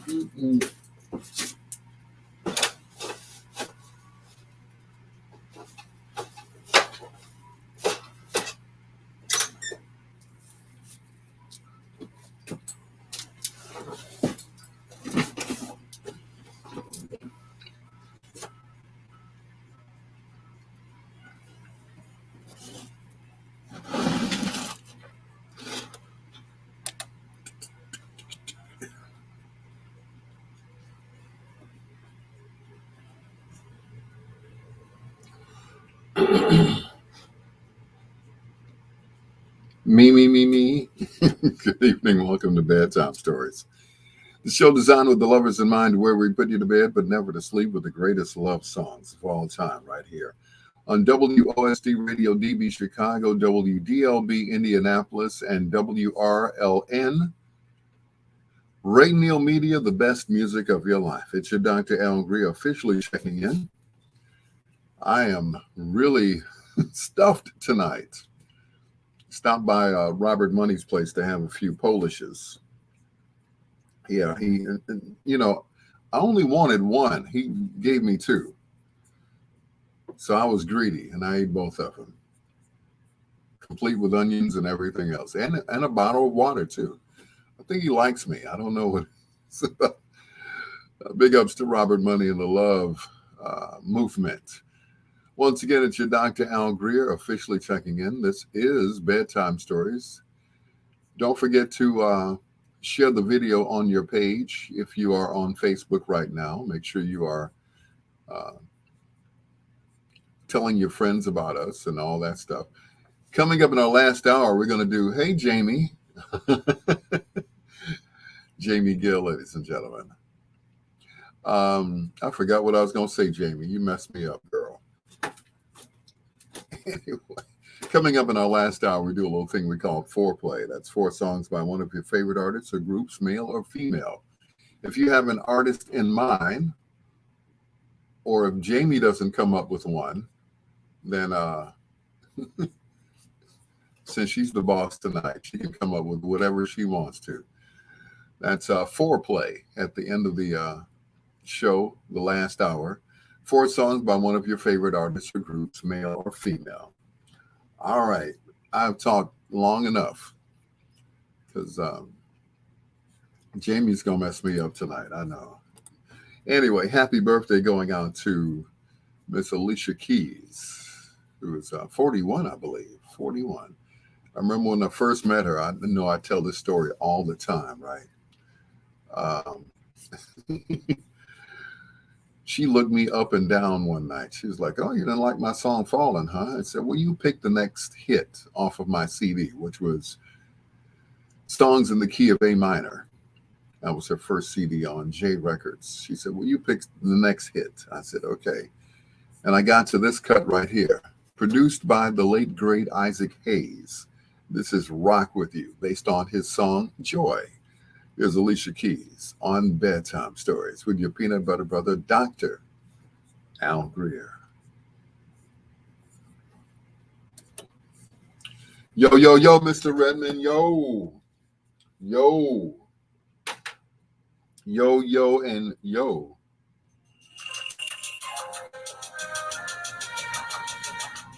Me. Good evening. Welcome to Bedtime Stories, the show designed with the lovers in mind, where we put you to bed but never to sleep with the greatest love songs of all time, right here on WOSD Radio DB Chicago, WDLB Indianapolis, and WRLN Radio Media, the best music of your life. It's your Dr. Al Greer officially checking in. I am really stuffed tonight. Stopped by Robert Money's place to have a few Polishes. Yeah, I only wanted one. He gave me two. So I was greedy, and I ate both of them, complete with onions and everything else, and a bottle of water, too. I think he likes me. I don't know what. Big ups to Robert Money and the Love movement. Once again, it's your Dr. Al Greer officially checking in. This is Bedtime Stories. Don't forget to share the video on your page. If you are on Facebook right now, make sure you are telling your friends about us and all that stuff. Coming up in our last hour, we're going to do, hey, Jamie. Jamie Gill, ladies and gentlemen. I forgot what I was going to say, Jamie. You messed me up, girl. Anyway, coming up in our last hour, we do a little thing we call foreplay. That's 4 songs by one of your favorite artists or groups, male or female. If you have an artist in mind, or if Jamie doesn't come up with one, then since she's the boss tonight, she can come up with whatever she wants to. That's foreplay at the end of the show, the last hour. 4 songs by one of your favorite artists or groups, male or female. All right. I've talked long enough because Jamie's going to mess me up tonight. I know. Anyway, happy birthday going out to Miss Alicia Keys, who is 41, I believe. 41. I remember when I first met her, I know I tell this story all the time, right? She looked me up and down one night. She was like, oh, you didn't like my song Fallen, huh? I said, well, you picked the next hit off of my CD, which was Songs in the Key of A Minor. That was her first CD on J Records. She said, well, you picked the next hit. I said, okay. And I got to this cut right here, produced by the late, great Isaac Hayes. This is Rock With You, based on his song Joy. Here's Alicia Keys on Bedtime Stories with your peanut butter brother, Dr. Al Greer. Yo, Mr. Redmond, yo. Yo, and yo.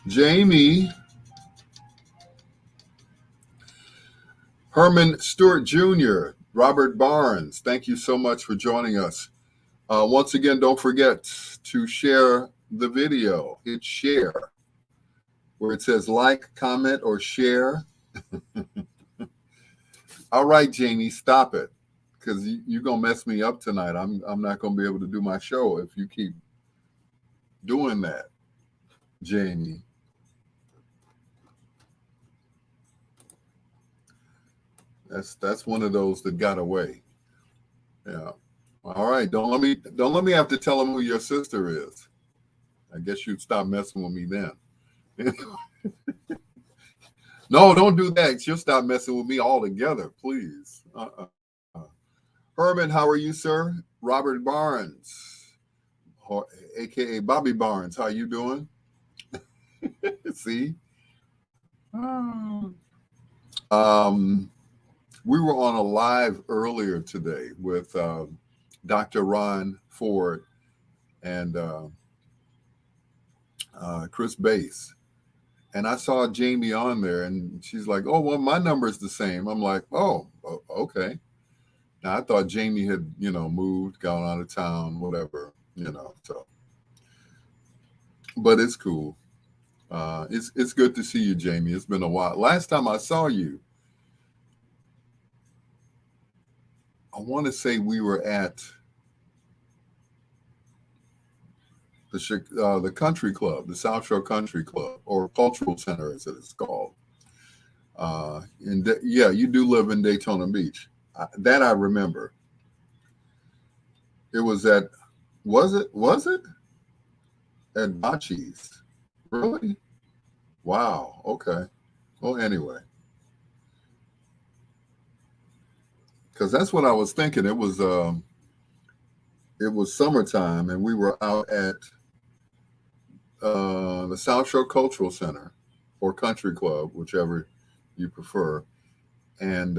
Jamie. Herman Stewart Jr., Robert Barnes, thank you so much for joining us. Once again, don't forget to share the video. Hit share where it says like, comment, or share. All right, Jamie, stop it, because you're going to mess me up tonight. I'm not going to be able to do my show if you keep doing that, Jamie. That's one of those that got away. Yeah. All right. Don't let me have to tell him who your sister is. I guess you'd stop messing with me then. No, don't do that. She'll stop messing with me altogether, please. Herman, how are you, sir? Robert Barnes, aka Bobby Barnes, how you doing? See? We were on a live earlier today with Dr. Ron Ford and Chris Bass. And I saw Jamie on there, and she's like, "Oh, well, my number's the same." I'm like, "Oh, okay." Now I thought Jamie had, moved, gone out of town, whatever, So, but it's cool. It's good to see you, Jamie. It's been a while. Last time I saw you, I want to say we were at the country club, the South Shore Country Club, or Cultural Center, as it is called. Yeah, you do live in Daytona Beach. That I remember. It was was it at Bocce's? Really? Wow. Okay. Well, anyway, because that's what I was thinking. It was summertime, and we were out at the South Shore Cultural Center or Country Club, whichever you prefer. And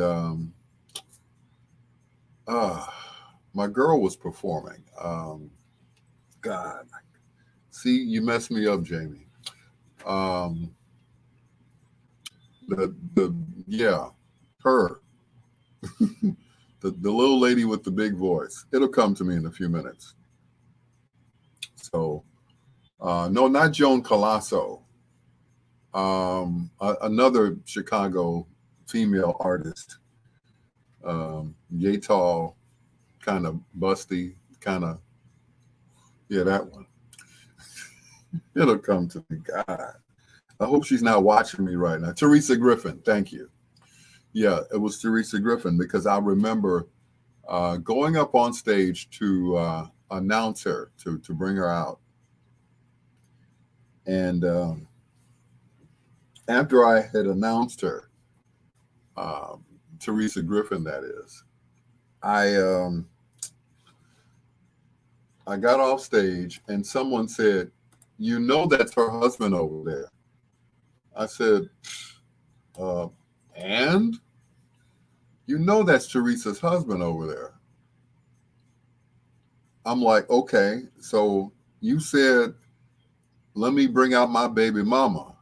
my girl was performing. God, see, you messed me up, Jamie. Yeah, her, the little lady with the big voice. It'll come to me in a few minutes. So, no, not Joan Colasso. Another Chicago female artist. Yay tall, kind of busty, kind of, yeah, that one. It'll come to me. God, I hope she's not watching me right now. Theresa Griffin, thank you. Yeah, it was Theresa Griffin, because I remember going up on stage to announce her, to bring her out. And after I had announced her, Theresa Griffin, that is, I got off stage and someone said, that's her husband over there. I said, and that's Teresa's husband over there. I'm like, okay, so you said, let me bring out my baby mama.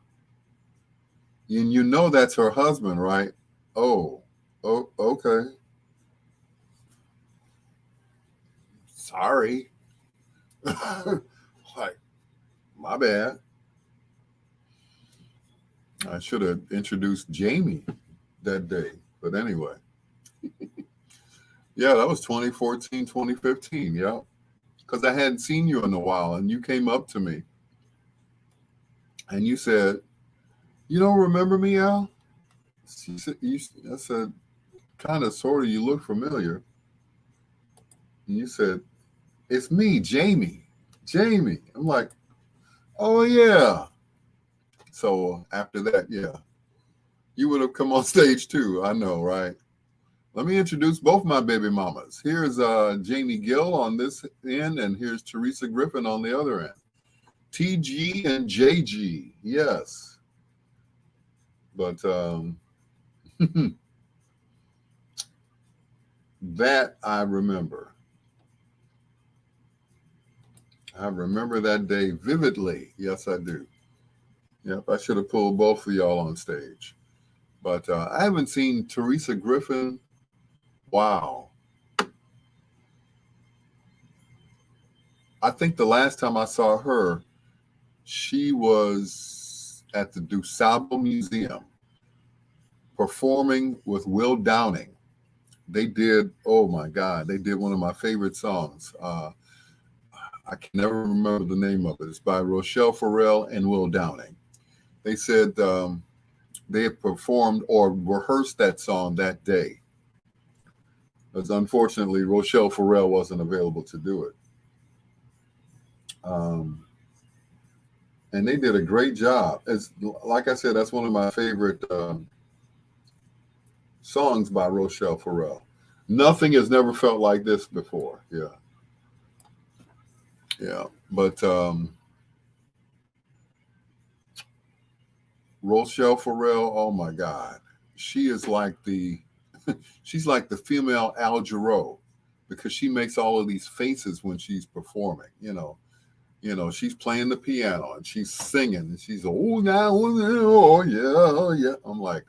And that's her husband, right? Oh, okay. Sorry. Like, my bad. I should have introduced Jamie that day. But anyway. Yeah, that was 2014, 2015. Yeah. Because I hadn't seen you in a while, and you came up to me and you said, "You don't remember me, Al?" I said, kind of, sort of, you look familiar. And you said, "It's me, Jamie. Jamie." I'm like, "Oh, yeah." So after that, yeah, you would have come on stage too. I know, right? Let me introduce both my baby mamas. Here's Jamie Gill on this end, and here's Theresa Griffin on the other end. TG and JG, yes. But that I remember. I remember that day vividly. Yes, I do. Yep, I should have pulled both of y'all on stage. But I haven't seen Theresa Griffin. Wow. I think the last time I saw her, she was at the DuSable Museum performing with Will Downing. They did, oh my God, they did one of my favorite songs. I can never remember the name of it. It's by Rochelle Farrell and Will Downing. They said they had performed or rehearsed that song that day. Because unfortunately, Rochelle Farrell wasn't available to do it. And they did a great job. Like I said, that's one of my favorite songs by Rochelle Farrell. Nothing has never felt like this before. Yeah. Yeah. But Rochelle Farrell, oh my God. She is like she's like the female Al Jarreau. because she makes all of these faces when she's performing. She's playing the piano and she's singing and she's oh now oh yeah oh yeah. I'm like,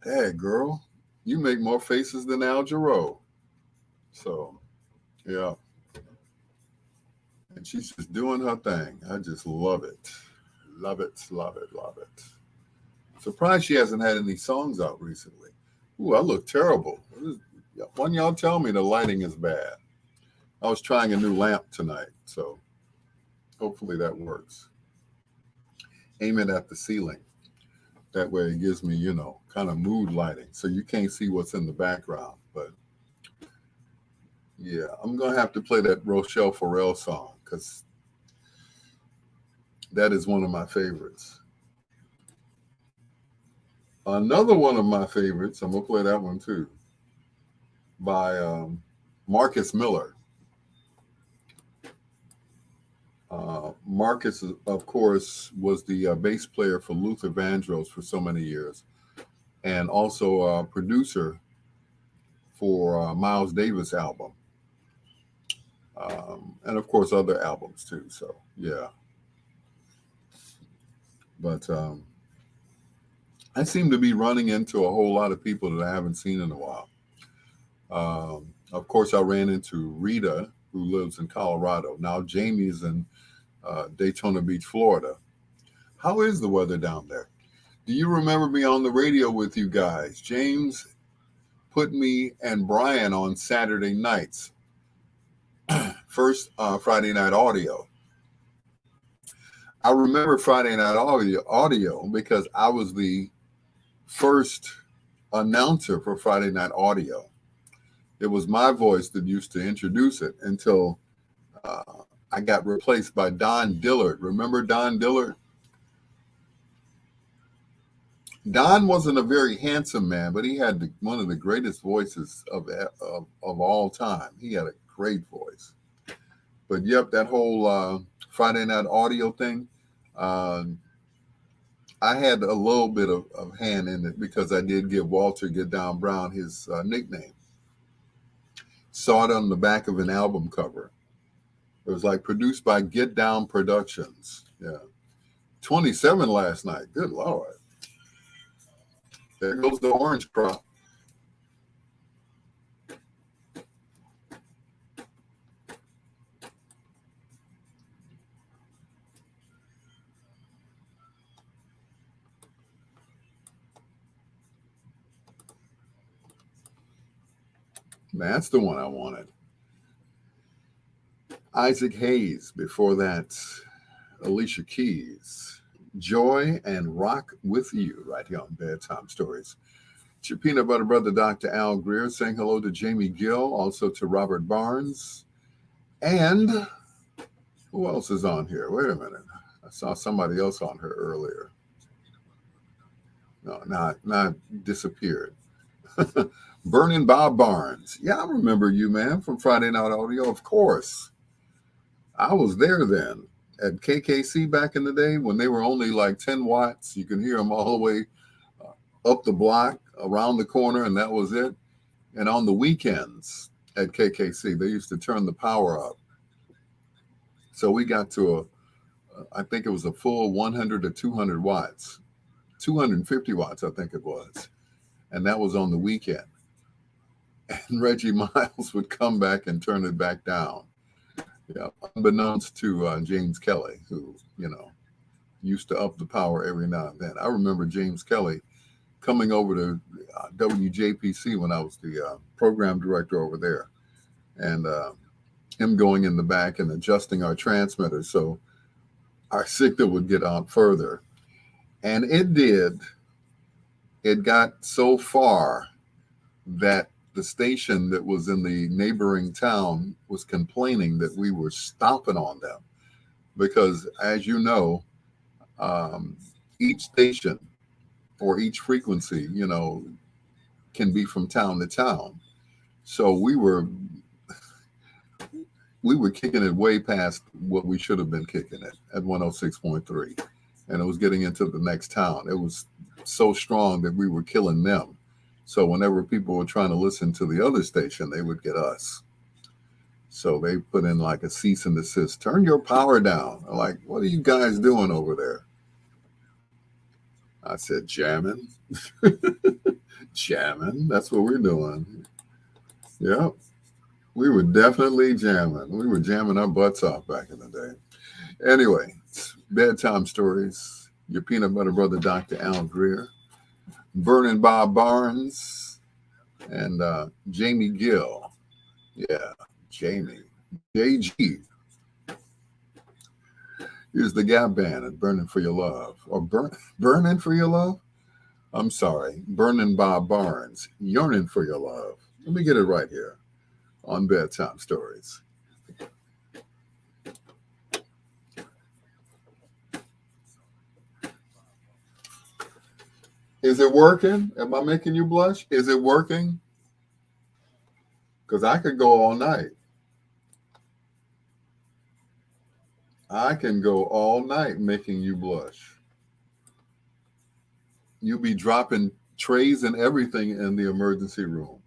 hey girl, you make more faces than Al Jarreau. So yeah, and she's just doing her thing. I just love it, love it, love it, love it. Surprised she hasn't had any songs out recently. Ooh, I look terrible. Why don't y'all tell me the lighting is bad? I was trying a new lamp tonight, so hopefully that works. Aim it at the ceiling. That way it gives me, kind of mood lighting. So you can't see what's in the background. But yeah, I'm going to have to play that Rochelle Farrell song because that is one of my favorites. Another one of my favorites, I'm going to play that one too, by Marcus Miller. Marcus, of course, was the bass player for Luther Vandross for so many years, and also a producer for Miles Davis' album, and of course other albums too. So yeah, but I seem to be running into a whole lot of people that I haven't seen in a while. Of course, I ran into Rita, who lives in Colorado. Now Jamie's in Daytona Beach, Florida. How is the weather down there? Do you remember me on the radio with you guys? James put me and Brian on Saturday nights. First Friday Night Audio. I remember Friday Night Audio because I was the first announcer for Friday Night Audio. It was my voice that used to introduce it until I got replaced by Don Dillard. Remember Don Dillard? Don wasn't a very handsome man, but he had one of the greatest voices of all time. He had a great voice. But yep, that whole Friday Night Audio thing, I had a little bit of hand in it because I did give Walter Get Down Brown his nickname. Saw it on the back of an album cover. It was like produced by Get Down Productions. Yeah. 27 last night. Good Lord. There goes the orange crop. That's the one I wanted. Isaac Hayes. Before that, Alicia Keys. Joy and Rock With You right here on Bedtime Stories. It's your peanut butter brother, Dr. Al Greer, saying hello to Jamie Gill, also to Robert Barnes. And who else is on here? Wait a minute. I saw somebody else on here earlier. No, not disappeared. Burning Bob Barnes. Yeah, I remember you, man, from Friday Night Audio. Of course. I was there then at KKC back in the day when they were only like 10 watts. You can hear them all the way up the block, around the corner, and that was it. And on the weekends at KKC, they used to turn the power up. So we got to I think it was a full 100 to 200 watts, 250 watts, I think it was. And that was on the weekend. And Reggie Miles would come back and turn it back down. Yeah, unbeknownst to James Kelly, who, used to up the power every now and then. I remember James Kelly coming over to WJPC when I was the program director over there, and him going in the back and adjusting our transmitter so our signal would get out further. And it did. It got so far that the station that was in the neighboring town was complaining that we were stomping on them because, as you know, each station or each frequency, can be from town to town. So we were kicking it way past what we should have been kicking it at 106.3. And it was getting into the next town. It was so strong that we were killing them. So whenever people were trying to listen to the other station, they would get us. So they put in like a cease and desist. Turn your power down. I'm like, what are you guys doing over there? I said, jamming. Jamming. That's what we're doing. Yeah. We were definitely jamming. We were jamming our butts off back in the day. Anyway, bedtime stories. Your peanut butter brother, Dr. Al Greer. Vernon Bob Barnes and Jamie Gill. Yeah, Jamie. JG. Here's the Gap Band at Burning for Your Love. Or Burning for Your Love? I'm sorry. Vernon Bob Barnes. Yearning for Your Love. Let me get it right here on Bedtime Stories. Is it working? Am I making you blush? Is it working? Because I could go all night. I can go all night making you blush. You'll be dropping trays and everything in the emergency room.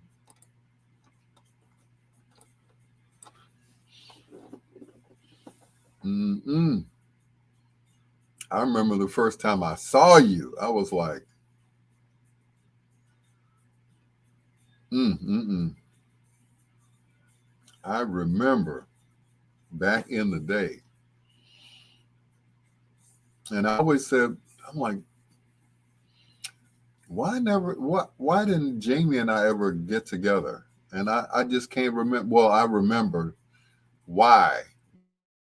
Mm-mm. I remember the first time I saw you, I was like, mm-mm. I remember back in the day. And I always said, I'm like, why didn't Jamie and I ever get together? And I just can't remember. Well, I remember why,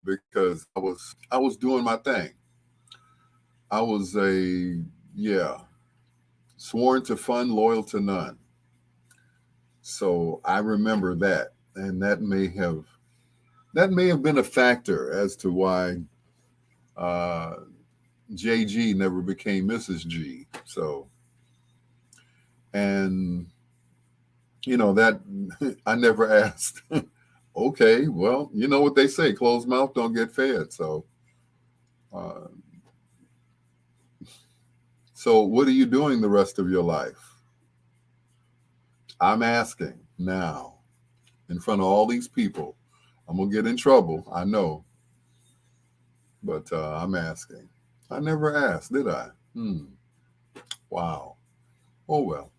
because I was doing my thing. I was sworn to fun, loyal to none. So I remember that. And that may have been a factor as to why uh, JG never became Mrs. G. So, and that I never asked. Okay, well, you know what they say: closed mouth don't get fed. Uh, so what are you doing the rest of your life? I'm asking now, in front of all these people. I'm gonna get in trouble, I know, but I'm asking. I never asked, did I? Wow. Oh well.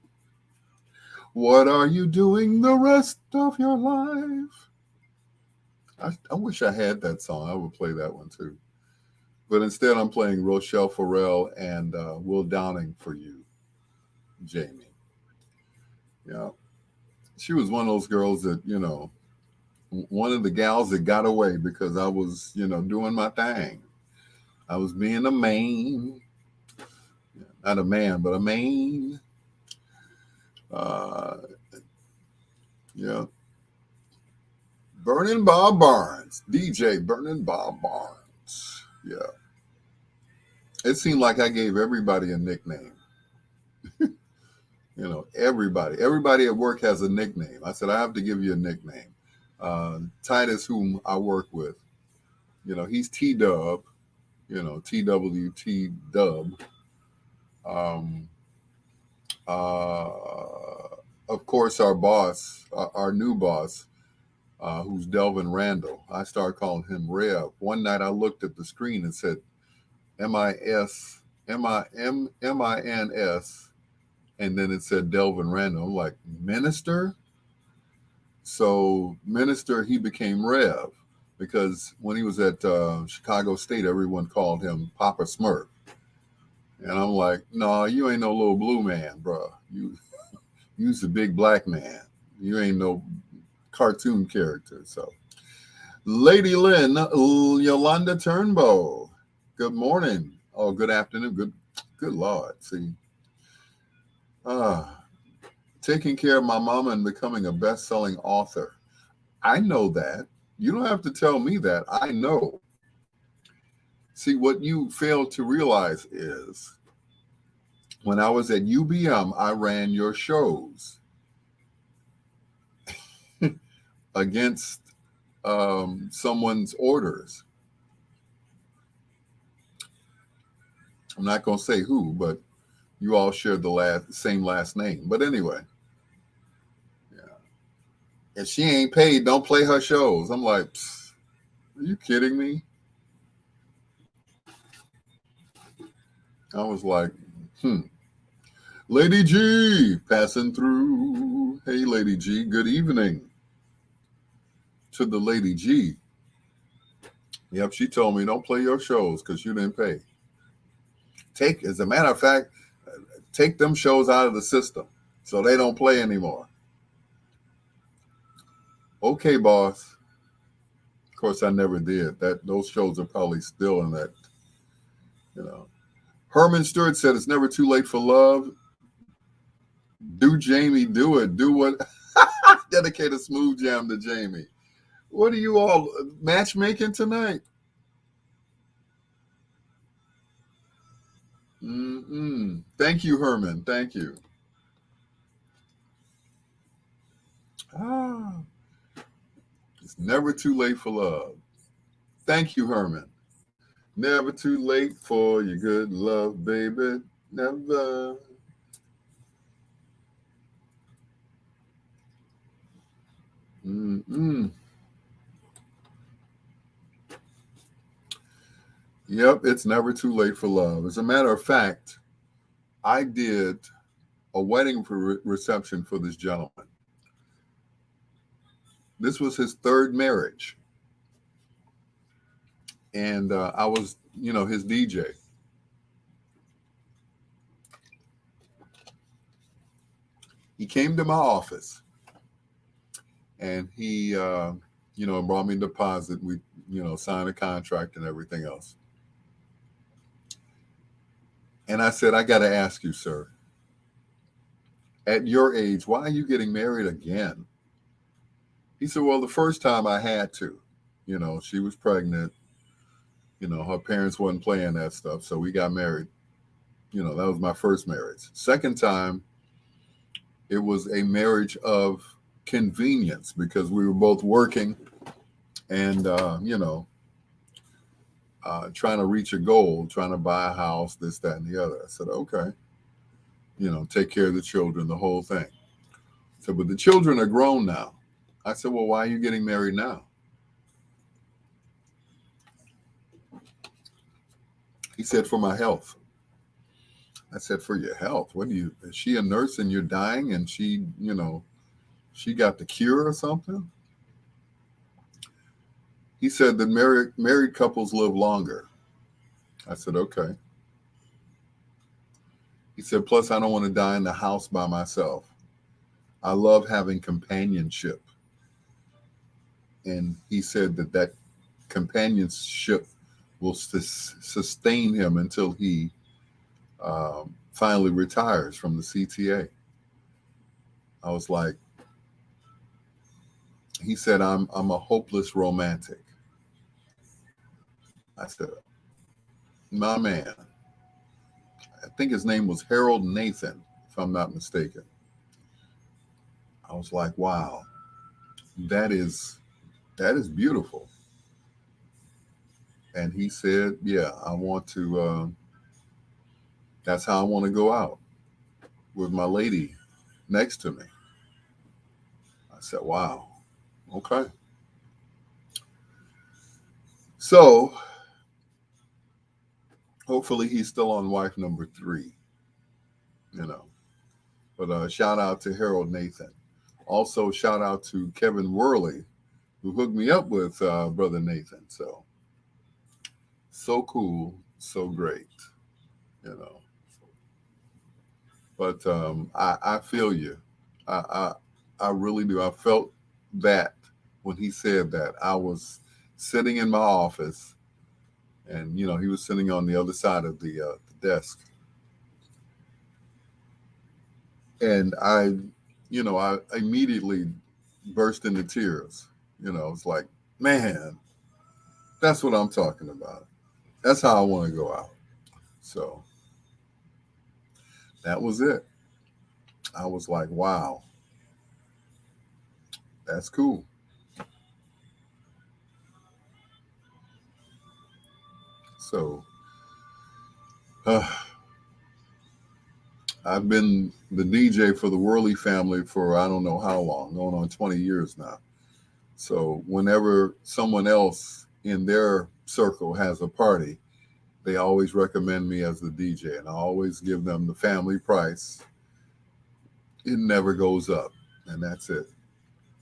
What are you doing the rest of your life? I wish I had that song. I would play that one too. But instead, I'm playing Rochelle Farrell and Will Downing for you, Jamie. Yeah. She was one of those girls that, one of the gals that got away because I was, doing my thing. I was being a man, not a man, but a man. Uh, yeah. Burning Bob Barnes, DJ Burning Bob Barnes. Yeah. It seemed like I gave everybody a nickname. Everybody at work has a nickname. I said, I have to give you a nickname. Titus, whom I work with, he's T-Dub, TWT Dub. Um, of course, our boss, our new boss, who's Delvin Randall. I started calling him Rev. One night I looked at the screen and said, M-I-S, M-I-N-S, and then it said Delvin Randall. I'm like, Minister? So Minister, he became Rev because when he was at Chicago State, everyone called him Papa Smurf. And I'm like, no, you ain't no little blue man, bro. You's a big black man. You ain't no cartoon character. So Lady Lynn, Yolanda Turnbow, good morning. Oh, good afternoon. Good Lord. See, taking care of my mama and becoming a best-selling author. I know that. You don't have to tell me that. I know. See, what you fail to realize is when I was at UBM, I ran your shows against someone's orders. I'm not going to say who, but you all shared the same last name. But anyway, If she ain't paid, don't play her shows. I'm like, are you kidding me? I was like, Lady G, passing through. Hey, Lady G, good evening. To the Lady G. Yep, she told me don't play your shows because you didn't pay. As a matter of fact, take them shows out of the system so they don't play anymore. Okay, boss. Of course, I never did. Those shows are probably still in that, you know. Herman Stewart said it's never too late for love. Do Jamie, do it. Do what? Dedicate a smooth jam to Jamie. What are you all matchmaking tonight? Thank you, Herman. Thank you. Ah, it's never too late for love. Thank you, Herman. Never too late for your good love, baby. Never. Yep, it's never too late for love. As a matter of fact, I did a wedding reception for this gentleman. This was his third marriage. And I was, his DJ. He came to my office and he, brought me a deposit. We, signed a contract and everything else. And I said, I got to ask you, sir, at your age, why are you getting married again? He said, well, the first time I had to, she was pregnant. Her parents wasn't playing that stuff. So we got married. That was my first marriage. Second time, it was a marriage of convenience because we were both working and, trying to reach a goal, trying to buy a house, this, that, and the other. I said, okay, take care of the children, the whole thing. So, but the children are grown now. I said, well, why are you getting married now? He said, for my health. I said, for your health? Is she a nurse and you're dying and she, she got the cure or something? He said that married couples live longer. I said, okay. He said, plus I don't want to die in the house by myself. I love having companionship. And he said that companionship will sustain him until he finally retires from the CTA. I was like, he said, I'm a hopeless romantic. I said, my man, I think his name was Harold Nathan, if I'm not mistaken. I was like, wow, that is beautiful. And he said, yeah, I want to, that's how I want to go out, with my lady next to me. I said, wow, okay. So hopefully he's still on wife number 3, But shout out to Harold Nathan. Also, shout out to Kevin Worley, who hooked me up with Brother Nathan. So cool, so great, But I feel you. I really do. I felt that when he said that. I was sitting in my office, and he was sitting on the other side of the desk, and I immediately burst into tears. It's like, man, that's what I'm talking about. That's how I want to go out. So that was it. I was like, wow, that's cool. So I've been the DJ for the Worley family for I don't know how long, going on 20 years now. So whenever someone else in their circle has a party, they always recommend me as the DJ, and I always give them the family price. It never goes up, and that's it.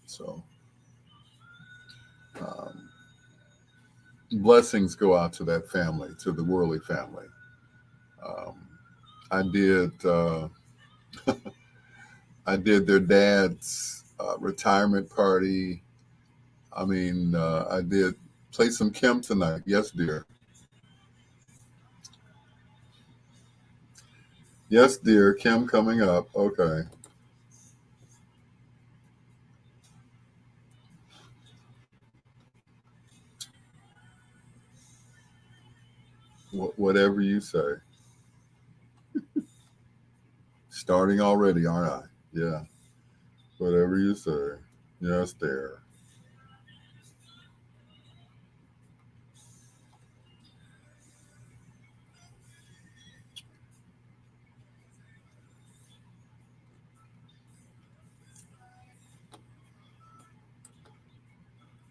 So um, blessings go out to that family, to the Worley family. Um, I did. I did their dad's retirement party. I mean, I did play some Kim tonight. Yes, dear. Yes, dear. Kim coming up. Okay. Whatever you say. Starting already, aren't I? Yeah. Whatever you say. Yes, dear.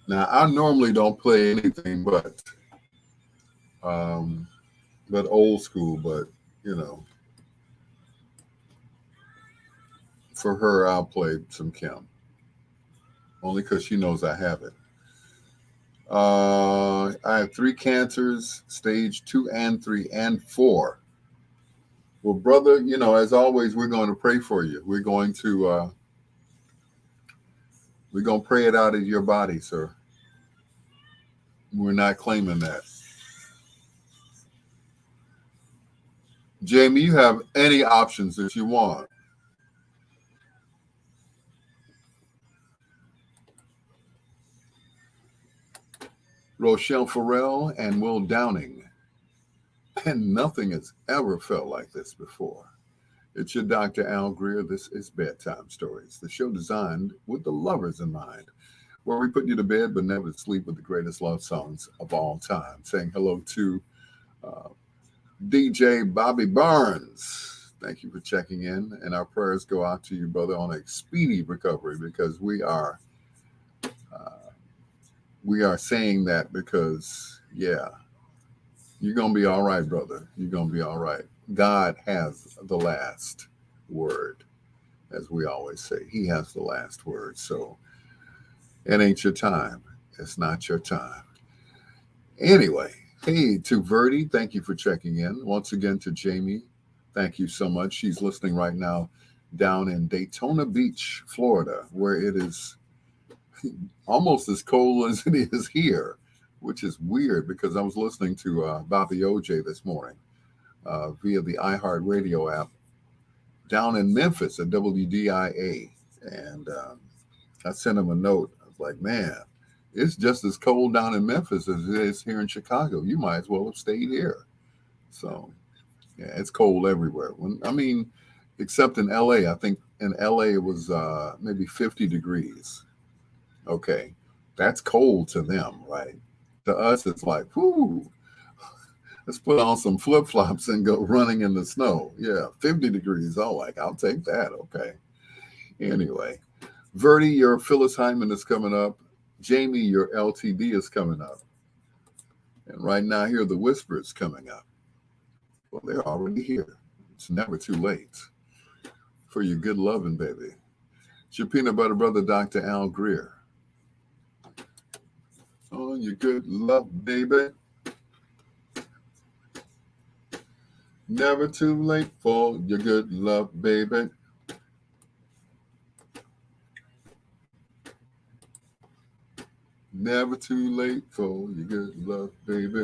Now, I normally don't play anything um, but old school. But you know, for her, I'll play some Kim only because she knows I have it. I have three cancers, stage 2 and 3 and 4. Well, brother, you know, as always, we're going to pray for you. We're going to pray it out of your body, sir. We're not claiming that. Jamie, you have any options that you want. Rochelle Farrell and Will Downing. And nothing has ever felt like this before. It's your Dr. Al Greer. This is Bedtime Stories, the show designed with the lovers in mind, where we put you to bed but never to sleep with the greatest love songs of all time. Saying hello to uh, DJ Bobby Barnes. Thank you for checking in, and our prayers go out to you, brother, on a speedy recovery because uh, we are saying that because yeah, you're gonna be all right, brother. You're gonna be all right. God has the last word, as we always say. He has the last word. So it ain't your time. It's not your time. Anyway, hey, to Verdi, thank you for checking in. Once again, to Jamie, thank you so much. She's listening right now down in Daytona Beach, Florida, where it is almost as cold as it is here, which is weird because I was listening to Bobby OJ this morning via the iHeartRadio app down in Memphis at WDIA. And I sent him a note. I was like, man, it's just as cold down in Memphis as it is here in Chicago. You might as well have stayed here. So, yeah, it's cold everywhere. Except in LA. I think in LA it was maybe 50 degrees. Okay. That's cold to them, right? To us, it's like, whoo, let's put on some flip flops and go running in the snow. Yeah, 50 degrees. Oh, like, I'll take that. Okay. Anyway, Verdi, your Phyllis Hyman is coming up. Jamie, your LTD is coming up. And right now, here are the whispers coming up. Well, they're already here. It's never too late for your good loving, baby. It's your peanut butter brother, Dr. Al Greer. Oh, your good love, baby. Never too late for your good love, baby. Never too late for your good love, baby.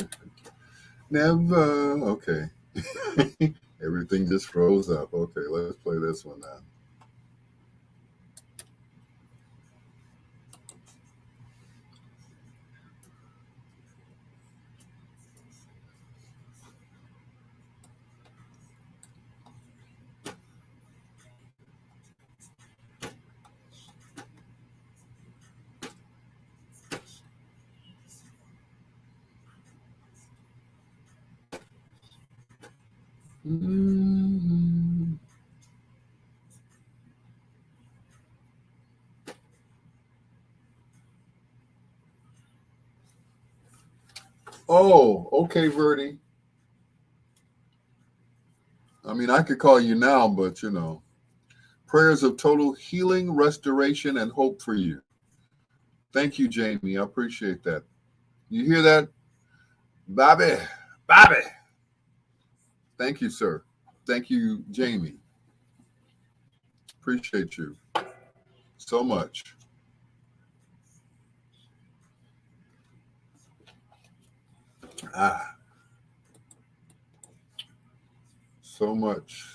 Never. Okay. Everything just froze up. Okay, let's play this one now. Mm-hmm. Oh, okay, Verdi. I mean, I could call you now, but prayers of total healing, restoration, and hope for you. Thank you, Jamie. I appreciate that. You hear that, Bobby? Bobby. Thank you, sir. Thank you, Jamie. Appreciate you so much. Ah, so much.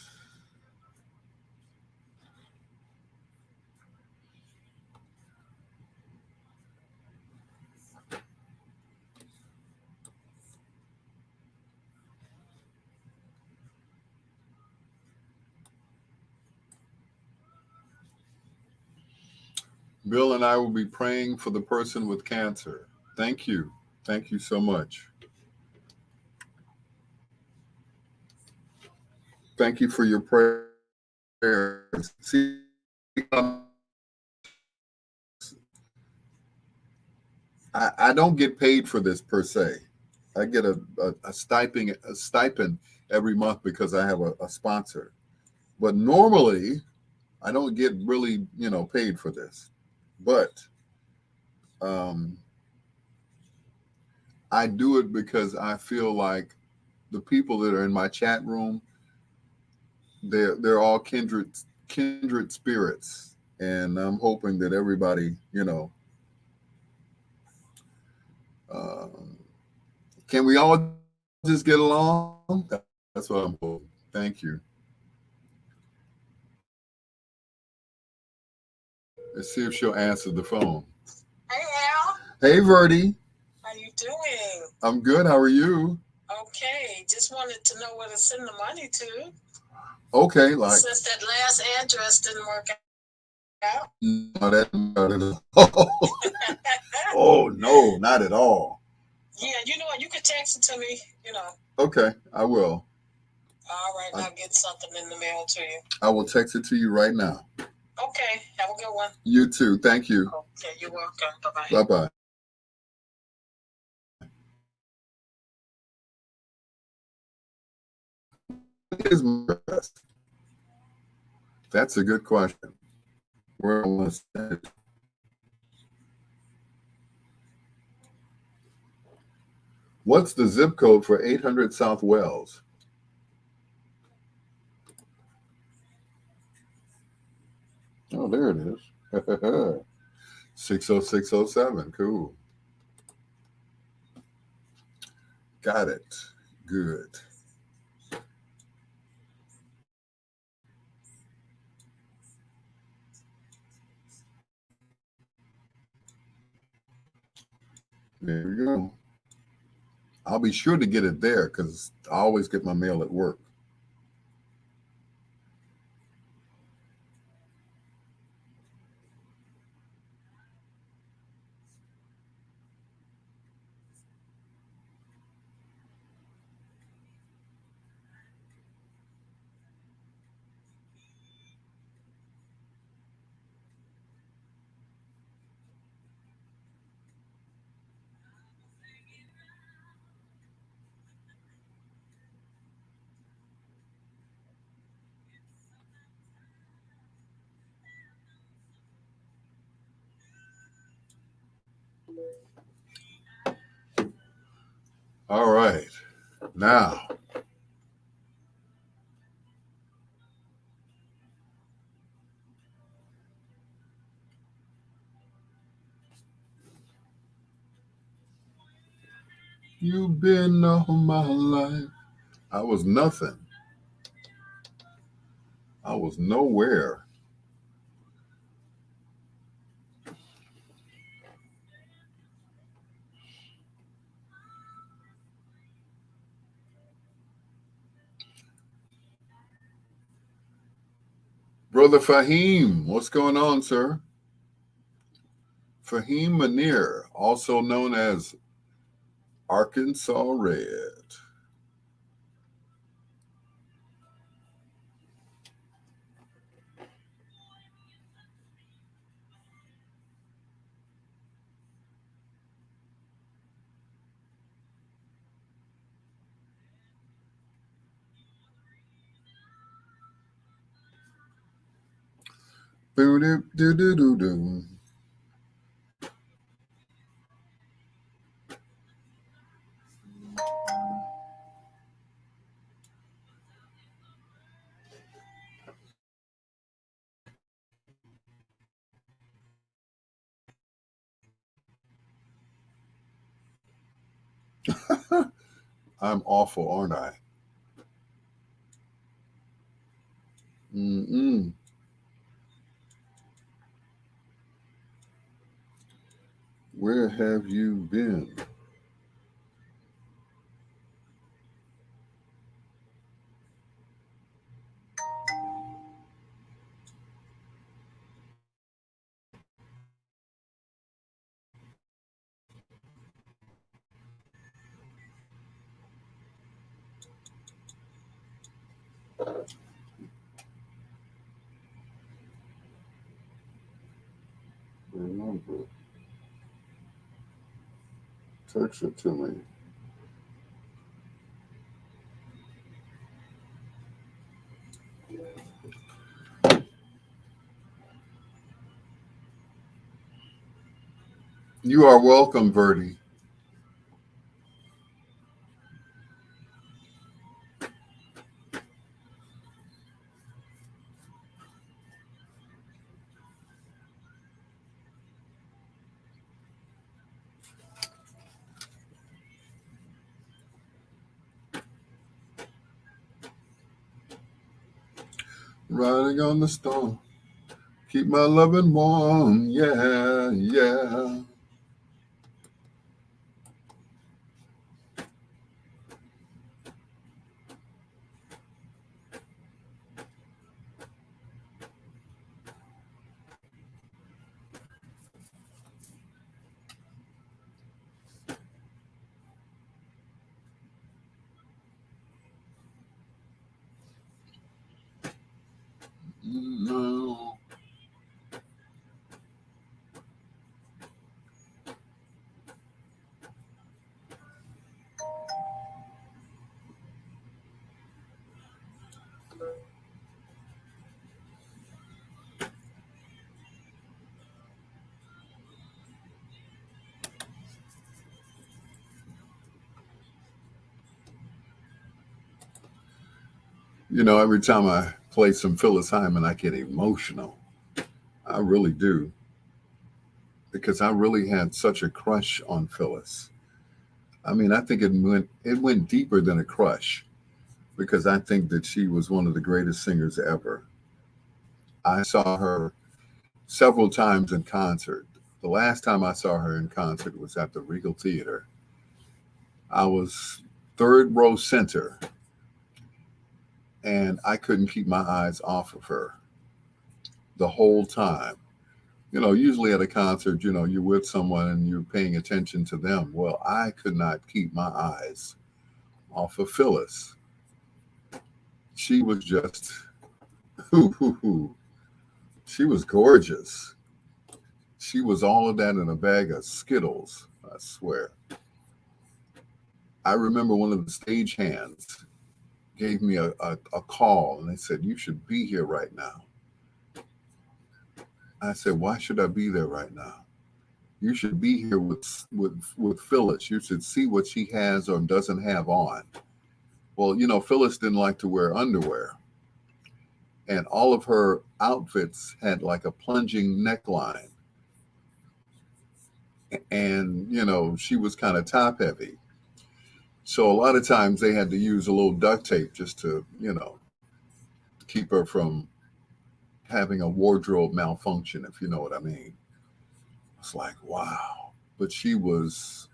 Bill and I will be praying for the person with cancer. Thank you. Thank you so much. Thank you for your prayers. See, I don't get paid for this per se. I get a stipend every month because I have a sponsor. But normally, I don't get really, paid for this. But um, I do it because I feel like the people that are in my chat room, they're all kindred spirits, and I'm hoping that everybody, um, can we all just get along? That's what I'm hoping. Thank you. Let's see if she'll answer the phone. Hey, Al. Hey, Verdi. How you doing? I'm good. How are you? Okay. Just wanted to know where to send the money to. Okay, like since that last address didn't work out. No, that oh no, not at all. Yeah, you know what? You could text it to me. Okay, I will. All right, I'll get something in the mail to you. I will text it to you right now. Okay, have a good one. You too. Thank you. Okay, you're welcome. Bye-bye. Bye-bye. What is my best? That's a good question. Where I want to send it. What's the zip code for 800 South Wells? Oh, there it is. 60607. Cool. Got it. Good. There we go. I'll be sure to get it there because I always get my mail at work. All right. Now, you've been all my life. I was nothing. I was nowhere. Brother Fahim, what's going on, sir? Fahim Manir, also known as Arkansas Red. Boo-doo-doo-doo-doo-doo. I'm awful, aren't I? Mm-mm. Where have you been? Remember, text it to me. You are welcome, Verdi. Riding on the storm. Keep my loving warm. Yeah, yeah. No. You know, every time I play some Phyllis Hyman, I get emotional. I really do. Because I really had such a crush on Phyllis. I mean, I think it went deeper than a crush because I think that she was one of the greatest singers ever. I saw her several times in concert. The last time I saw her in concert was at the Regal Theater. I was third row center and I couldn't keep my eyes off of her the whole time. You know, usually at a concert, you know, you're with someone and you're paying attention to them. Well, I could not keep my eyes off of Phyllis. She was just, she was gorgeous. She was all of that in a bag of Skittles, I swear. I remember one of the stage hands gave me a call and they said, "You should be here right now." I said, "Why should I be there right now?" "You should be here with Phyllis. You should see what she has or doesn't have on." Well, you know, Phyllis didn't like to wear underwear, and all of her outfits had like a plunging neckline, and you know, she was kind of top heavy. So a lot of times they had to use a little duct tape just to, you know, keep her from having a wardrobe malfunction, if you know what I mean. It's like, wow. But she was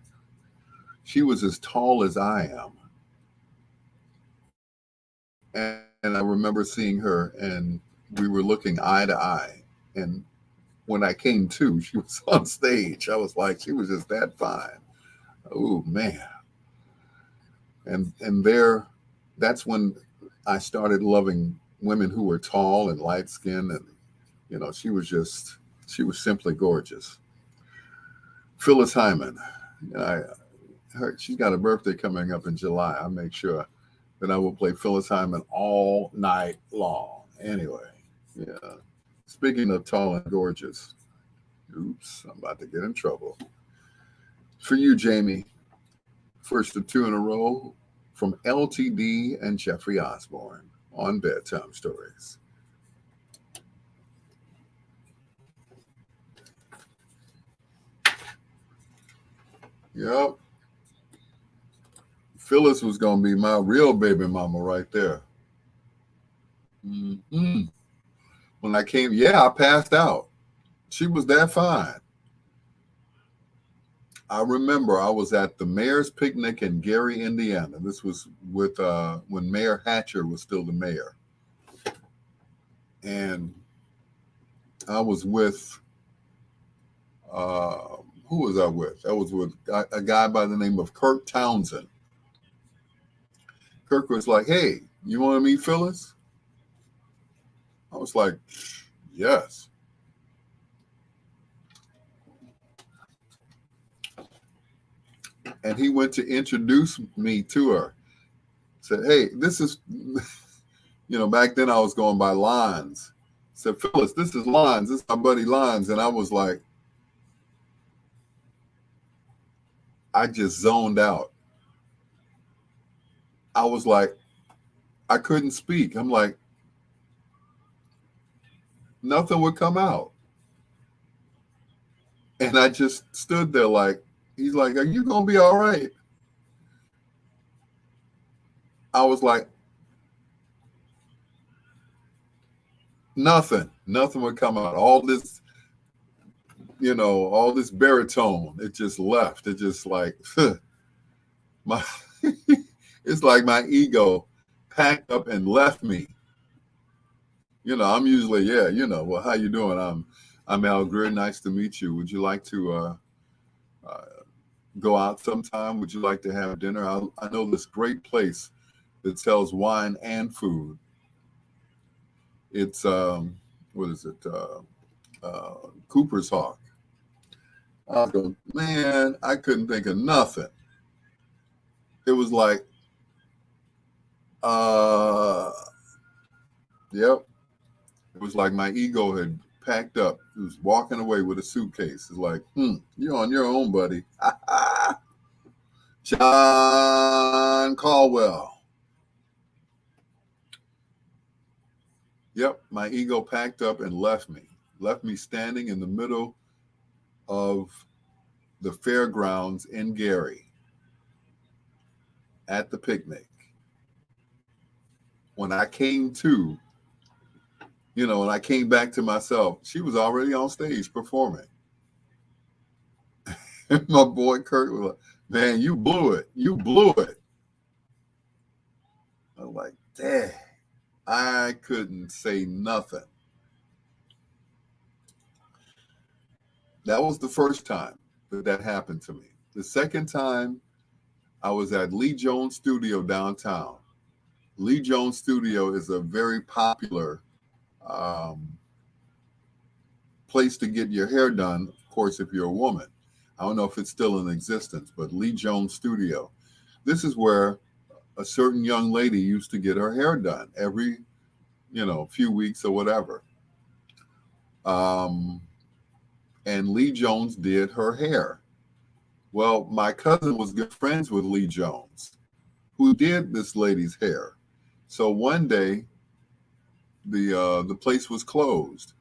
as tall as I am. And I remember seeing her and we were looking eye to eye. And when I came to, she was on stage. I was like, she was just that fine. Oh man. And there that's when I started loving women who were tall and light skinned and you know, she was simply gorgeous. Phyllis Hyman. I she's got a birthday coming up in July. I'll make sure that I will play Phyllis Hyman all night long. Anyway, yeah. Speaking of tall and gorgeous, oops, I'm about to get in trouble. For you, Jamie, first of two in a row from LTD and Jeffrey Osborne on Bedtime Stories. Yep. Phyllis was going to be my real baby mama right there. Hmm. When I came, yeah, I passed out. She was that fine. I remember I was at the mayor's picnic in Gary, Indiana. This was with when Mayor Hatcher was still the mayor. And I was with, who was I with? I was with a guy by the name of Kirk Townsend. Kirk was like, hey, you want to meet Phyllis? I was like, yes. And he went to introduce me to her. Said, hey, this is, back then I was going by Lines. Said, Phyllis, this is Lines. This is my buddy Lines. And I was like, I just zoned out. I was like, I couldn't speak. I'm like, nothing would come out. And I just stood there like, he's like, are you going to be all right? I was like, nothing would come out. All this baritone, it just left. It just like, my, it's like my ego packed up and left me. I'm usually, well, how you doing? I'm Al Greer. Nice to meet you. Would you like to go out sometime? Would you like to have dinner? I know this great place that sells wine and food. It's, what is it? Cooper's Hawk. I was going, man, I couldn't think of nothing. It was like, yep. It was like my ego had packed up. It was walking away with a suitcase. It's like, you're on your own, buddy. John Caldwell. Yep, my ego packed up and left me standing in the middle of the fairgrounds in Gary at the picnic. When I came to, when I came back to myself, she was already on stage performing. And my boy Kurt was like, man, you blew it. You blew it. I was like, dang, I couldn't say nothing. That was the first time that happened to me. The second time, I was at Lee Jones Studio downtown. Lee Jones Studio is a very popular place to get your hair done, of course, if you're a woman. I don't know if it's still in existence, but Lee Jones Studio. This is where a certain young lady used to get her hair done every, few weeks or whatever. And Lee Jones did her hair. Well, my cousin was good friends with Lee Jones, who did this lady's hair. So one day, the place was closed.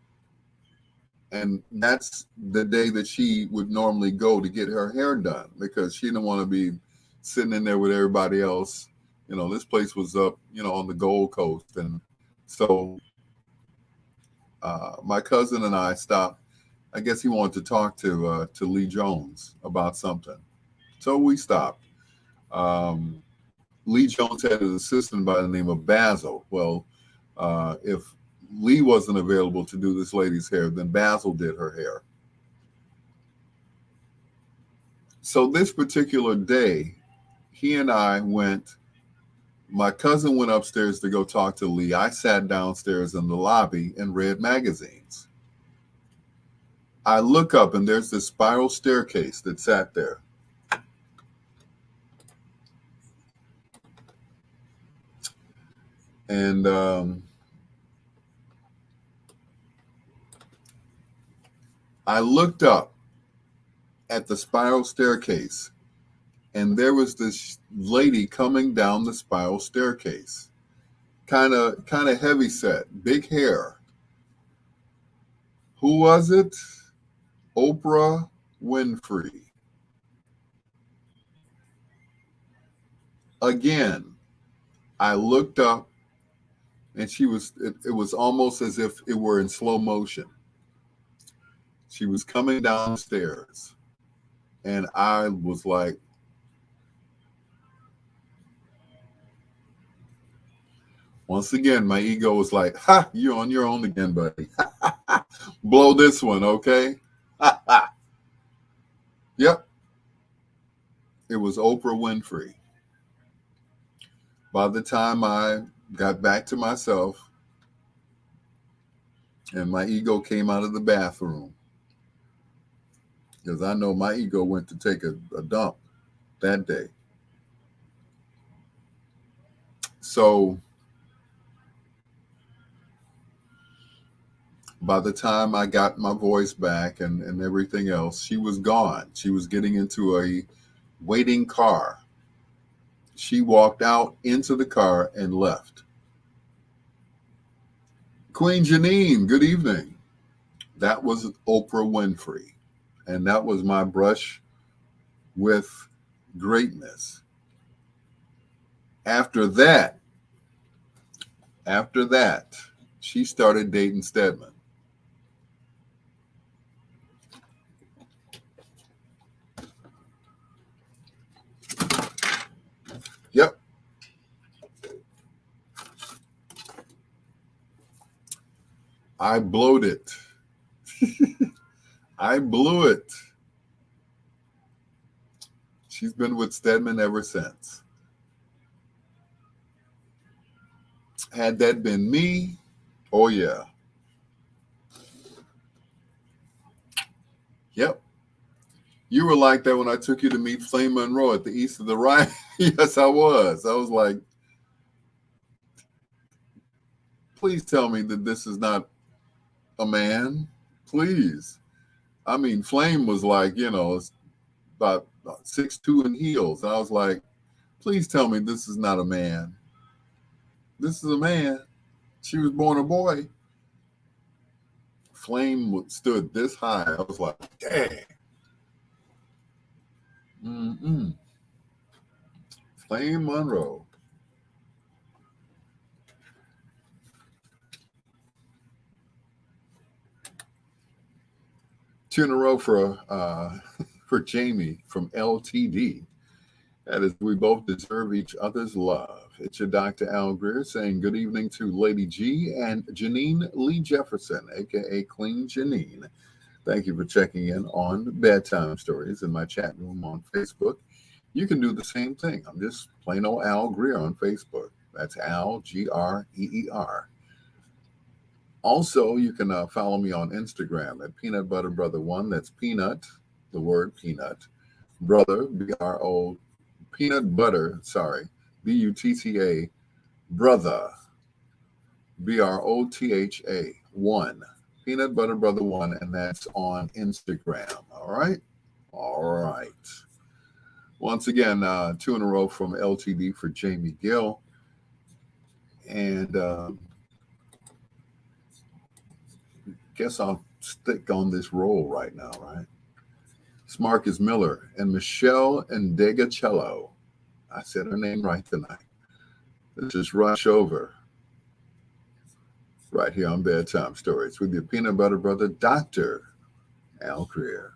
And that's the day that she would normally go to get her hair done because she didn't want to be sitting in there with everybody else. This place was up, on the Gold Coast. And so my cousin and I stopped. I guess he wanted to talk to Lee Jones about something. So we stopped. Lee Jones had an assistant by the name of Basil. Well, if Lee wasn't available to do this lady's hair, then Basil did her hair. So this particular day, he and I went, my cousin went upstairs to go talk to Lee. I sat downstairs in the lobby and read magazines. I look up and there's this spiral staircase that sat there. And I looked up at the spiral staircase, and there was this lady coming down the spiral staircase. Kind of heavy set, big hair. Who was it? Oprah Winfrey. Again, I looked up, and it was almost as if it were in slow motion. She was coming down the stairs, and I was like, once again, my ego was like, ha, you're on your own again, buddy. Blow this one, okay? Yep. It was Oprah Winfrey. By the time I got back to myself and my ego came out of the bathroom, because I know my ego went to take a dump that day. So by the time I got my voice back and everything else, she was gone. She was getting into a waiting car. She walked out into the car and left. Queen Janine, good evening. That was Oprah Winfrey. And that was my brush with greatness. After that, she started dating Stedman. Yep. I blowed it. I blew it. She's been with Stedman ever since. Had that been me, oh yeah. Yep. You were like that when I took you to meet Flame Monroe at the East of the Rhine. Yes, I was. I was like, please tell me that this is not a man. Please. I mean, Flame was like, about 6'2" in heels. I was like, please tell me this is not a man. This is a man. She was born a boy. Flame stood this high. I was like, dang. Flame Monroe. Two in a row for Jamie from LTD. That is, we both deserve each other's love. It's your Dr. Al Greer saying good evening to Lady G and Janine Lee Jefferson, a.k.a. Queen Janine. Thank you for checking in on Bedtime Stories in my chat room on Facebook. You can do the same thing. I'm just plain old Al Greer on Facebook. That's Al, Greer. Also, you can follow me on Instagram at Peanut Butter Brother 1. That's peanut, the word peanut, brother, B-R-O, peanut butter, B-U-T-T-A, brother, B-R-O-T-H-A, 1. Peanut Butter Brother 1, and that's on Instagram. All right? All right. Once again, 2 in a row from LTD for Jamie Gill. And guess I'll stick on this roll right now, right? It's Marcus Miller and Michelle Ndegecello. I said her name right tonight. Let's just rush over right here on Bedtime Stories with your peanut butter brother, Dr. Al Greer.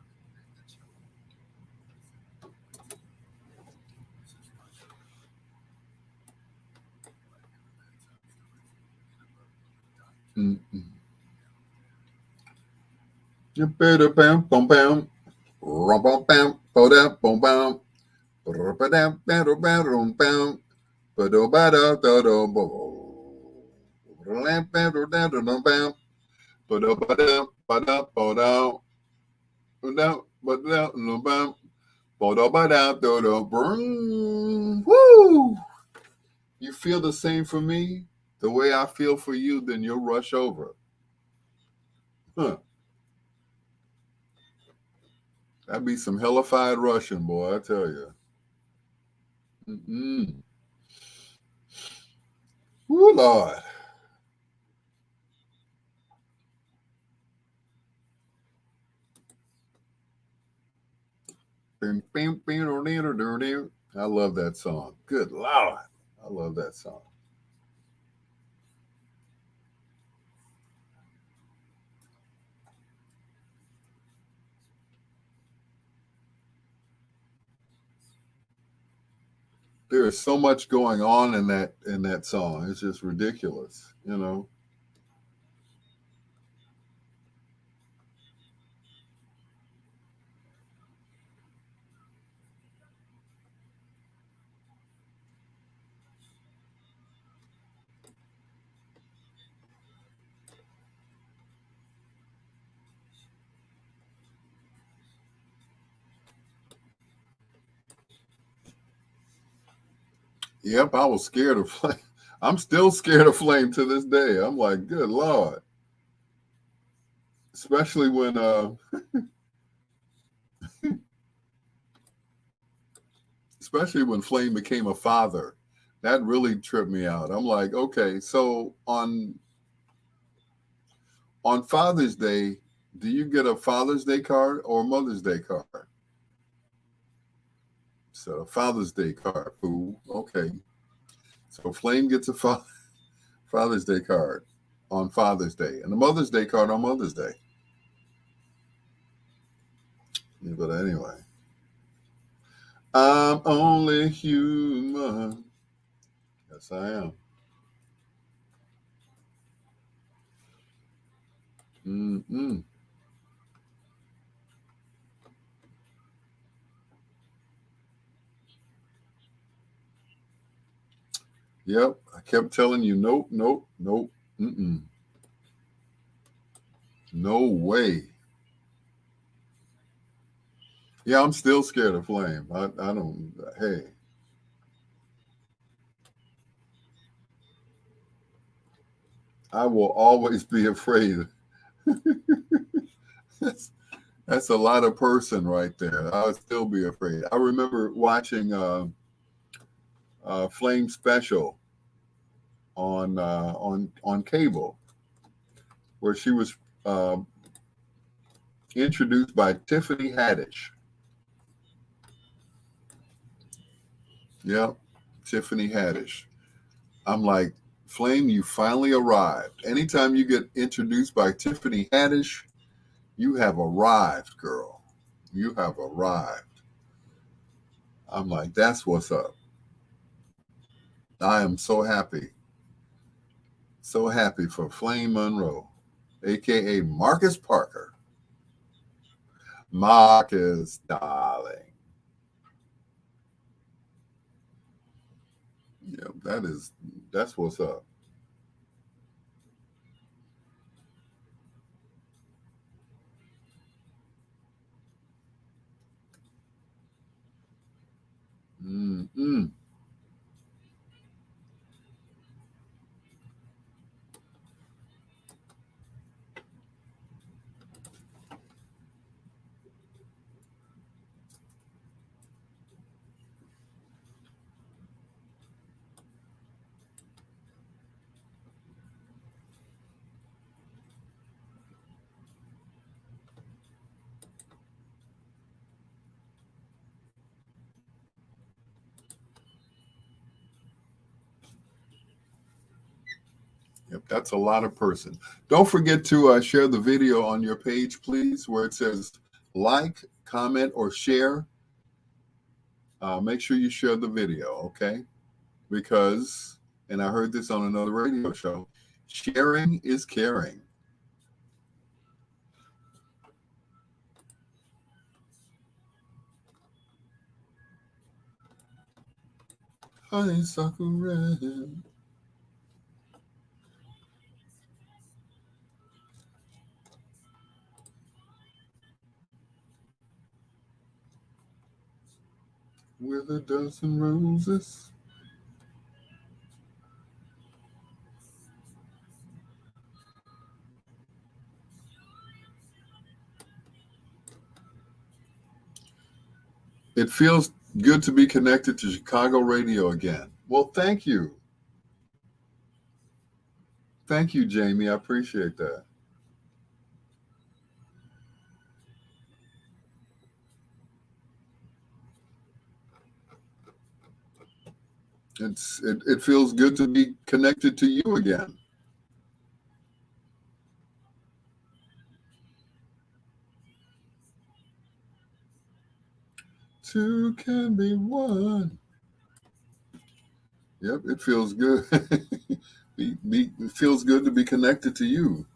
You better bam bam bam, rum bam bam, bam bam bam, bam bam bam bam, bam Woo! You feel the same for me, the way I feel for you, then you'll rush over. Huh. That'd be some hellified Russian, boy, I tell you. Mm-mm. Ooh, Lord. I love that song. Good Lord. I love that song. There is so much going on in that song. It's just ridiculous, you know. Yep, I was scared of Flame. I'm still scared of Flame to this day. I'm like, good Lord. Especially when Flame became a father. That really tripped me out. I'm like, okay, so on Father's Day, do you get a Father's Day card or a Mother's Day card? So Father's Day card, fool. Okay. So Flame gets a Father's Day card on Father's Day and the Mother's Day card on Mother's Day. Yeah, but anyway, I'm only human. Yes, I am. Mm-mm. Yep. I kept telling you, nope, nope, nope. Mm-mm. No way. Yeah, I'm still scared of Flame. I don't, hey, I will always be afraid. that's, that's a lot of person right there. I would still be afraid. I remember watching Flame special on cable where she was uh, introduced by Tiffany Haddish. Yep, Tiffany Haddish. I'm like, Flame, you finally arrived. Anytime you get introduced by Tiffany Haddish, you have arrived, girl. You have arrived. I'm like, that's what's up. I am so happy. So happy for Flame Monroe, aka Marcus Parker. Marcus, darling. Yeah, that's what's up. Mm-mm. Yep, that's a lot of person. Don't forget to share the video on your page, please, where it says like, comment, or share. Make sure you share the video, okay? Because, and I heard this on another radio show, sharing is caring. Honeysuckle red. With a dozen roses. It feels good to be connected to Chicago radio again. Well, thank you. Thank you, Jamie. I appreciate that. It feels good to be connected to you again. Two can be one. Yep, it feels good. It feels good to be connected to you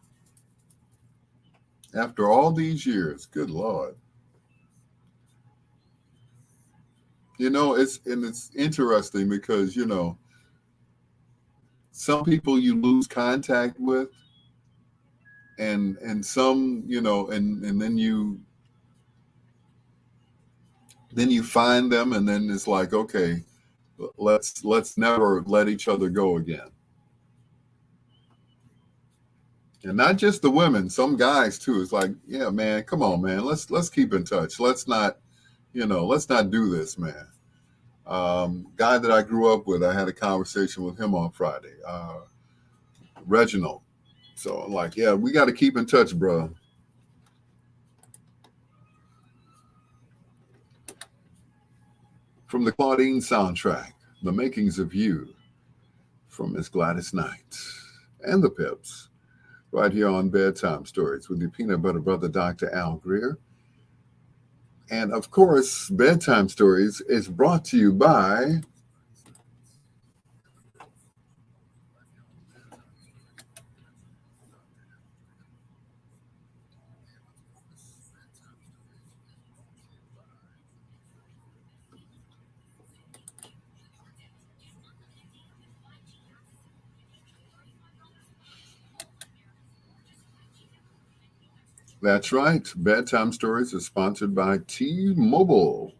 after all these years. Good Lord. It's interesting because some people you lose contact with, and some and then you find them, and then it's like, okay, let's never let each other go again. And not just the women, some guys too. It's like, yeah, man, come on, man, let's keep in touch. Let's not do this, man. Guy that I grew up with, I had a conversation with him on Friday, Reginald. So I'm like, yeah, we got to keep in touch, bro. From the Claudine soundtrack, The Makings of You, from Miss Gladys Knight and the Pips, right here on Bedtime Stories with your peanut butter brother, Dr. Al Greer. And of course, Bedtime Stories is brought to you by That's right. Bedtime Stories is sponsored by T-Mobile.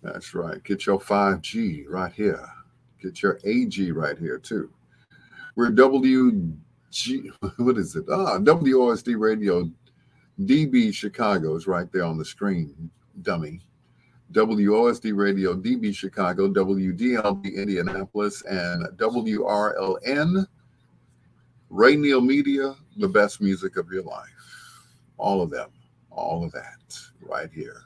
That's right. Get your 5G right here. Get your AG right here, too. We're WG, what is it? WOSD Radio, DB Chicago is right there on the screen, dummy. WOSD Radio, DB Chicago, WDLB Indianapolis, and WRLN, Rainiel Media, the best music of your life. All of them, all of that right here.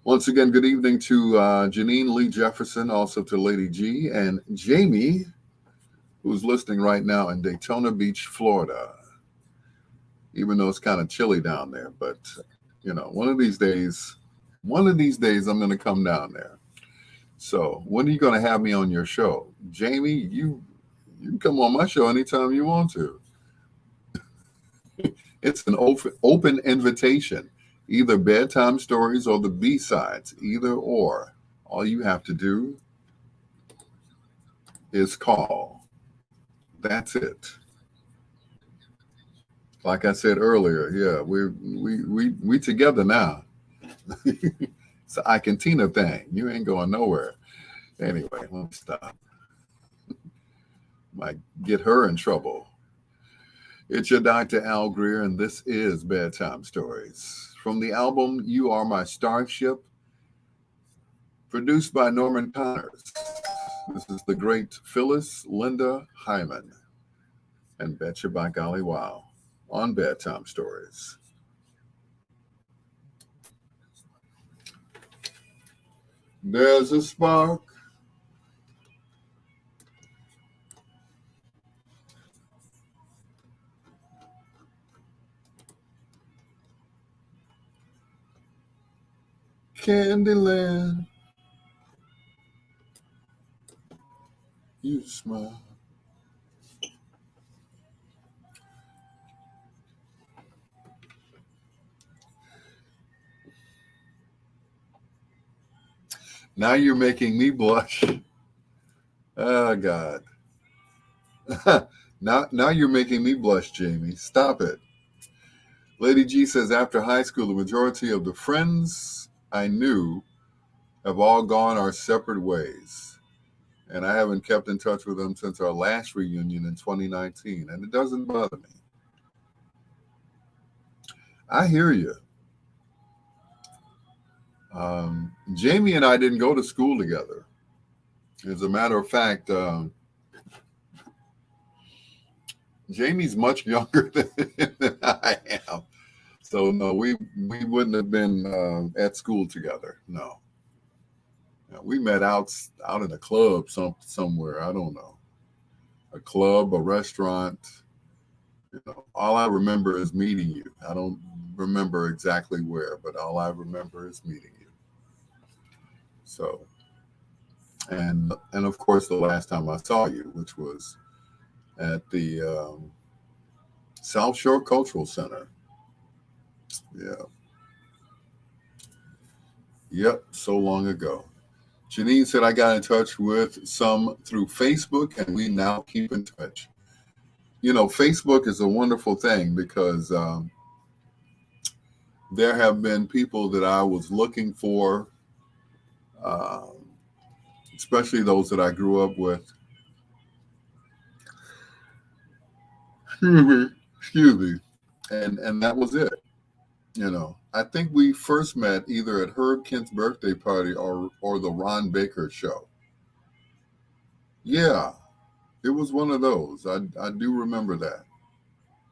Once again, good evening to Janine Lee Jefferson, also to Lady G, and Jamie, who's listening right now in Daytona Beach, Florida. Even though it's kind of chilly down there, but one of these days I'm going to come down there. So when are you going to have me on your show? Jamie, you can come on my show anytime you want to. It's an open invitation, either Bedtime Stories or the B-sides, either or. All you have to do is call. That's it. Like I said earlier, yeah, we together now. It's an Icantina thing. You ain't going nowhere. Anyway, let's stop. Might get her in trouble. It's your Dr. Al Greer, and this is Bedtime Stories. From the album You Are My Starship, produced by Norman Connors. This is the great Phyllis Linda Hyman. And Betcha by Golly Wow on Bedtime Stories. There's a spark. Candyland. You smile. Now you're making me blush. Oh, God. Now you're making me blush, Jamie. Stop it. Lady G says, after high school, the majority of the friends I knew have all gone our separate ways. And I haven't kept in touch with them since our last reunion in 2019. And it doesn't bother me. I hear you. Jamie and I didn't go to school together. As a matter of fact, Jamie's much younger than I am. So no, we wouldn't have been at school together. No, we met out in a club somewhere. I don't know, a club, a restaurant. All I remember is meeting you. I don't remember exactly where, but all I remember is meeting you. So, and of course, the last time I saw you, which was at the South Shore Cultural Center. Yeah. Yep. So long ago. Janine said I got in touch with some through Facebook, and we now keep in touch. Facebook is a wonderful thing because there have been people that I was looking for, um, especially those that I grew up with. Excuse me. And that was it. I think we first met either at Herb Kent's birthday party or the Ron Baker show. Yeah, it was one of those. I do remember that.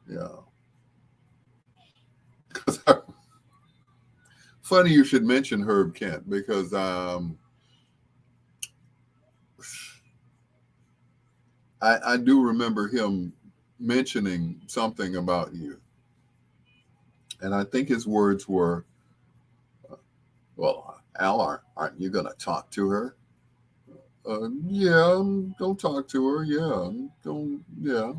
Yeah. Funny you should mention Herb Kent because I do remember him mentioning something about you. And I think his words were, well, Al, aren't you going to talk to her? Yeah, don't talk to her. Yeah, don't. Yeah,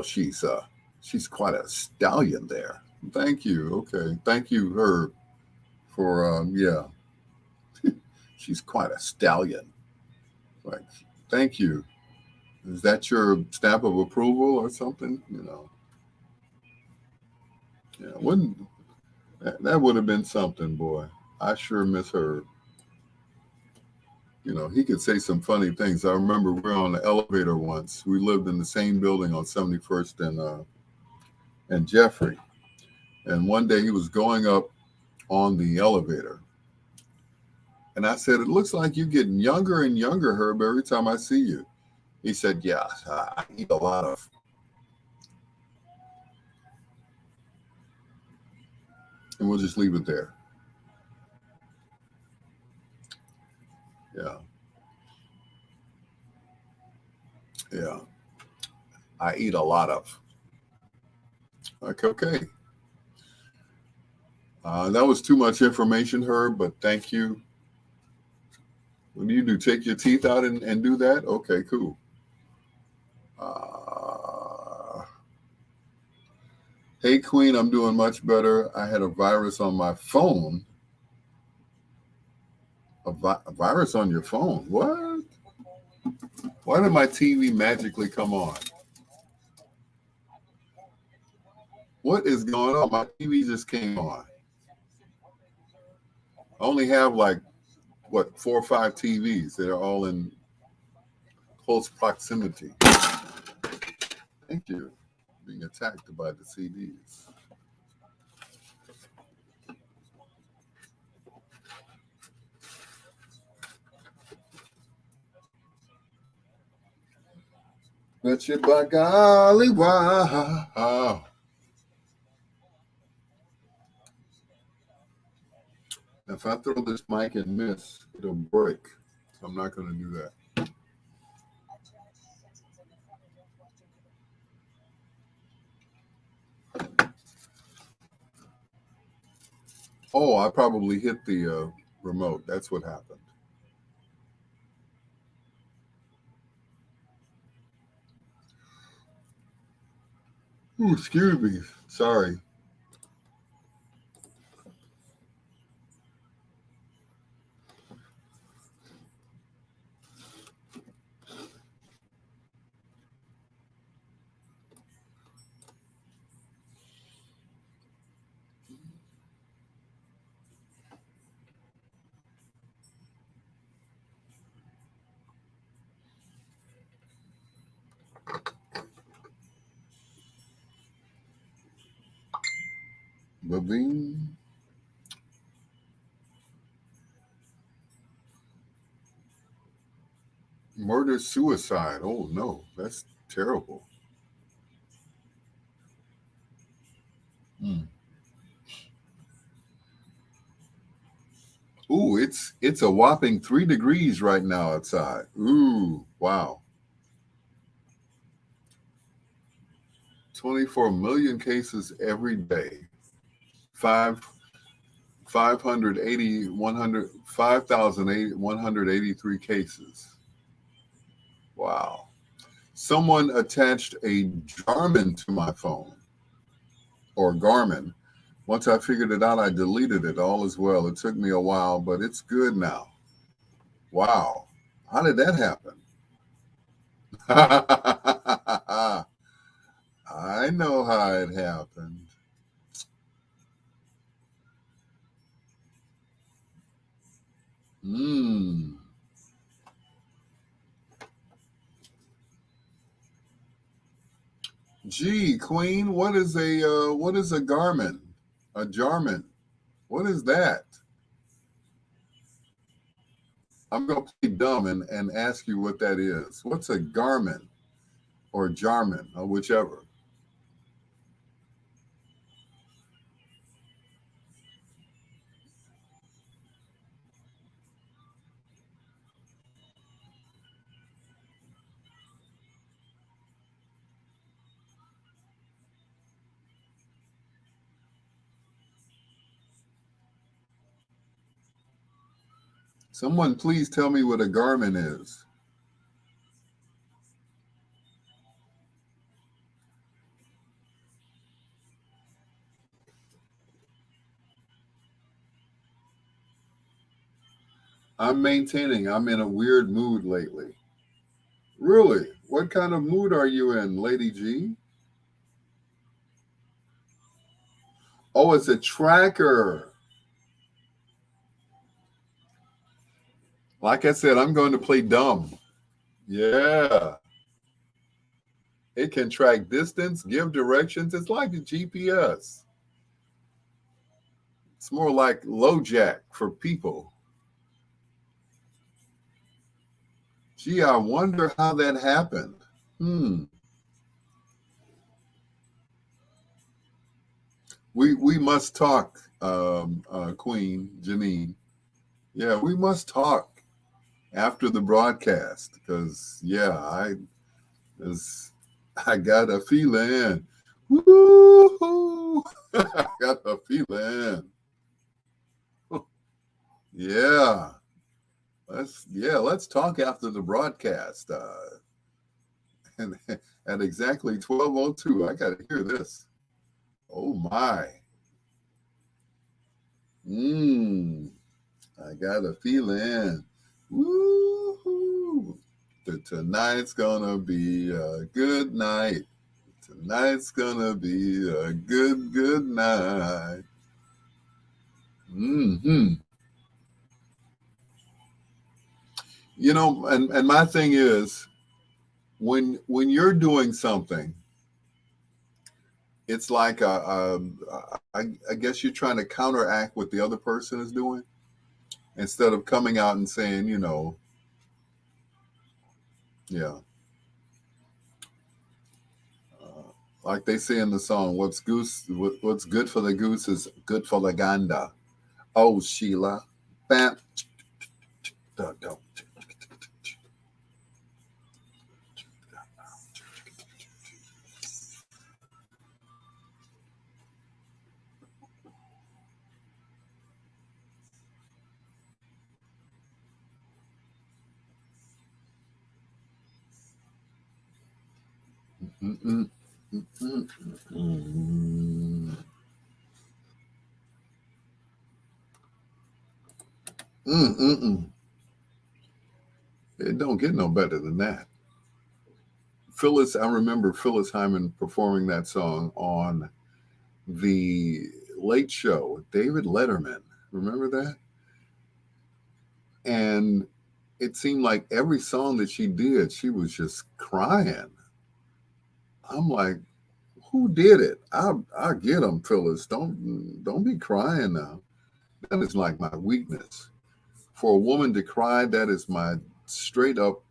she's quite a stallion there. Thank you. Okay, thank you, Herb, for yeah. She's quite a stallion. Like, thank you. Is that your stamp of approval or something? Yeah, wouldn't that would have been something, boy. I sure miss Herb. He could say some funny things. I remember we were on the elevator once. We lived in the same building on 71st and Jeffrey. And one day he was going up on the elevator. And I said, "It looks like you're getting younger and younger, Herb, every time I see you." He said, "Yeah, I eat a lot of." And we'll just leave it there. Yeah. Yeah. I eat a lot of. Like, okay. That was too much information, Herb, but thank you. What do you do? Take your teeth out and do that? Okay, cool. Hey, Queen, I'm doing much better. I had a virus on my phone. A virus on your phone? What? Why did my TV magically come on? What is going on? My TV just came on. I only have like, 4 or 5 TVs that are all in close proximity. Thank you. Being attacked by the CDs. Bet you by golly, wow. If I throw this mic and miss, it'll break. So I'm not going to do that. Oh, I probably hit the remote. That's what happened. Ooh, excuse me. Sorry. Ba-bing. murder suicide. Oh no, that's terrible. Mm. Ooh, it's a whopping 3 degrees right now outside. Ooh, wow. 24 million cases every day. Five 580 100 5,183 cases. Wow. Someone attached a Garmin to my phone, or Garmin. Once I figured it out, I deleted it. All is well. It took me a while, but it's good now. Wow. How did that happen? I know how it happened. Hmm. Gee, Queen, what is a Garmin? A Jarman? What is that? I'm gonna play dumb and ask you what that is. What's a Garmin or Jarman or whichever? Someone please tell me what a Garmin is. I'm maintaining. I'm in a weird mood lately. Really? What kind of mood are you in, Lady G? Oh, it's a tracker. Like I said, I'm going to play dumb. Yeah. It can track distance, give directions. It's like the GPS. It's more like LoJack for people. Gee, I wonder how that happened. Hmm. We must talk, Queen Janine. Yeah, we must talk after the broadcast because is I got a feeling. Woo-hoo! I got a feeling. Yeah. Let's talk after the broadcast. And at exactly 12:02, I gotta hear this. Oh my. Mmm. I got a feeling. Woo-hoo. Tonight's gonna be a good night. Tonight's gonna be a good night. Hmm. And my thing is when you're doing something, it's like I guess you're trying to counteract what the other person is doing instead of coming out and saying, yeah, like they say in the song, what's good for the goose is good for the gander. Oh, Sheila, bam, da, da. Mm-mm, mm-mm, mm-mm. Mm-mm. It don't get no better than that. Phyllis, I remember Phyllis Hyman performing that song on the Late Show with David Letterman. Remember that? And it seemed like every song that she did, she was just crying. I'm like, who did it? I get them, Phyllis. Don't be crying now. That is like my weakness. For a woman to cry, that is my straight up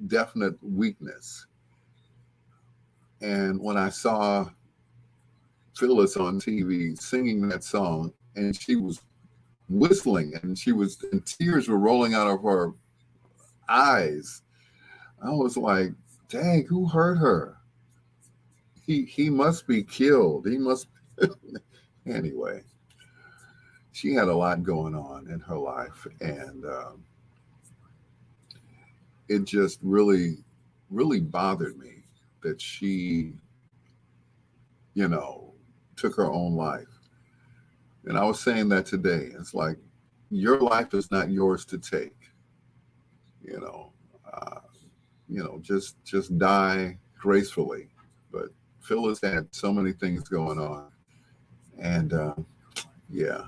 definite weakness. And when I saw Phyllis on TV singing that song, and she was whistling, and tears were rolling out of her eyes, I was like, dang, who hurt her? He must be killed. He must. Anyway, she had a lot going on in her life, and it just really, really bothered me that she, you know, took her own life. And I was saying that today. It's like your life is not yours to take. You know, uh, just die gracefully. But Phyllis had so many things going on, and yeah,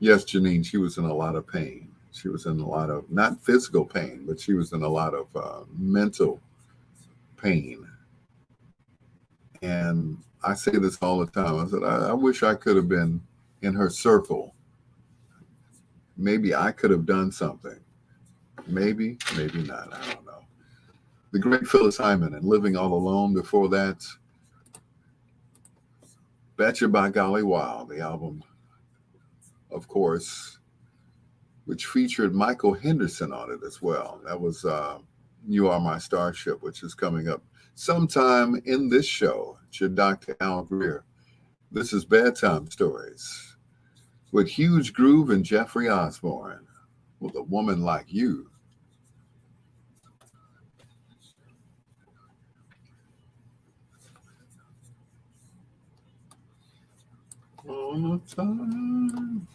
yes, Janine, she was in a lot of pain. She was in a lot of not physical pain, but she was in a lot of mental pain. And I say this all the time. I said, I wish I could have been in her circle. Maybe I could have done something. Maybe, maybe not. I don't know. The great Phyllis Hyman and Living All Alone. Before that, Betcha by Golly Wow, the album, of course, which featured Michael Henderson on it as well. That was You Are My Starship, which is coming up sometime in this show. It's your Dr. Al Greer. This is Bedtime Stories with Huge Groove and Jeffrey Osborne. With a woman like you. All the time.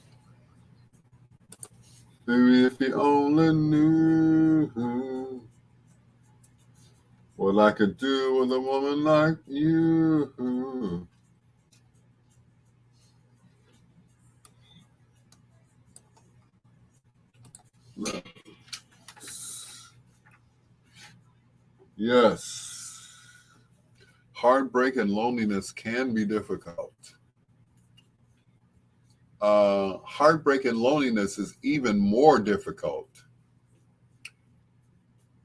Maybe if you only knew what I could do with a woman like you. Yes. Heartbreak and loneliness can be difficult. Heartbreak and loneliness is even more difficult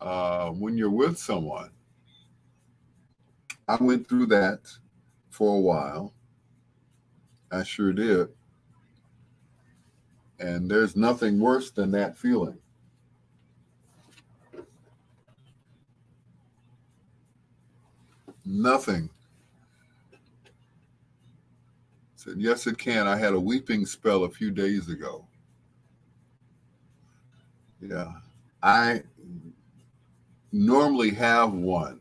when you're with someone. I went through that for a while. I sure did. And there's nothing worse than that feeling. Nothing. Said, yes, it can. I had a weeping spell a few days ago. Yeah. I normally have one.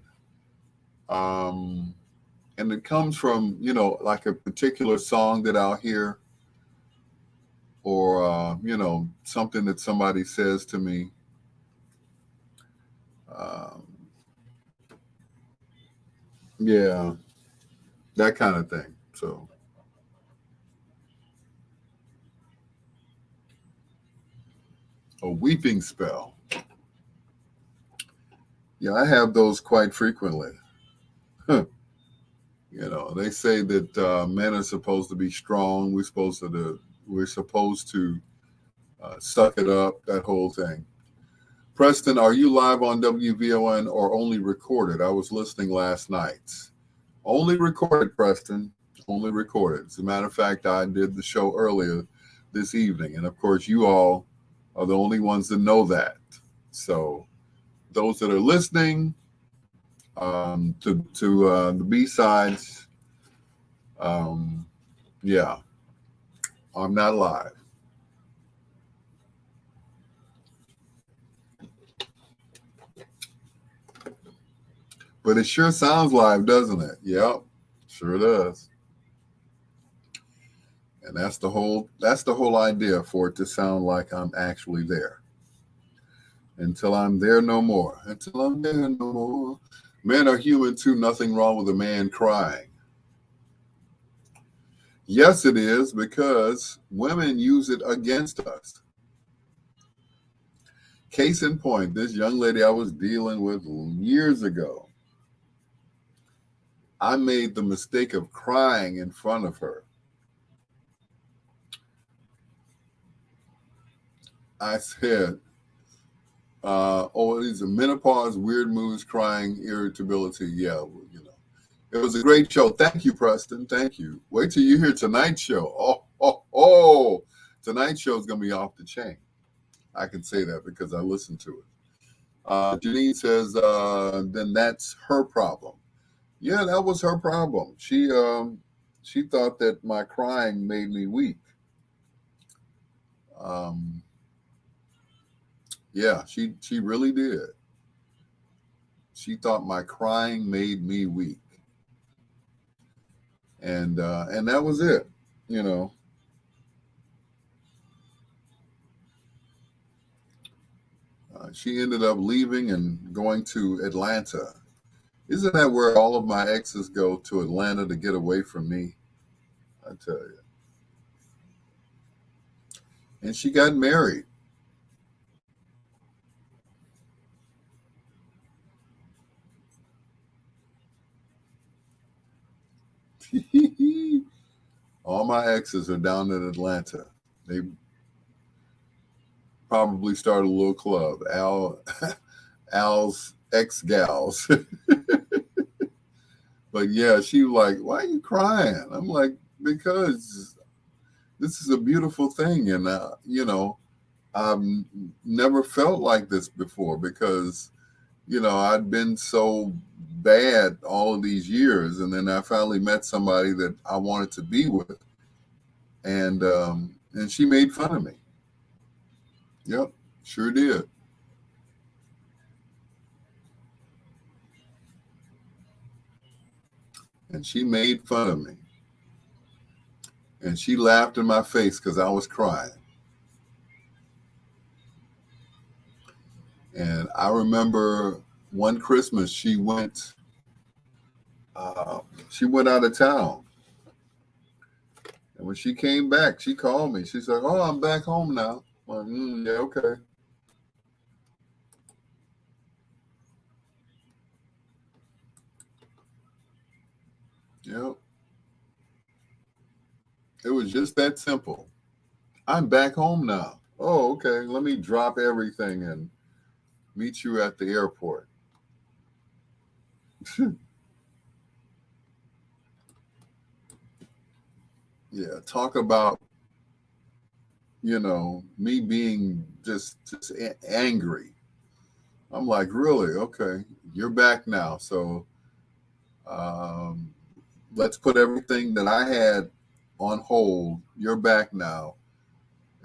And it comes from, like a particular song that I'll hear or, something that somebody says to me. Um, yeah, that kind of thing. So, a weeping spell. Yeah, I have those quite frequently. They say that men are supposed to be strong. We're supposed to suck it up, that whole thing. Preston, are you live on WVON or only recorded? I was listening last night. Only recorded, Preston. Only recorded. As a matter of fact, I did the show earlier this evening. And of course, you all are the only ones that know that. So those that are listening to the B-sides, yeah, I'm not live. But it sure sounds live, doesn't it? Yep, sure does. And that's the whole idea, for it to sound like I'm actually there. Until I'm there no more. Until I'm there no more. Men are human too. Nothing wrong with a man crying. Yes, it is, because women use it against us. Case in point, this young lady I was dealing with years ago, I made the mistake of crying in front of her. I said, These are menopause, weird moods, crying, irritability. Yeah, well, it was a great show. Thank you, Preston. Thank you. Wait till you hear tonight's show. Oh. Tonight's show is going to be off the chain. I can say that because I listened to it. Janine says, then that's her problem. Yeah, that was her problem. She thought that my crying made me weak. Yeah, she really did. She thought my crying made me weak. And that was it, She ended up leaving and going to Atlanta. Isn't that where all of my exes go, to Atlanta, to get away from me? I tell you. And she got married. All my exes are down in Atlanta. They probably started a little club, Al's ex-gals. But yeah, she was like, why are you crying? I'm like, because this is a beautiful thing. And, I've never felt like this before because, I'd been so bad all of these years. And then I finally met somebody that I wanted to be with. And she made fun of me. Yep, sure did. And she made fun of me. And she laughed in my face because I was crying. And I remember one Christmas she went out of town. And when she came back, she called me. She said, "Oh, I'm back home now." I'm like, yeah, okay. Yep. It was just that simple. I'm back home now. Oh, okay. Let me drop everything and meet you at the airport. Yeah, talk about, me being just angry. I'm like, really? Okay, you're back now. So um, let's put everything that I had on hold. You're back now.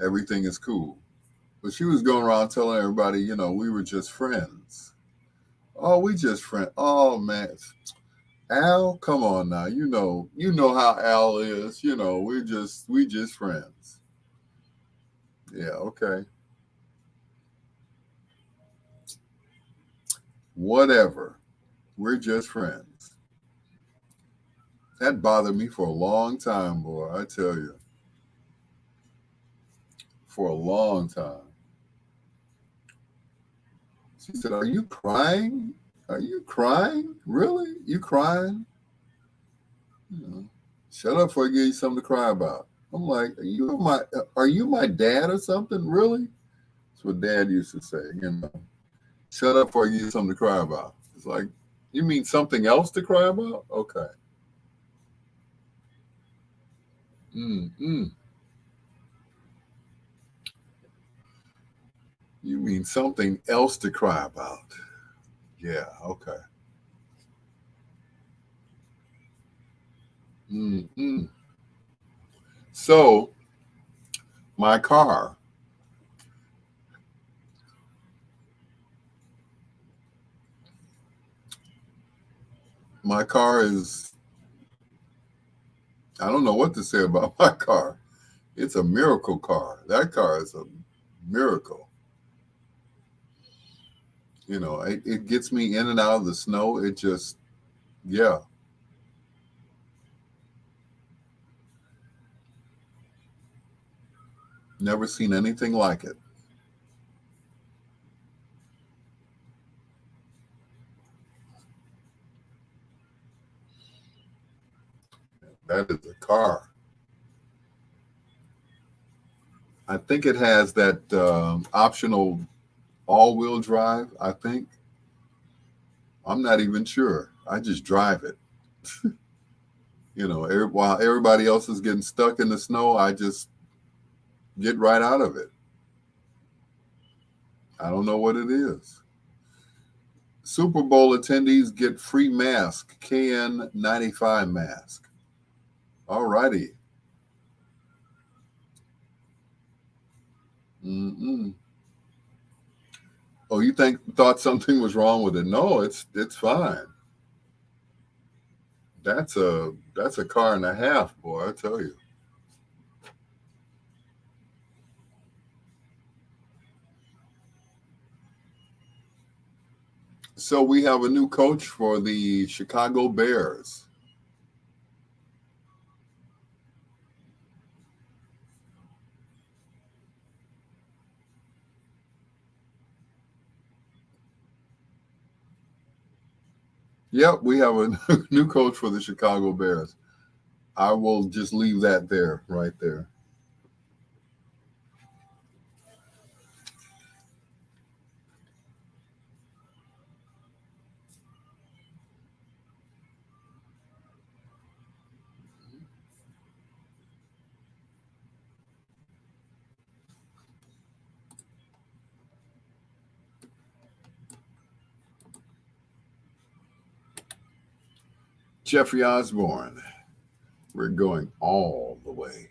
Everything is cool. But she was going around telling everybody, we were just friends. Oh, we just friends. Oh man, Al, come on now. You know how Al is. We just friends. Yeah, okay. Whatever. We're just friends. That bothered me for a long time, boy. I tell you, for a long time. She said, "Are you crying? Are you crying? Really? You crying? Shut up before I give you something to cry about." I'm like, Are you my dad or something? Really? That's what Dad used to say. Shut up before I give you something to cry about. It's like, you mean something else to cry about? Okay. Mm-mm. You mean something else to cry about? Yeah. Okay. Mm-mm. So my car. My car is. I don't know what to say about my car. It's a miracle car. That car is a miracle. It gets me in and out of the snow. It just, yeah, never seen anything like it. That is a car. I think it has that optional all-wheel drive, I think. I'm not even sure. I just drive it. While everybody else is getting stuck in the snow, I just get right out of it. I don't know what it is. Super Bowl attendees get free mask, KN95 mask. All righty. Mm-mm. Oh, you thought something was wrong with it? No, it's fine. That's a car and a half, boy, I tell you. So we have a new coach for the Chicago Bears. Yep, we have a new coach for the Chicago Bears. I will just leave that there, right there. Jeffrey Osborne. We're going all the way.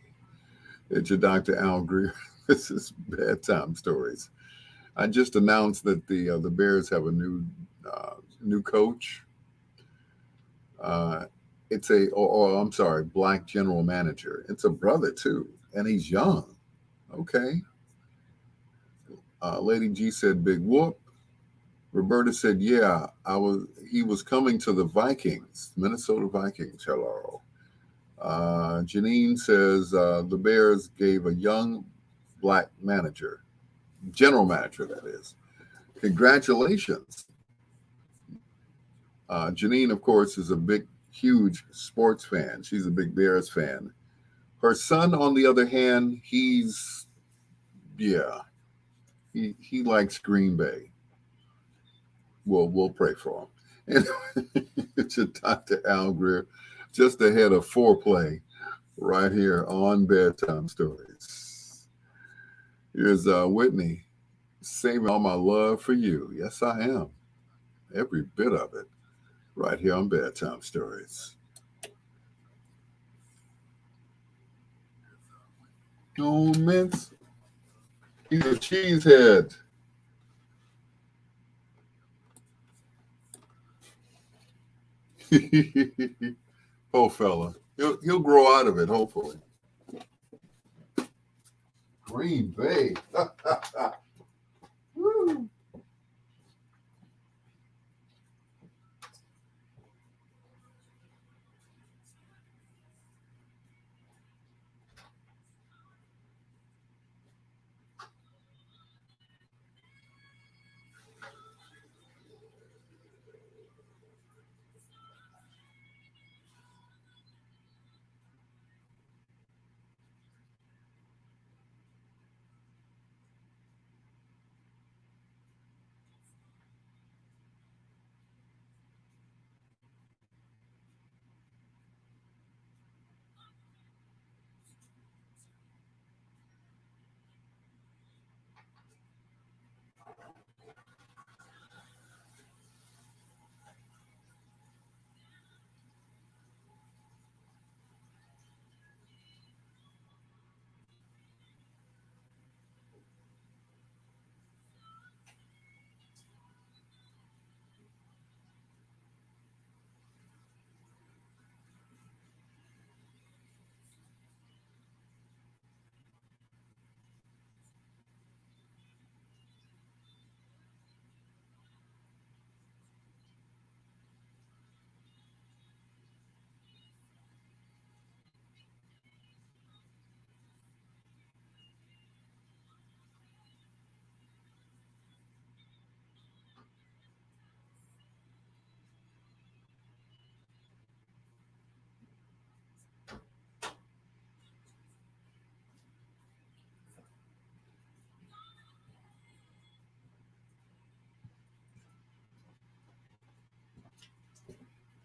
It's your Dr. Al Greer. This is Bedtime Stories. I just announced that the Bears have a new coach. Uh, it's I'm sorry, black general manager. It's a brother too, and he's young. Okay. Lady G said, "Big whoop." Roberta said, "Yeah, I was. He was coming to the Vikings, Minnesota Vikings. Hello." Janine says the Bears gave a young black manager, general manager, that is. Congratulations. Janine, of course, is a big, huge sports fan. She's a big Bears fan. Her son, on the other hand, yeah, he likes Green Bay. We'll pray for him. And it's your Dr. Al Greer, just ahead of foreplay, right here on Bedtime Stories. Here's Whitney, saving all my love for you. Yes, I am. Every bit of it, right here on Bedtime Stories. Oh, Mince, he's a cheesehead. Poor fella. He'll grow out of it, hopefully. Green Bay. Woo.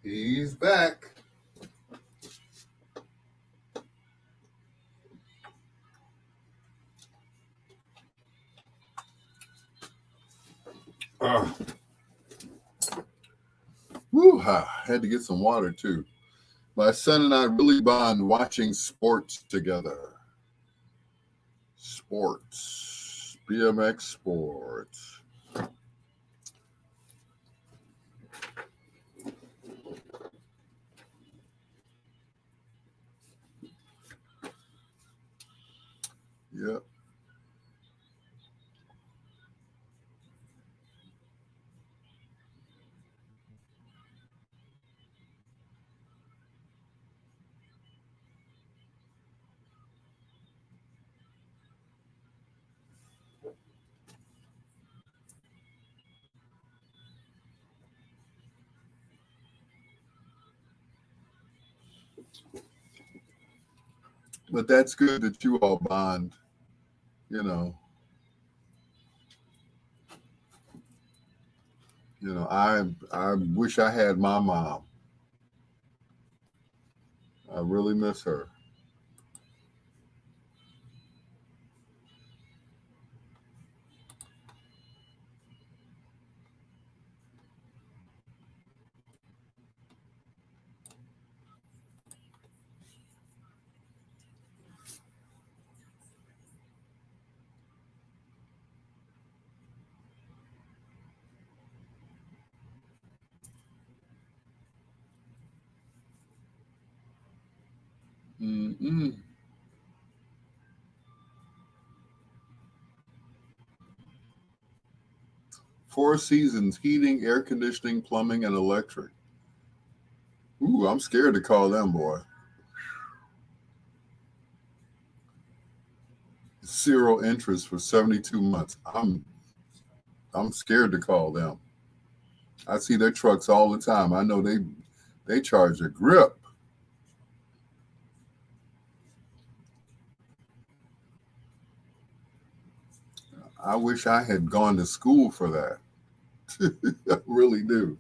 He's back. Woo-ha. Had to get some water too. My son and I really bond watching sports together. Sports. BMX sports. Yep. But that's good that you all bond, you know. I wish I had my mom. I really miss her. Mm-mm. Four seasons: heating, air conditioning, plumbing, and electric. Ooh, I'm scared to call them, boy. Zero interest for 72 months. I'm scared to call them. I see their trucks all the time. I know they charge a grip. I wish I had gone to school for that. I really do.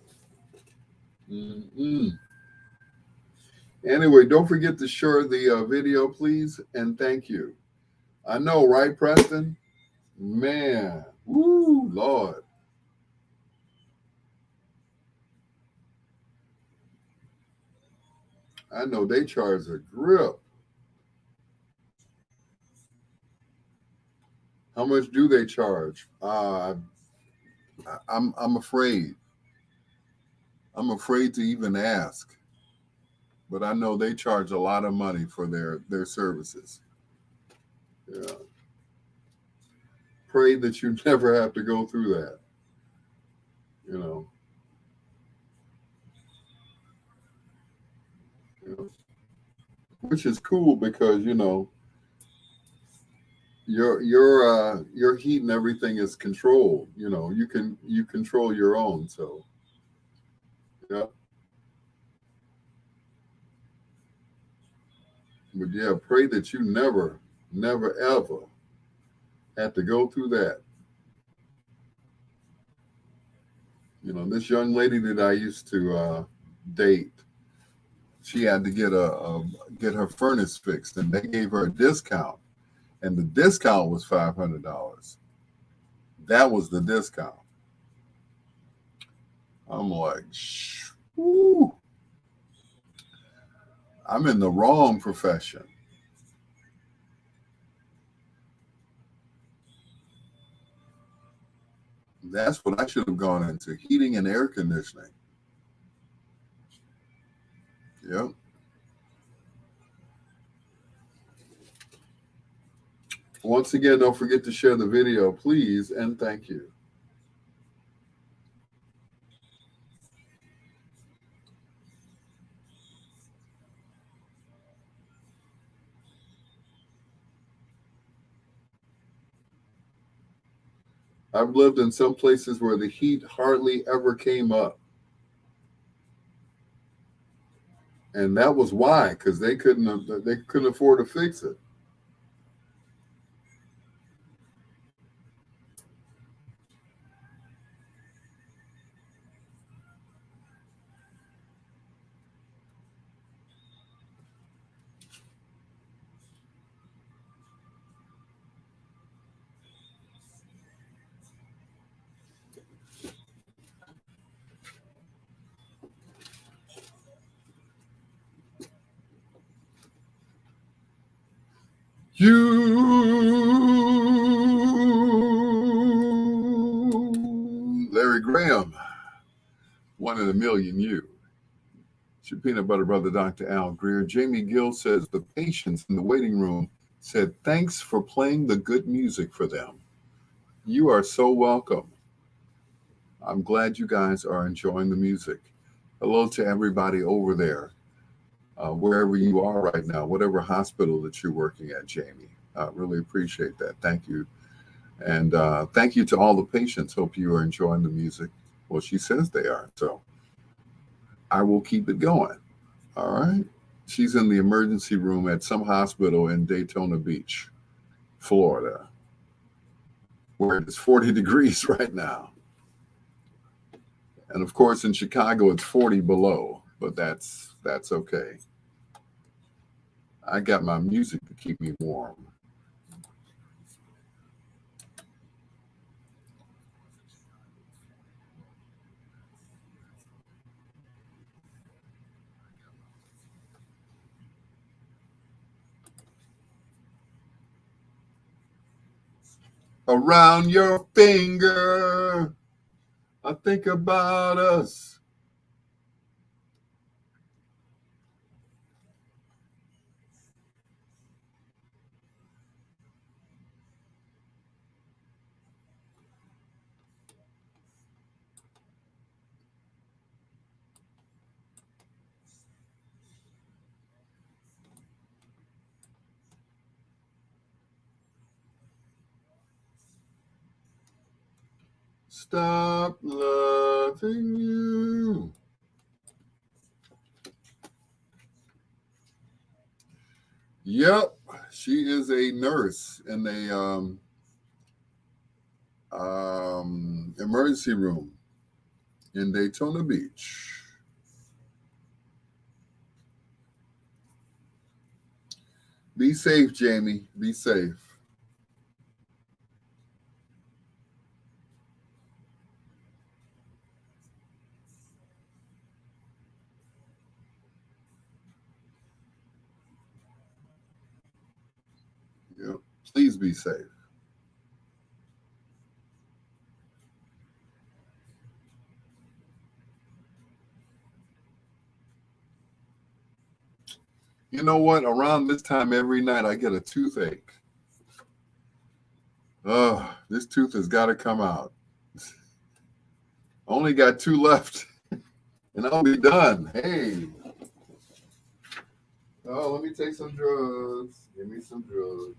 Mm-mm. Anyway, don't forget to share the video, please, and thank you. I know, right, Preston? Man, woo, Lord. I know they charge a grip. How much do they charge? I'm afraid. I'm afraid to even ask. But I know they charge a lot of money for their services. Yeah. Pray that you never have to go through that. You know. You know. Which is cool because your heat and everything is controlled. You control your own. So yeah. But yeah, pray that you never ever have to go through that. This young lady that I used to date, she had to get her furnace fixed, and they gave her a discount, and the discount was $500. That was the discount. I'm like, whew, I'm in the wrong profession. That's what I should have gone into: heating and air conditioning. Yep. Once again, don't forget to share the video, please, and thank you. I've lived in some places where the heat hardly ever came up. And that was why, because they couldn't afford to fix it. You, Larry Graham, 1 in a million. You. It's your peanut butter brother, Dr. Al Greer. Jamie Gill says the patients in the waiting room said thanks for playing the good music for them. You are so welcome. I'm glad you guys are enjoying the music. Hello to everybody over there, wherever you are right now, whatever hospital that you're working at, Jamie. I really appreciate that. Thank you. And thank you to all the patients. Hope you are enjoying the music. Well, she says they are. So I will keep it going. All right. She's in the emergency room at some hospital in Daytona Beach, Florida, where it's 40 degrees right now. And of course, in Chicago, it's 40 below, but that's okay. I got my music to keep me warm. Around your finger, I think about us. Stop loving you. Yep, she is a nurse in a emergency room in Daytona Beach. Be safe, Jamie. Be safe. Yep. Please be safe. You know what? Around this time every night, I get a toothache. Oh, this tooth has got to come out. Only got 2 left, and I'll be done. Hey. Oh, let me take some drugs. Give me some drugs.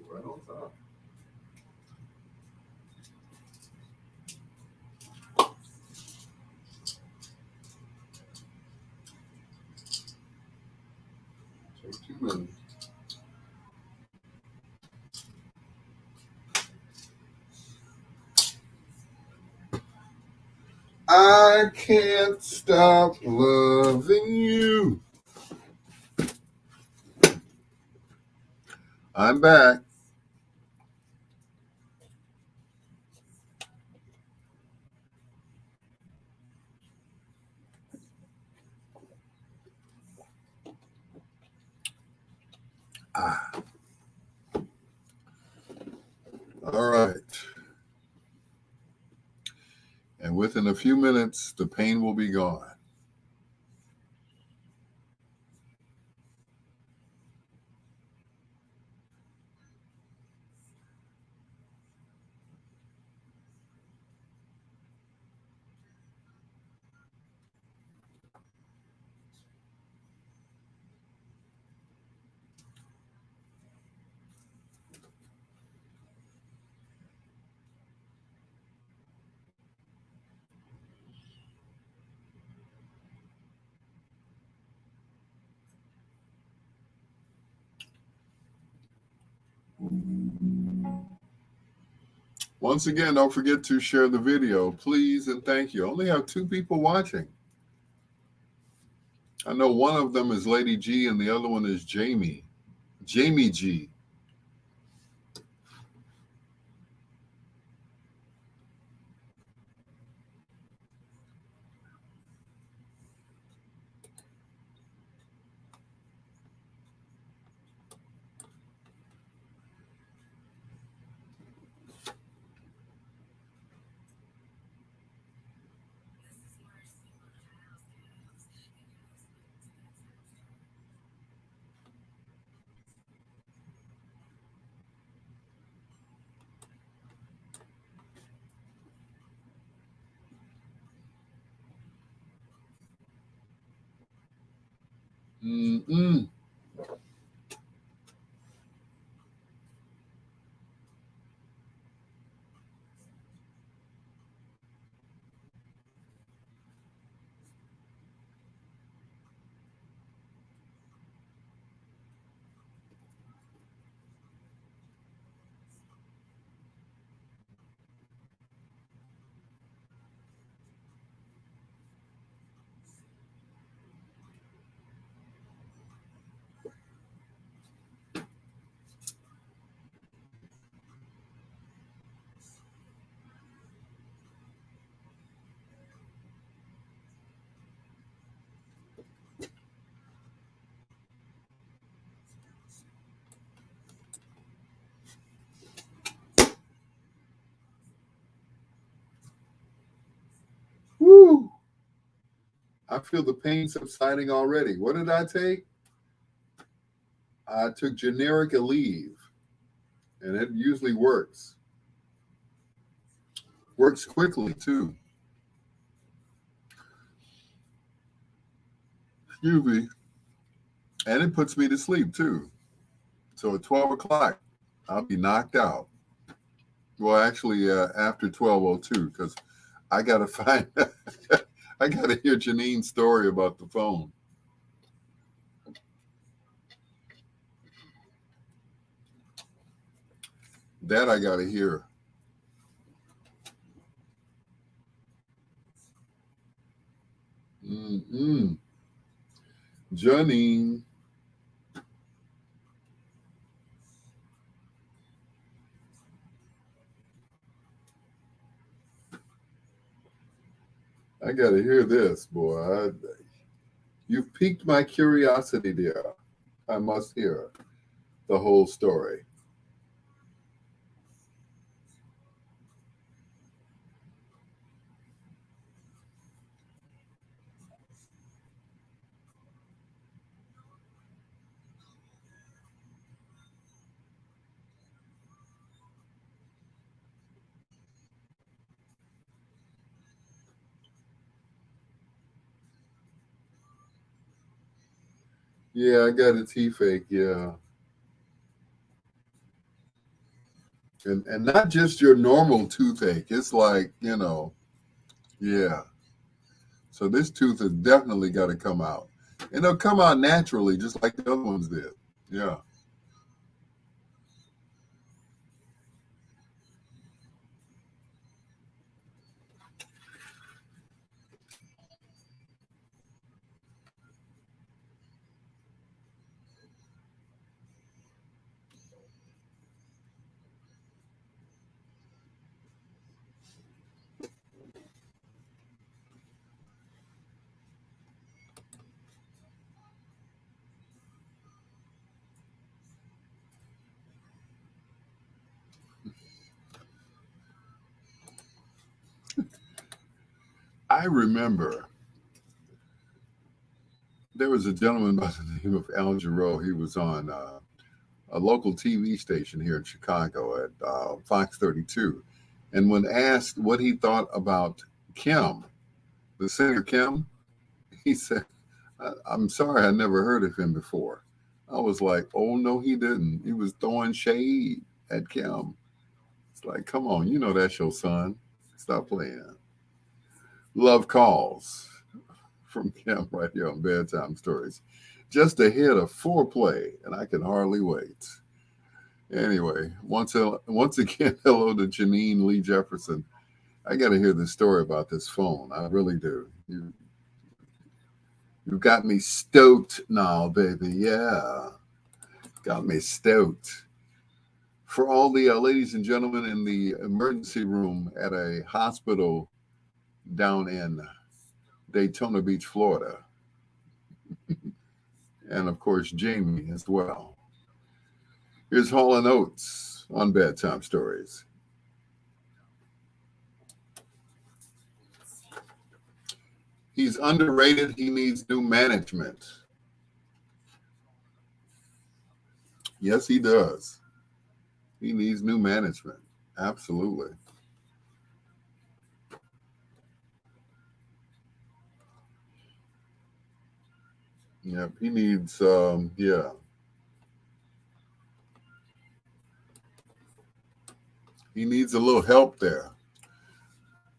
Right on top. Take 2 minutes. I can't stop loving you. I'm back. All right. And within a few minutes, the pain will be gone. Once again, don't forget to share the video, please, and thank you. I only have 2 people watching. I know one of them is Lady G and the other one is Jamie. Jamie G. Mm-mm. Woo! I feel the pain subsiding already. What did I take? I took generic Aleve, and it usually works. Works quickly too. Excuse me. And it puts me to sleep too. So at 12 o'clock, I'll be knocked out. Well, actually, after 12:02, because I got to find, I got to hear Janine's story about the phone. That I got to hear. Mm-mm. Janine. I got to hear this, boy. You've piqued my curiosity, dear. I must hear the whole story. Yeah, I got a teeth ache. Yeah, and not just your normal toothache. It's like yeah. So this tooth has definitely got to come out, and it'll come out naturally, just like the other ones did. Yeah. I remember there was a gentleman by the name of Al Jarreau. He was on a local TV station here in Chicago at Fox 32. And when asked what he thought about Kim, the singer Kim, he said, I'm sorry, I never heard of him before. I was like, oh, no, he didn't. He was throwing shade at Kim. It's like, come on, you know that's your son. Stop playing. Love Calls from Kim right here on Bedtime Stories. Just ahead of foreplay, and I can hardly wait. Anyway, once again, hello to Janine Lee Jefferson. I got to hear the story about this phone. I really do. You got me stoked now, baby. Yeah, got me stoked. For all the ladies and gentlemen in the emergency room at a hospital down in Daytona Beach, Florida, and of course, Jamie as well. Here's Hall and Oates on Bedtime Stories. He's underrated. He needs new management. Yes, he does. He needs new management. Absolutely. Yep, he needs, yeah, he needs a little help there.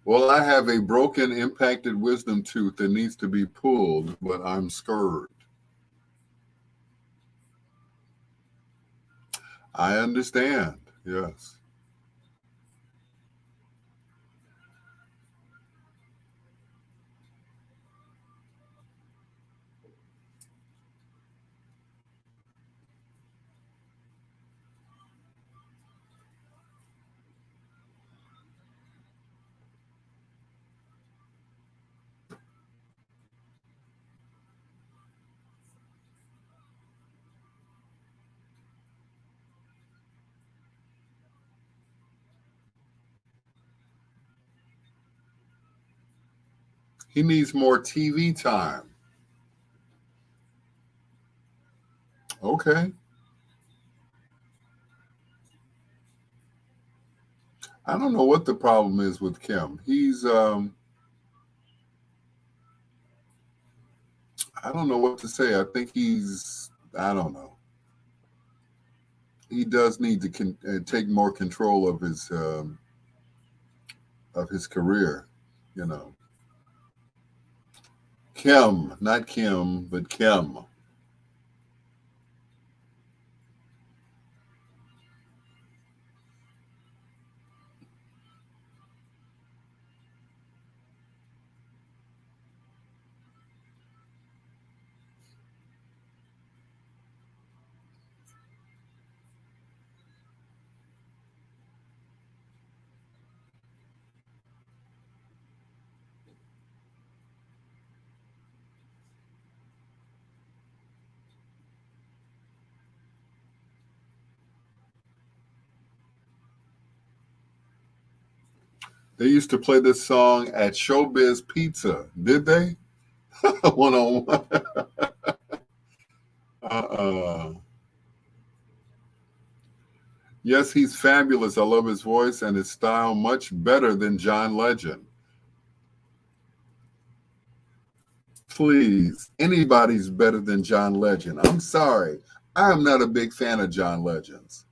Well, I have a broken, impacted wisdom tooth that needs to be pulled, but I'm scared. I understand. Yes. He needs more TV time. Okay. I don't know what the problem is with Kim. He's, I don't know what to say. I think he's, I don't know. He does need to take more control of his career. You know, Kim, not Kim, but Kim. They used to play this song at Showbiz Pizza, did they? One on one. Uh-uh. Yes, he's fabulous. I love his voice and his style much better than John Legend. Please, anybody's better than John Legend. I'm sorry. I am not a big fan of John Legend's.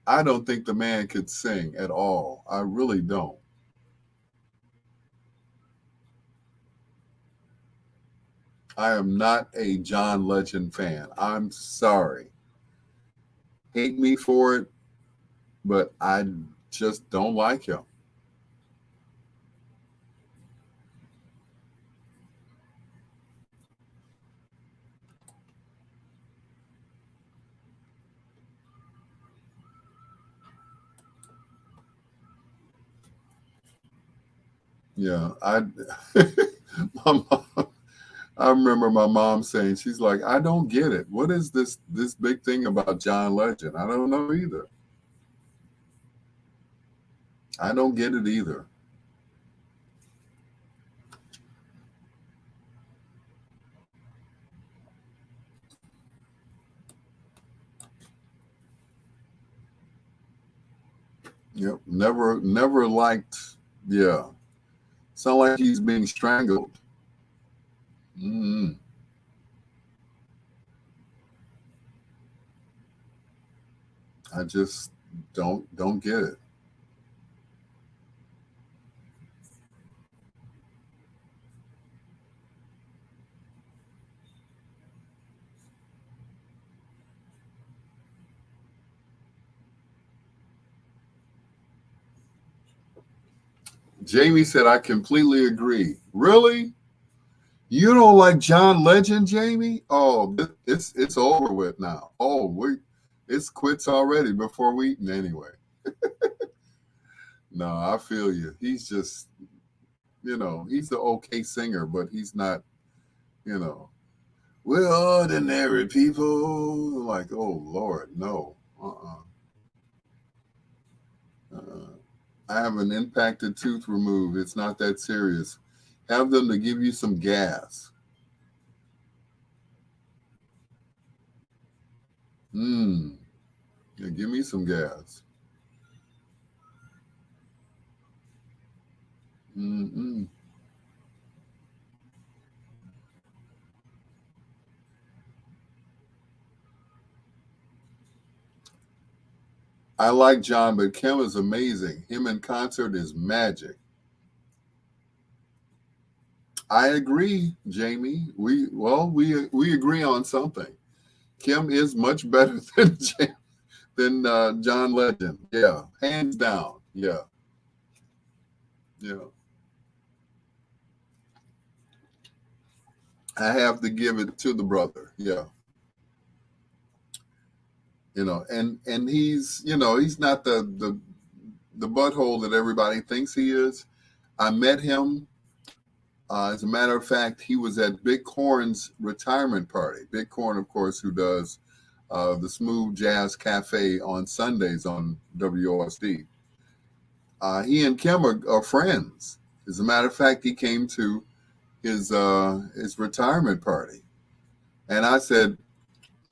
I don't think the man could sing at all. I really don't. I am not a John Legend fan. I'm sorry. Hate me for it, but I just don't like him. Yeah, my mom, I remember my mom saying, she's like, I don't get it. What is this big thing about John Legend? I don't know either. I don't get it either. Yep. Never liked, yeah. Sound like he's being strangled. Mm, I just don't get it. Jamie said, I completely agree. Really? You don't like John Legend, Jamie? Oh, it's over with now. Oh, it's quits already before we eaten anyway. No, I feel you. He's just, he's the okay singer, but he's not, you know, we're ordinary people. Like, oh Lord, no. Uh, I have an impacted tooth removed. It's not that serious. Have them to give you some gas. Hmm. Yeah, give me some gas. Mm-mm. I like John, but Kim is amazing. Him in concert is magic. I agree, Jamie. We agree on something. Kim is much better than John Legend. Yeah, hands down. Yeah, yeah. I have to give it to the brother. Yeah, and he's not the butthole that everybody thinks he is. I met him. As a matter of fact, he was at Big Corn's retirement party. Big Corn, of course, who does the Smooth Jazz Cafe on Sundays on WOSD. He and Kim are friends. As a matter of fact, he came to his retirement party, and I said,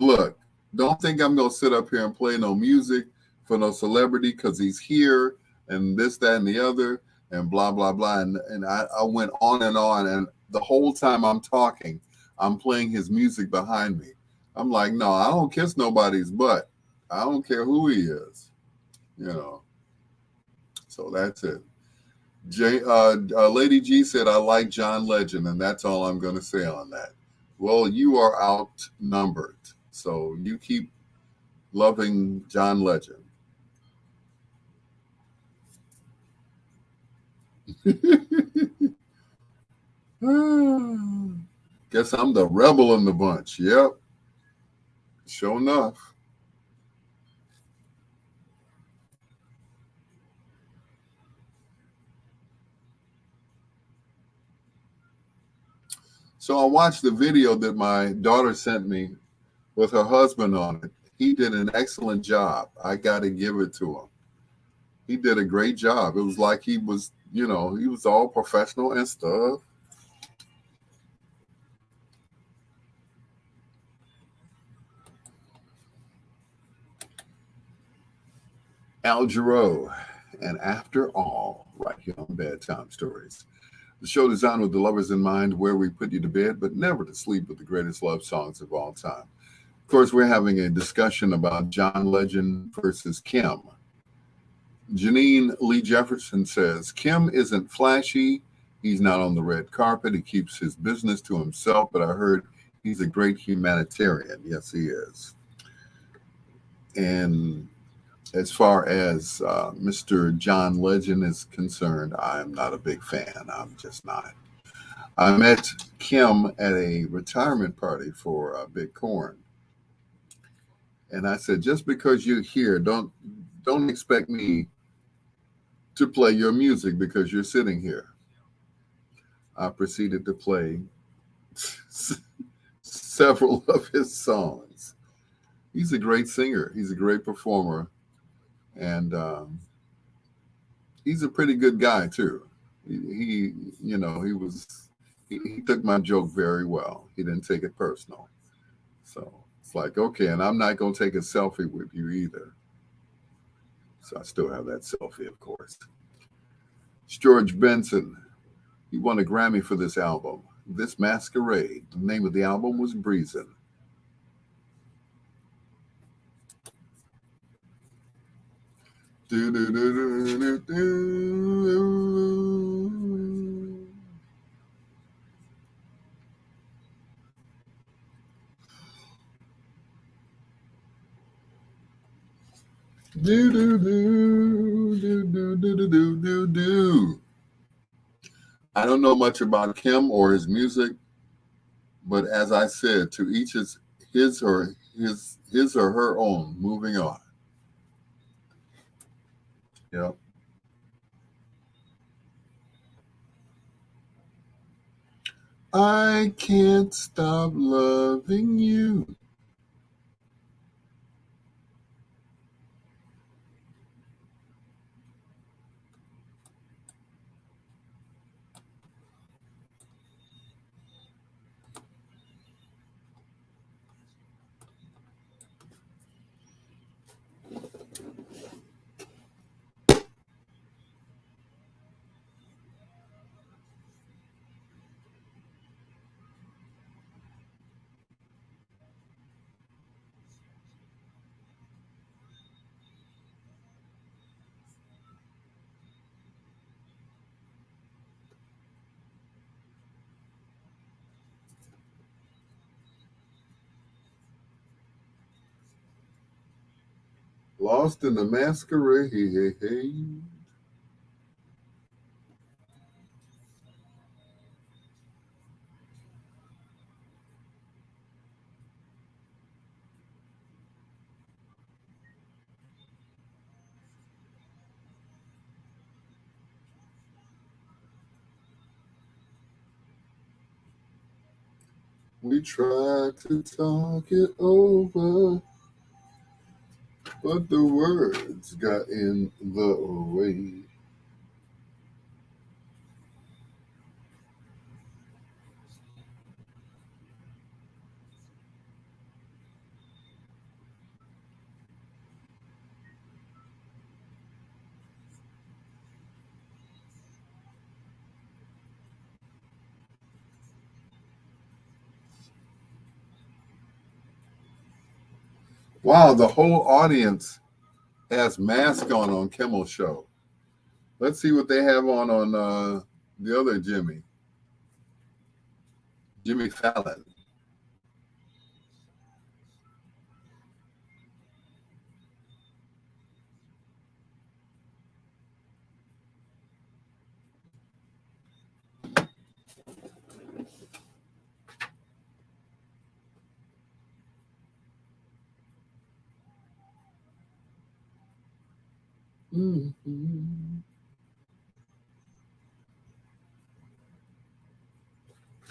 "Look, don't think I'm gonna sit up here and play no music for no celebrity because he's here and this, that, and the other, and blah blah blah." And I went on, and the whole time I'm talking, I'm playing his music behind me. I'm like, no, I don't kiss nobody's butt. I don't care who he is, you know. So that's it. Lady G said, I like John Legend, and that's all I'm going to say on that. Well, you are outnumbered. So you keep loving John Legend. Guess I'm the rebel in the bunch. Yep. Sure enough. So I watched the video that my daughter sent me with her husband on it. He did an excellent job. I got to give it to him. He did a great job. It was like he was, he was all professional and stuff. Al Jarreau, and after all, right here on Bedtime Stories. The show designed with the lovers in mind, where we put you to bed, but never to sleep with the greatest love songs of all time. Of course, we're having a discussion about John Legend versus Kim. Janine Lee Jefferson says, Kim isn't flashy. He's not on the red carpet. He keeps his business to himself, but I heard he's a great humanitarian. Yes, he is. And as far as Mr. John Legend is concerned, I'm not a big fan. I'm just not. I met Kim at a retirement party for Big Corn, and I said, just because you're here, don't expect me to play your music because you're sitting here. I proceeded to play several of his songs. He's a great singer. He's a great performer, and he's a pretty good guy too. He took my joke very well. He didn't take it personal. So it's like, okay, and I'm not gonna take a selfie with you either. So I still have that selfie, of course. It's George Benson. He won a Grammy for this album. This Masquerade. The name of the album was Breezin'. Do, do, do, do, do, do. Do, do, do, do, do, do, do, do, do. I don't know much about Kim or his music, but as I said, to each his or her own. Moving on. Yep. I can't stop loving you. Lost in the masquerade. We tried to talk it over, but the words got in the way. Wow, the whole audience has masks on Kimmel's show. Let's see what they have on the other Jimmy Fallon. Mm-hmm.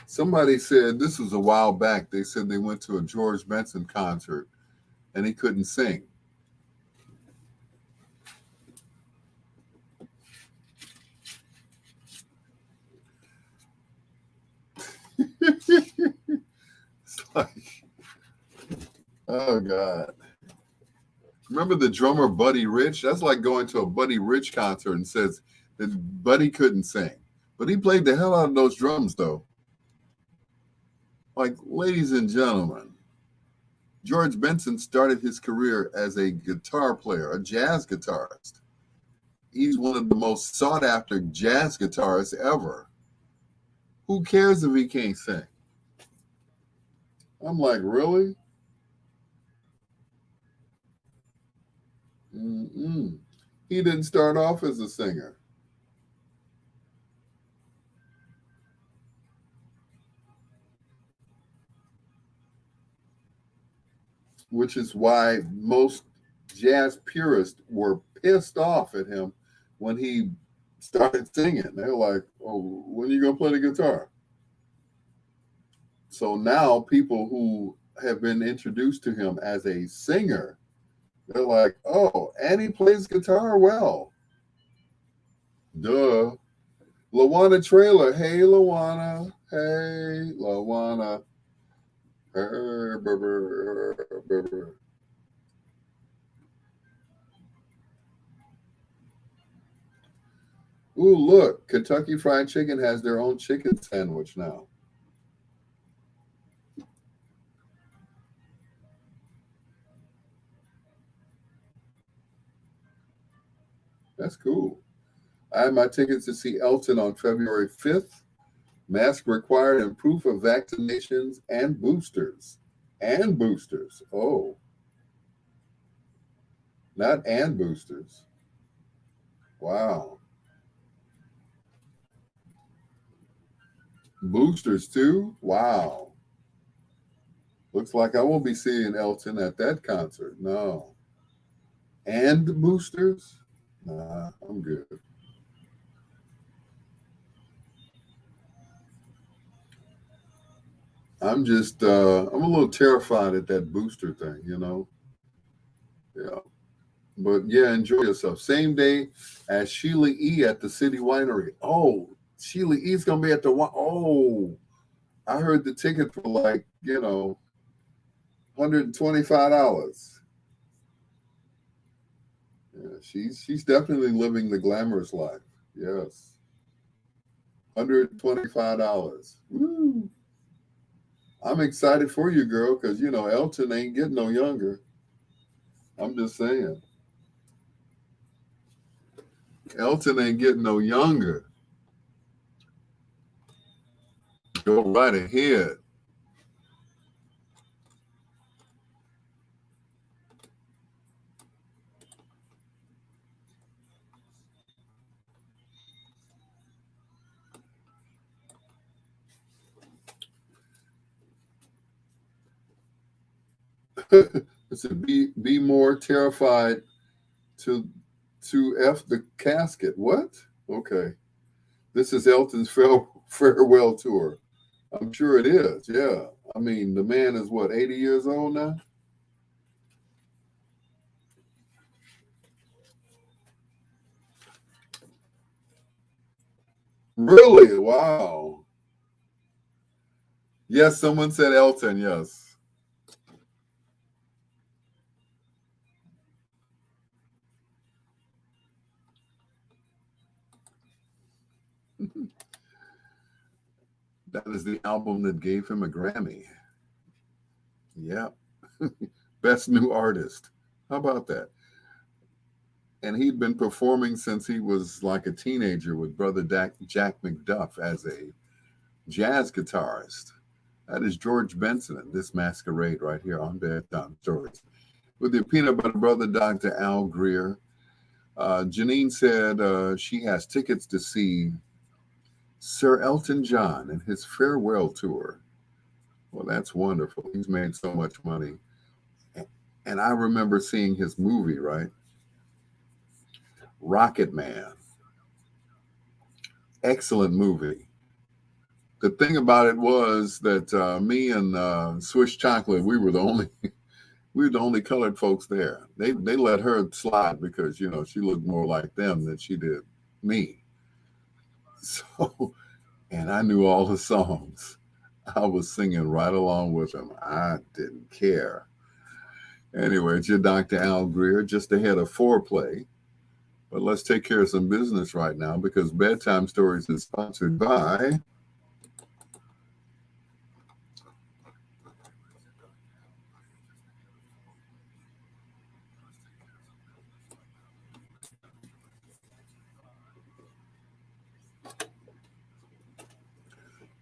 Somebody said this was a while back. They said they went to a George Benson concert and he couldn't sing. It's like, oh God. Remember the drummer Buddy Rich? That's like going to a Buddy Rich concert and says that Buddy couldn't sing. But he played the hell out of those drums, though. Like, ladies and gentlemen, George Benson started his career as a guitar player, a jazz guitarist. He's one of the most sought after jazz guitarists ever. Who cares if he can't sing? I'm like, really? Mm-mm. He didn't start off as a singer. Which is why most jazz purists were pissed off at him when he started singing. They're like, oh, when are you going to play the guitar? So now people who have been introduced to him as a singer, they're like, oh, and he plays guitar well. Duh. Lawana Trailer. Hey, Lawana. Hey, Lawana. Hey, baby. Ooh, look. Kentucky Fried Chicken has their own chicken sandwich now. That's cool. I have my tickets to see Elton on February 5th. Mask required and proof of vaccinations and boosters. And boosters. Oh, not and boosters. Wow. Boosters too? Wow. Looks like I won't be seeing Elton at that concert. No. And boosters? Nah, I'm good. I'm just I'm a little terrified at that booster thing. Yeah. But yeah, enjoy yourself. Same day as Sheila E at the City Winery. Oh, Sheila E's gonna be at the Oh, I heard the tickets were like, $125. Yeah, she's definitely living the glamorous life. Yes. $125. Woo. I'm excited for you, girl, because Elton ain't getting no younger. I'm just saying. Elton ain't getting no younger. Go right ahead. It said, be more terrified to F the casket. What? Okay. This is Elton's farewell tour. I'm sure it is. Yeah. I mean, the man is what, 80 years old now? Really? Wow. Yes, someone said Elton. Yes. That is the album that gave him a Grammy. Yeah. Best New Artist. How about that? And he'd been performing since he was like a teenager with brother Jack McDuff as a jazz guitarist. That is George Benson in this masquerade right here on Bedtime Stories. With your peanut butter brother, Dr. Al Greer. Janine said she has tickets to see Sir Elton John and his farewell tour. Well, that's wonderful. He's made so much money. And I remember seeing his movie, right? Rocket Man. Excellent movie. The thing about it was that me and Swiss Chocolate, we were the only colored folks there. They let her slide because she looked more like them than she did me. So, and I knew all the songs. I was singing right along with them. I didn't care. Anyway, it's your Dr. Al Greer, just ahead of foreplay. But let's take care of some business right now because Bedtime Stories is sponsored by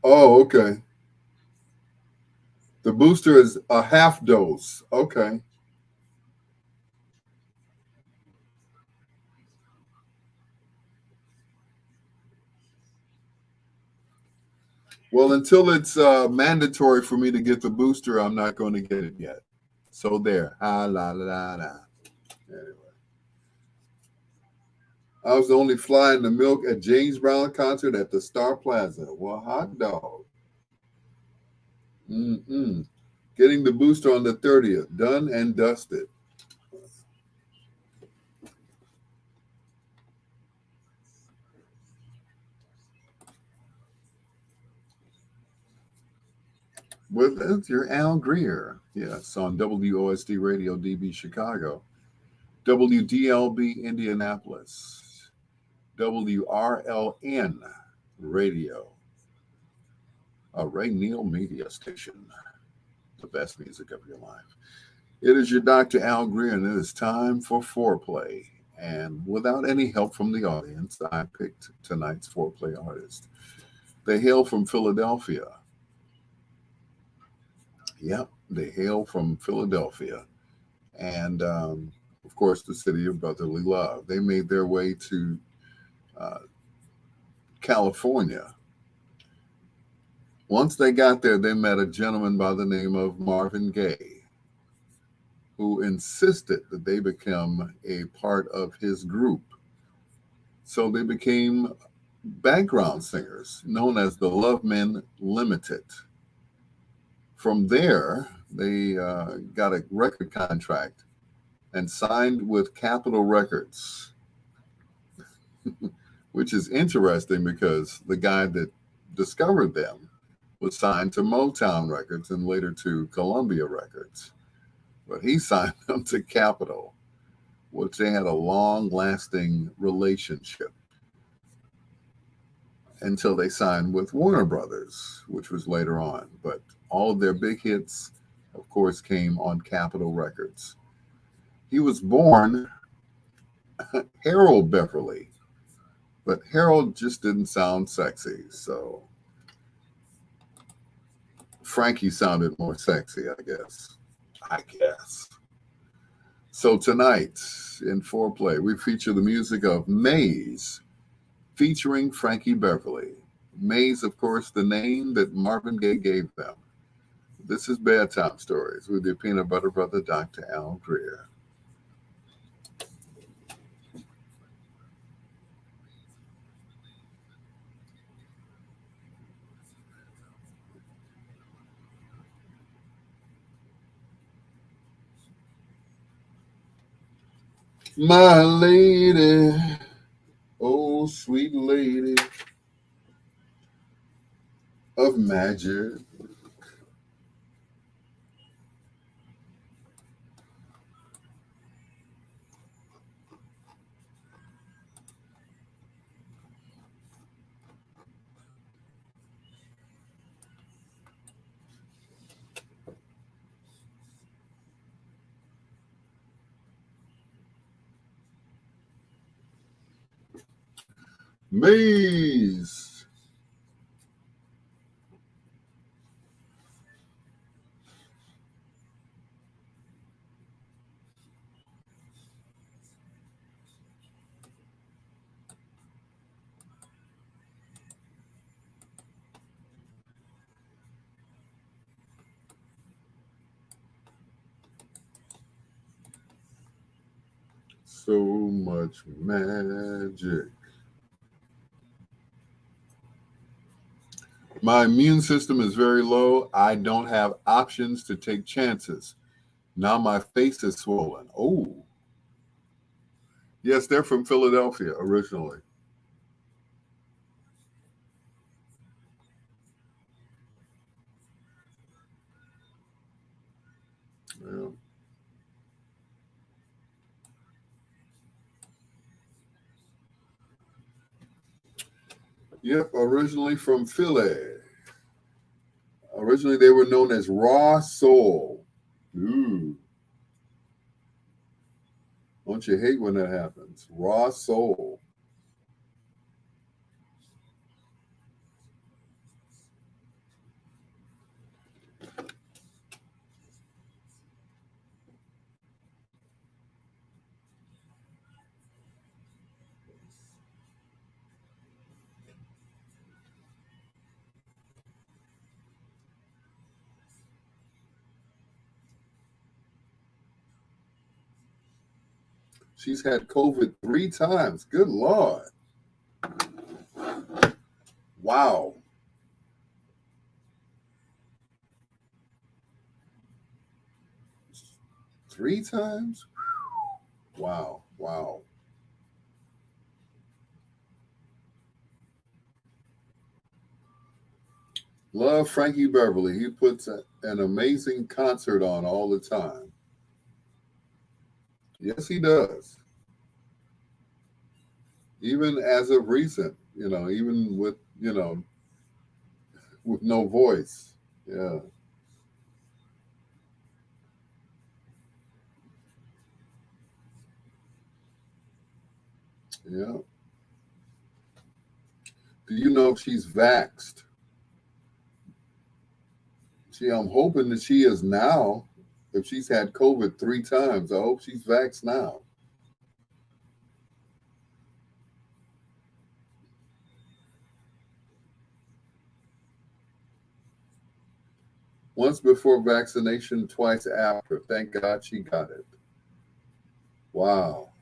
Oh, okay. The booster is a half dose. Okay. Well, until it's mandatory for me to get the booster, I'm not going to get it yet. So there. Ah, la, la, la, la. Anyway, I was the only fly in the milk at James Brown concert at the Star Plaza. Well, hot dog. Mm-mm. Getting the booster on the 30th. Done and dusted. With that's your Al Greer. Yes, on WOSD Radio DB Chicago, WDLB Indianapolis, WRLN Radio, a Ray Neal media station, the best music of your life. It is your Dr. Al Greer, and it is time for foreplay. And without any help from the audience, I picked tonight's foreplay artist. They hail from Philadelphia. Yep, they hail from Philadelphia. And of course, the city of brotherly love. They made their way to uh, California. Once they got there, they met a gentleman by the name of Marvin Gaye, who insisted that they become a part of his group. So they became background singers known as the Love Men Limited. From there, they got a record contract and signed with Capitol Records, which is interesting because the guy that discovered them was signed to Motown Records and later to Columbia Records. But he signed them to Capitol, which they had a long-lasting relationship until they signed with Warner Brothers, which was later on. But all of their big hits, of course, came on Capitol Records. He was born Harold Beverly, but Harold just didn't sound sexy. So Frankie sounded more sexy, I guess. So tonight in Foreplay, we feature the music of Maze featuring Frankie Beverly. Maze, of course, the name that Marvin Gaye gave them. This is Bedtime Stories with your peanut butter brother, Dr. Al Greer. My lady, oh sweet lady of magic. Maze. So much magic. My immune system is very low. I don't have options to take chances. Now my face is swollen. Oh, yes, they're from Philadelphia originally. Yeah. Yep, originally from Philly. Originally, they were known as Raw Soul. Ooh, don't you hate when that happens? Raw Soul. She's had COVID 3 times. Good Lord. Wow. 3 times? Wow. Wow. Love Frankie Beverly. He puts an amazing concert on all the time. Yes, he does. Even as of recent, even with no voice. Yeah. Yeah. Do you know she's vaxxed? I'm hoping that she is now. If she's had COVID 3 times, I hope she's vaxxed now. Once before vaccination, twice after. Thank God she got it. Wow.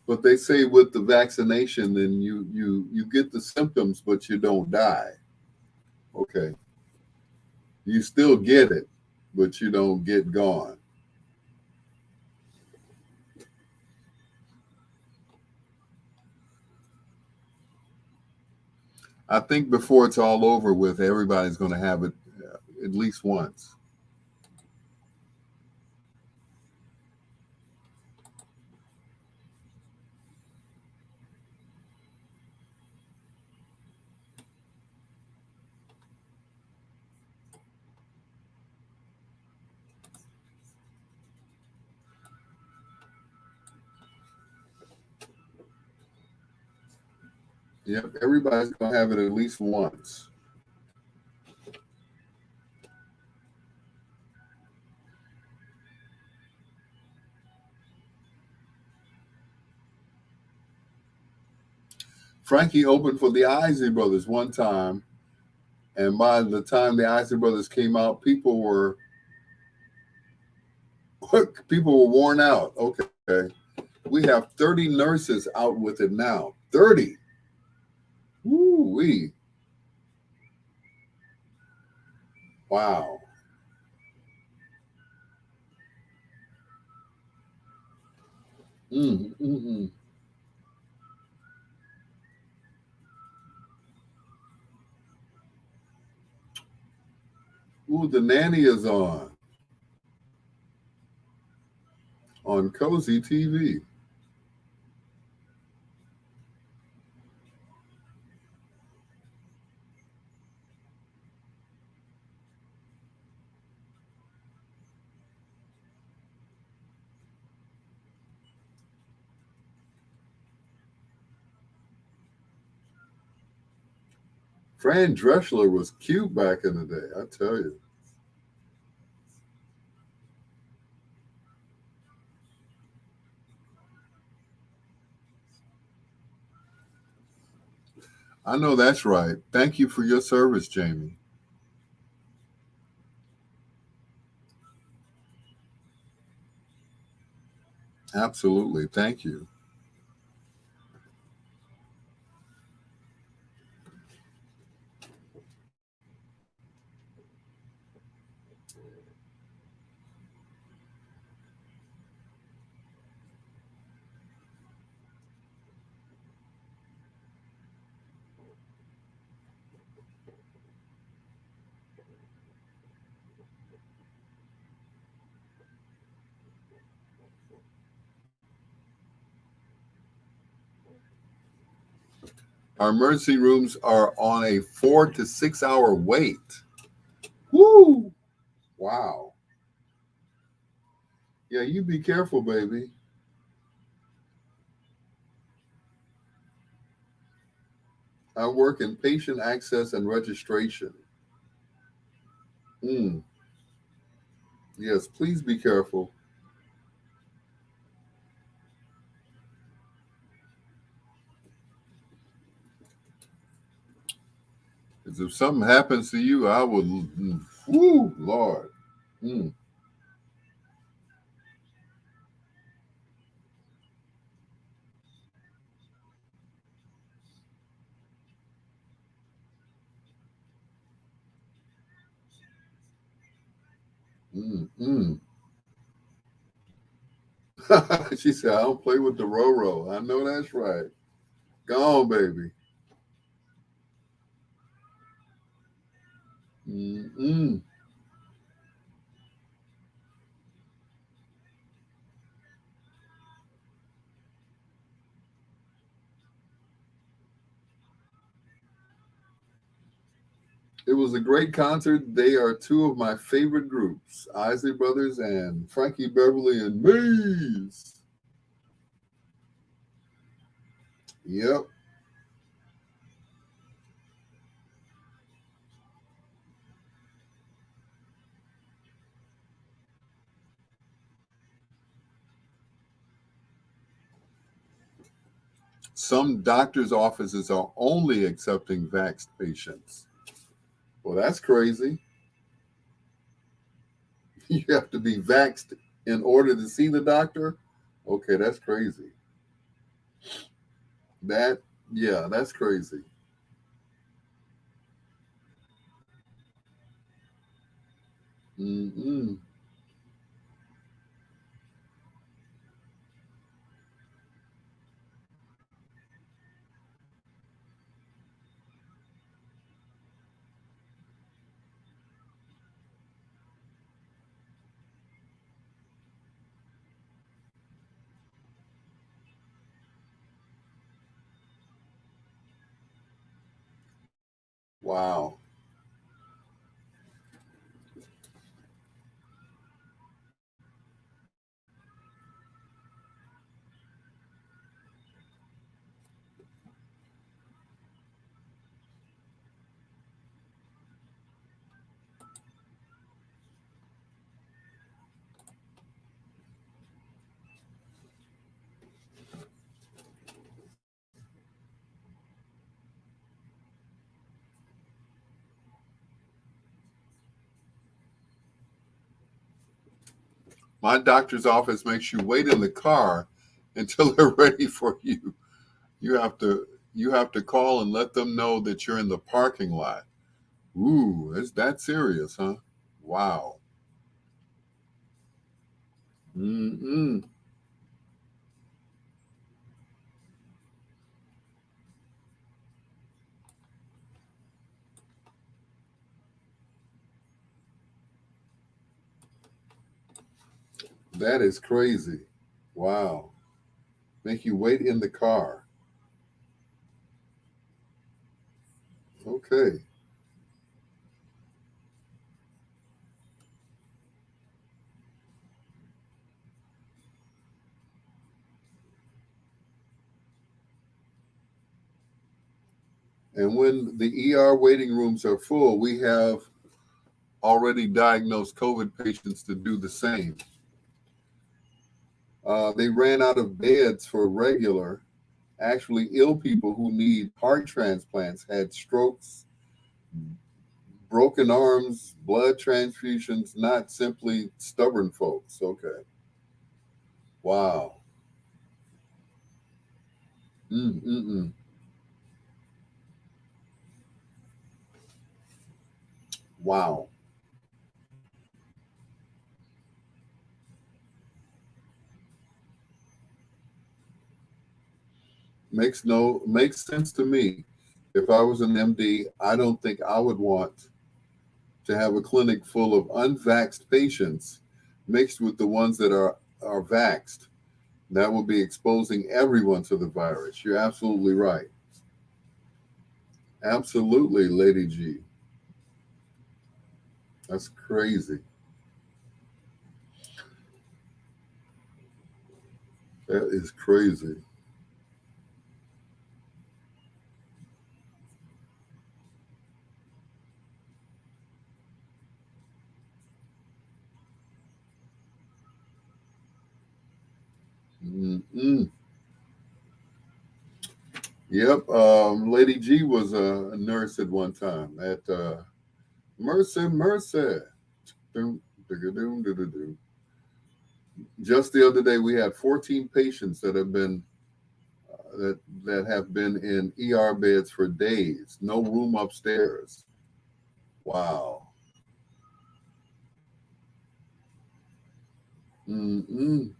But they say with the vaccination, then you get the symptoms, but you don't die. Okay. You still get it, but you don't get gone. I think before it's all over with, everybody's going to have it at least once. Yep, everybody's going to have it at least once. Frankie opened for the Isley Brothers one time, and by the time the Isley Brothers came out, people were worn out. Okay, we have 30 nurses out with it now. 30. Woo wee! Wow. Mm, mm, mm. Ooh, the nanny is on Cozy TV. Fran Drescher was cute back in the day, I tell you. I know that's right. Thank you for your service, Jamie. Absolutely. Thank you. Our emergency rooms are on a 4 to 6 hour wait. Woo! Wow. Yeah, you be careful, baby. I work in patient access and registration. Mm, yes, please be careful. Because if something happens to you, I would, whoo, Lord. Mm, mm, mm. She said, I don't play with the Roro. I know that's right. Go on, baby. Mm-mm. It was a great concert. They are two of my favorite groups, Isley Brothers and Frankie Beverly and Maze. Yep. Some doctors' offices are only accepting vaxxed patients. Well, that's crazy. You have to be vaxxed in order to see the doctor? Okay, that's crazy. That, yeah, that's crazy. Mm-mm. Wow. My doctor's office makes you wait in the car until they're ready for you. You have to call and let them know that you're in the parking lot. Ooh, is that serious, huh? Wow. Mm-mm. That is crazy. Wow. Make you wait in the car. Okay. And when the ER waiting rooms are full, we have already diagnosed COVID patients to do the same. They ran out of beds for regular, actually ill people who need heart transplants, had strokes, broken arms, blood transfusions, not simply stubborn folks. Okay. Wow. Mm-mm-mm. Wow. Makes sense to me. If I was an MD, I don't think I would want to have a clinic full of unvaxxed patients mixed with the ones that are vaxxed. That will be exposing everyone to the virus. You're absolutely right. Absolutely, Lady G. That's crazy. That is crazy. Mm-mm. Yep. Lady G was a nurse at one time at Mercy, Mercy. Doom, doom, doom, doom. Just the other day, we had 14 patients that have been that have been in ER beds for days. No room upstairs. Wow. Mm-mm.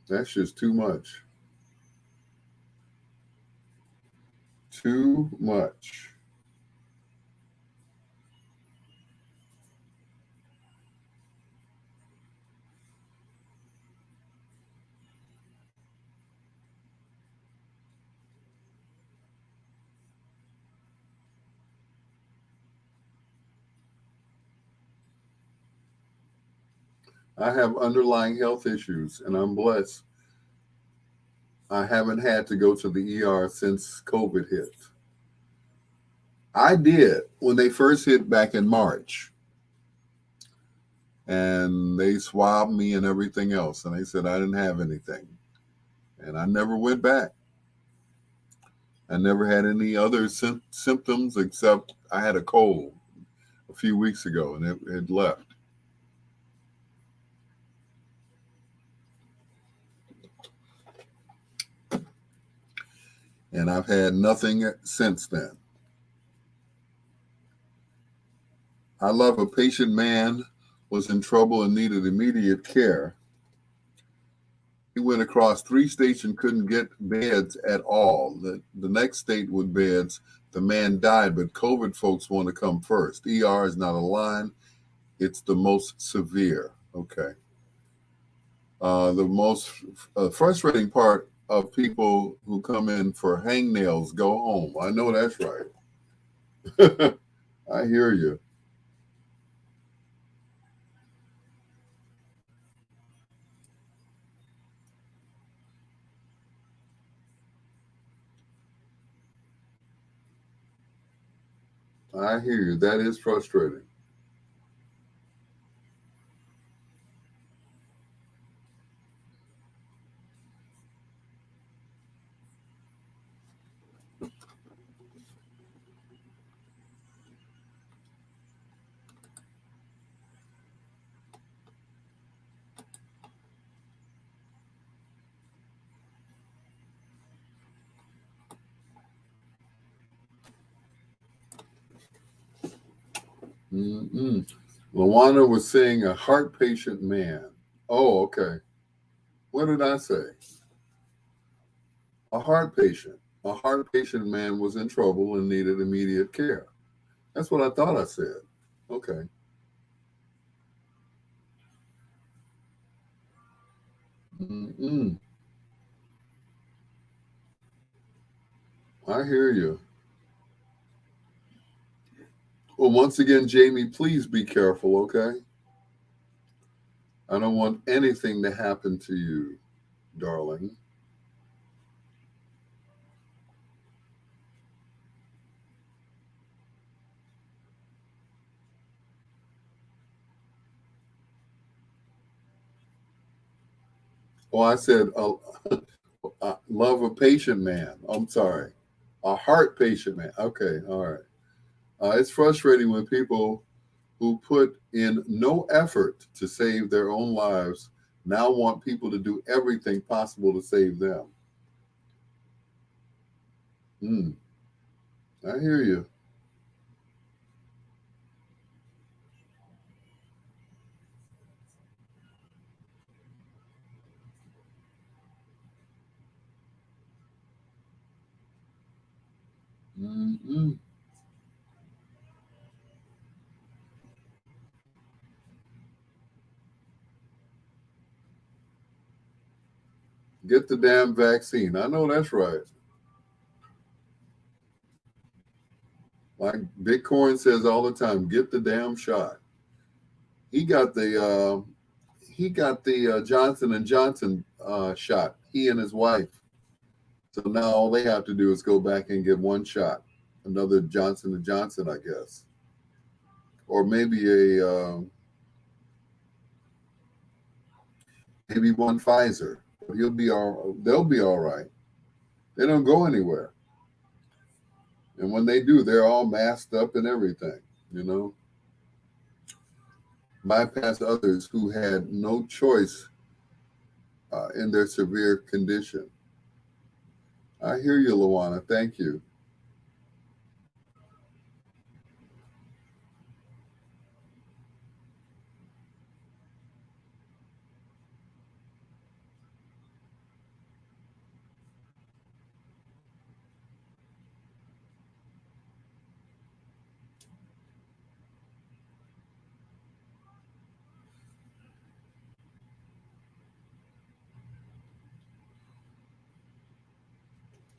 That's just too much. Too much. I have underlying health issues, and I'm blessed. I haven't had to go to the ER since COVID hit. I did when they first hit back in March, and they swabbed me and everything else, and they said I didn't have anything, and I never went back. I never had any other symptoms except I had a cold a few weeks ago, and it left. And I've had nothing since then. I love a patient man was in trouble and needed immediate care. He went across 3 states and couldn't get beds at all. The next state with beds, the man died, but COVID folks want to come first. ER is not a line, it's the most severe. Okay. The most frustrating part of people who come in for hangnails go home. I know that's right. I hear you. I hear you. That is frustrating. Mm-mm. Luana was saying a heart patient man. Oh, okay. What did I say? A heart patient. A heart patient man was in trouble and needed immediate care. That's what I thought I said. Okay. Mm-mm. I hear you. Well, once again, Jamie, please be careful, okay? I don't want anything to happen to you, darling. Oh, I said, love a patient man. I'm sorry. A heart patient man. Okay, all right. It's frustrating when people who put in no effort to save their own lives now want people to do everything possible to save them. Hmm, I hear you. Mm-mm. Get the damn vaccine. I know that's right. Like Bitcoin says all the time, get the damn shot. He got the Johnson and Johnson shot. He and his wife. So now all they have to do is go back and get one shot, another Johnson and Johnson, I guess, or maybe one Pfizer. He'll be all. They'll be all right. They don't go anywhere, and when they do, they're all masked up and everything. You know, bypass others who had no choice in their severe condition. I hear you, Luana. Thank you.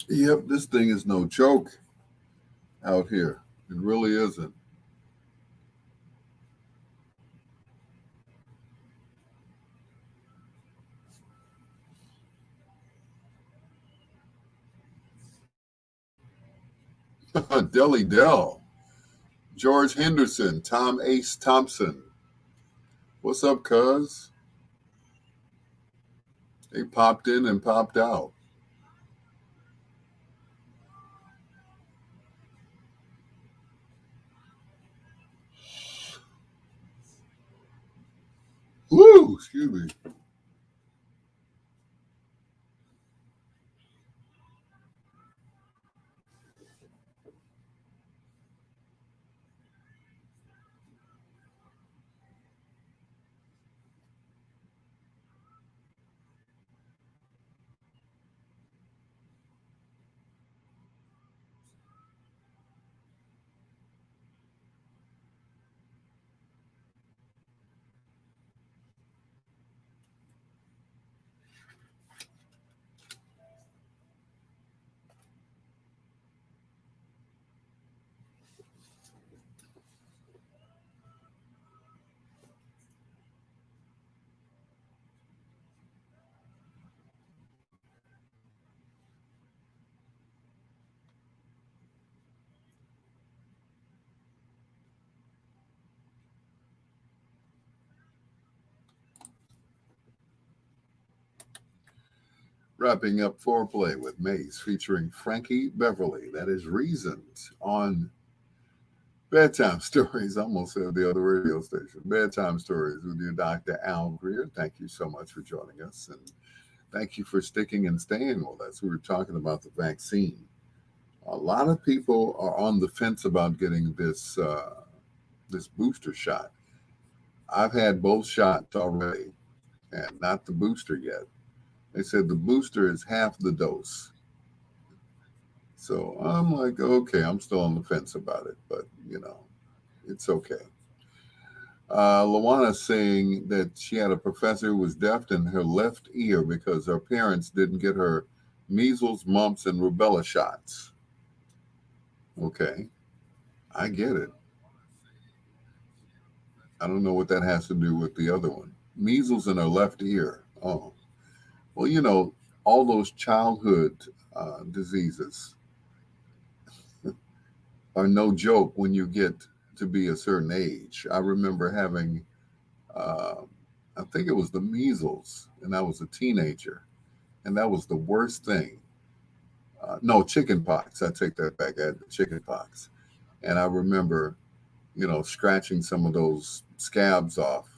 Yep, this thing is no joke out here. It really isn't. Deli Dell, George Henderson, Tom Ace Thompson. What's up, cuz? They popped in and popped out. Woo! Excuse me. Wrapping up Foreplay with Mace featuring Frankie Beverly. That is Reasons on Bedtime Stories. I almost said the other radio station. Bedtime Stories with your Dr. Al Greer. Thank you so much for joining us. And thank you for sticking and staying with us. We were talking about the vaccine. A lot of people are on the fence about getting this booster shot. I've had both shots already and not the booster yet. They said the booster is half the dose. So I'm like, okay, I'm still on the fence about it, but it's okay. Luana saying that she had a professor who was deaf in her left ear because her parents didn't get her measles, mumps, and rubella shots. Okay, I get it. I don't know what that has to do with the other one. Measles in her left ear. Oh, well, all those childhood diseases are no joke when you get to be a certain age. I remember having, uh, I think it was the measles, and I was a teenager, and that was the worst thing. No, chicken pox. I take that back. I had the chicken pox. And I remember, scratching some of those scabs off,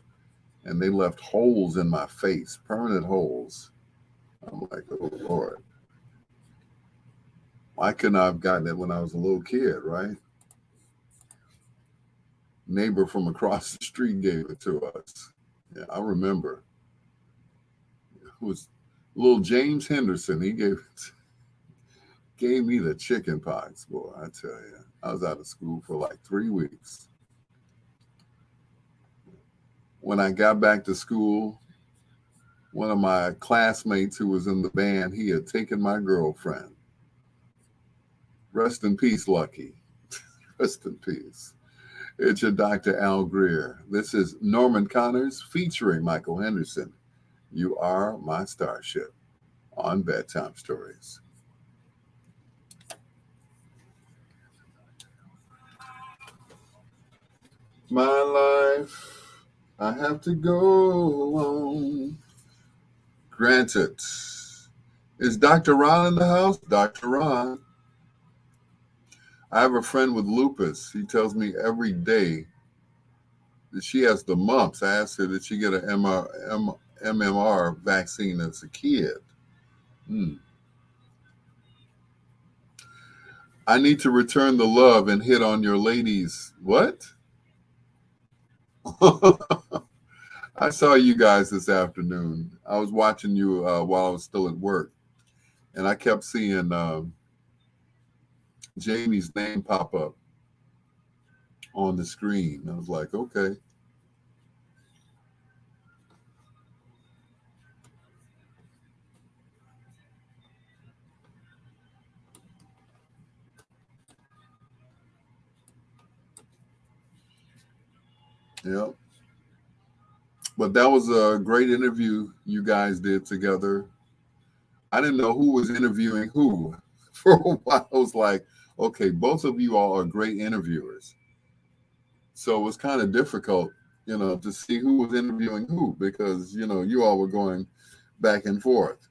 and they left holes in my face, permanent holes. I'm like, oh, Lord. Why couldn't I have gotten it when I was a little kid, right? Neighbor from across the street gave it to us. Yeah, I remember. It was little James Henderson. He gave me the chicken pox, boy. I tell you, I was out of school for like 3 weeks. When I got back to school, one of my classmates who was in the band, he had taken my girlfriend. Rest in peace, Lucky. Rest in peace. It's your Dr. Al Greer. This is Norman Connors featuring Michael Henderson. You Are My Starship on Bedtime Stories. My life, I have to go on. Granted. Is Dr. Ron in the house? Dr. Ron. I have a friend with lupus. He tells me every day that she has the mumps. I asked her, did she get an MMR vaccine as a kid? I need to return the love and hit on your ladies. What? I saw you guys this afternoon. I was watching you while I was still at work, and I kept seeing Jamie's name pop up on the screen. I was like, okay. Yeah. But that was a great interview you guys did together. I didn't know who was interviewing who. For a while, I was like, okay, both of you all are great interviewers. So it was kind of difficult, to see who was interviewing who because, you all were going back and forth.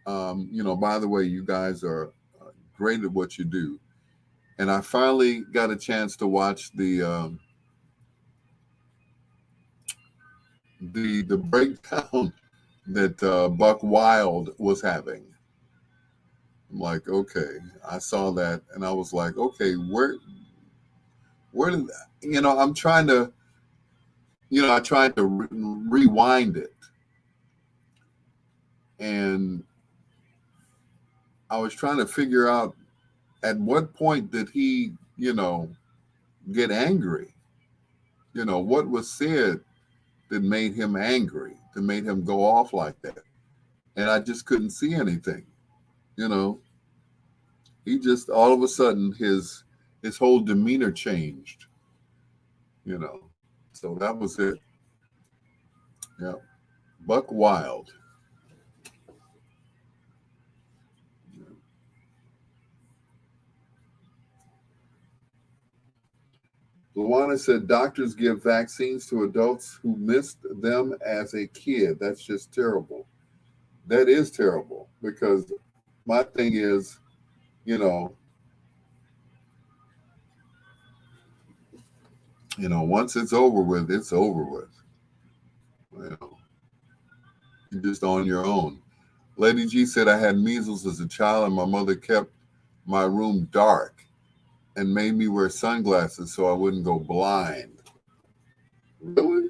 By the way, you guys are great at what you do. And I finally got a chance to watch the breakdown that Buck Wild was having. I'm like, okay, I saw that, and I was like, okay, where did I'm trying to, I tried to rewind it, and I was trying to figure out at what point did he, get angry? What was said that made him angry, that made him go off like that, and I just couldn't see anything. He just all of a sudden his whole demeanor changed. So that was it. Yeah, Buck Wild. Luana said doctors give vaccines to adults who missed them as a kid. That's just terrible. That is terrible because my thing is, once it's over with, it's over with. You're just on your own. Lady G said I had measles as a child and my mother kept my room dark. and made me wear sunglasses so I wouldn't go blind. Really?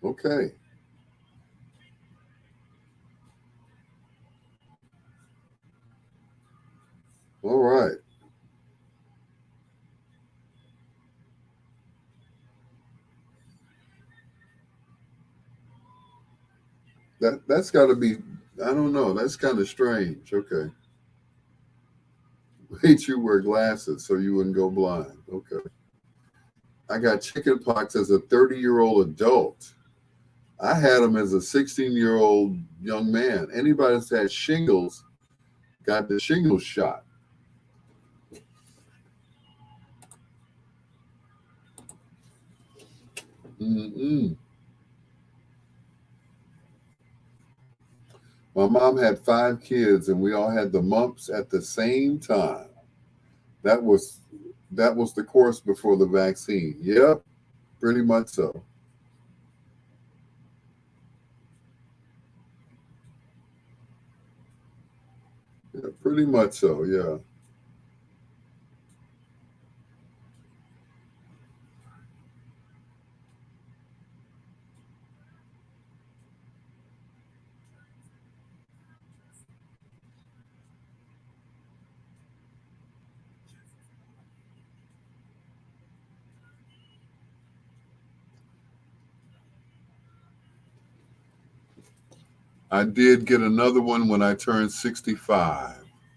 Okay. All right. That's got to be. I don't know. That's kind of strange. Okay. Made you wear glasses so you wouldn't go blind. Okay. I got chickenpox as a 30-year-old adult. I had them as a 16-year-old young man. Anybody that's had shingles got the shingles shot. Mm-mm. My mom had 5 kids, and we all had the mumps at the same time. That was that was the course before the vaccine. Yep, pretty much so. Yeah, pretty much so. Yeah. I did get another one when I turned 65.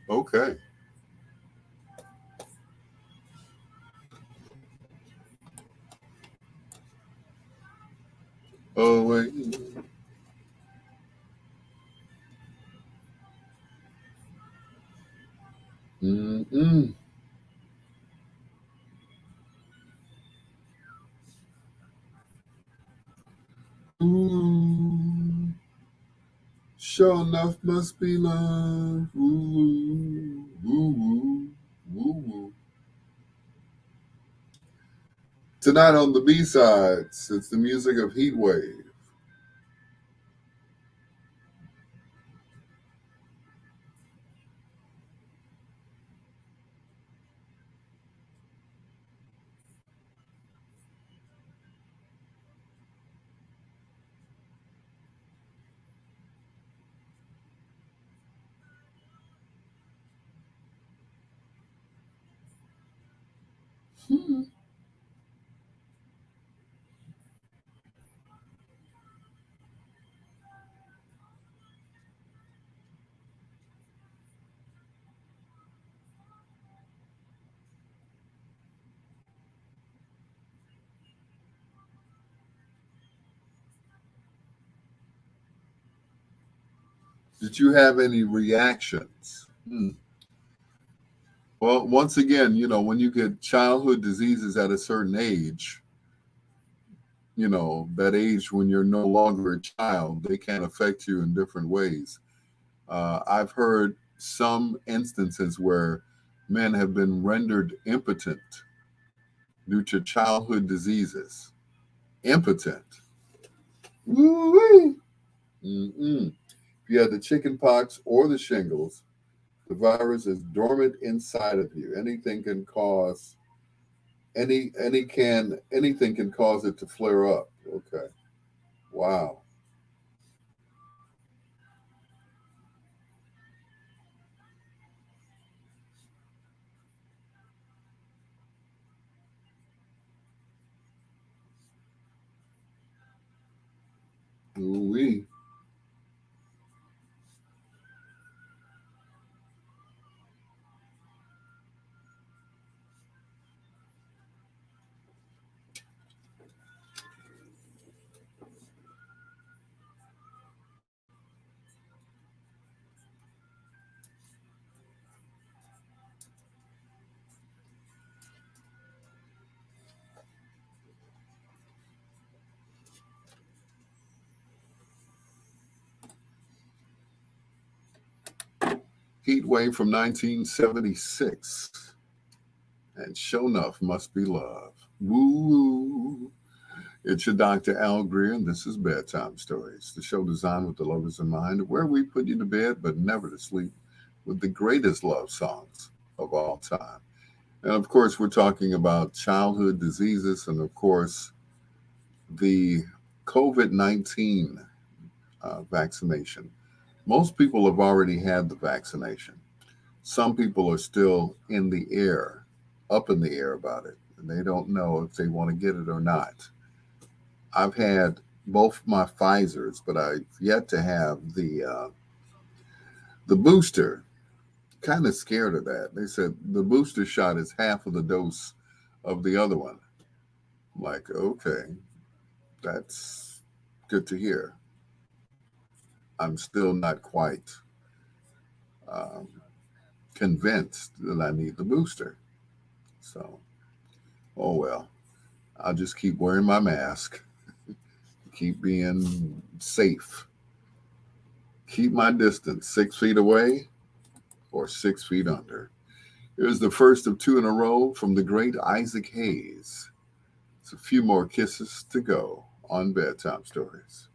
Okay. Oh wait. Mm-mm. Ooh, sure enough, must be love. Ooh, ooh, ooh, ooh, ooh. Tonight on the B sides, it's the music of Heat Wave. Hmm. Did you have any reactions? Hmm. Well, once again, when you get childhood diseases at a certain age, that age when you're no longer a child, they can affect you in different ways. I've heard some instances where men have been rendered impotent due to childhood diseases. Impotent. Woo-wee. Mm-mm. If you had the chicken pox or the shingles, the virus is dormant inside of you. Anything can cause it to flare up. Okay. Wow. Ooh-wee. Heat Wave from 1976. And Show Enough Must Be Love. Woo! It's your Dr. Al Greer, and this is Bedtime Stories, the show designed with the lovers in mind, where we put you to bed but never to sleep with the greatest love songs. of all time. And of course, we're talking about childhood diseases and, of course, the COVID-19 vaccination. Most people have already had the vaccination. Some people are still in the air, up in the air about it, and they don't know if they want to get it or not. I've had both my Pfizer's, but I've yet to have the booster. Kind of scared of that. They said the booster shot is half of the dose of the other one. I'm like, okay, that's good to hear. I'm still not quite um, convinced that I need the booster. So, oh well, I'll just keep wearing my mask, keep being safe, keep my distance 6 feet away or 6 feet under. Here's the first of two in a row from the great Isaac Hayes. It's a few more kisses to go on Bedtime Stories.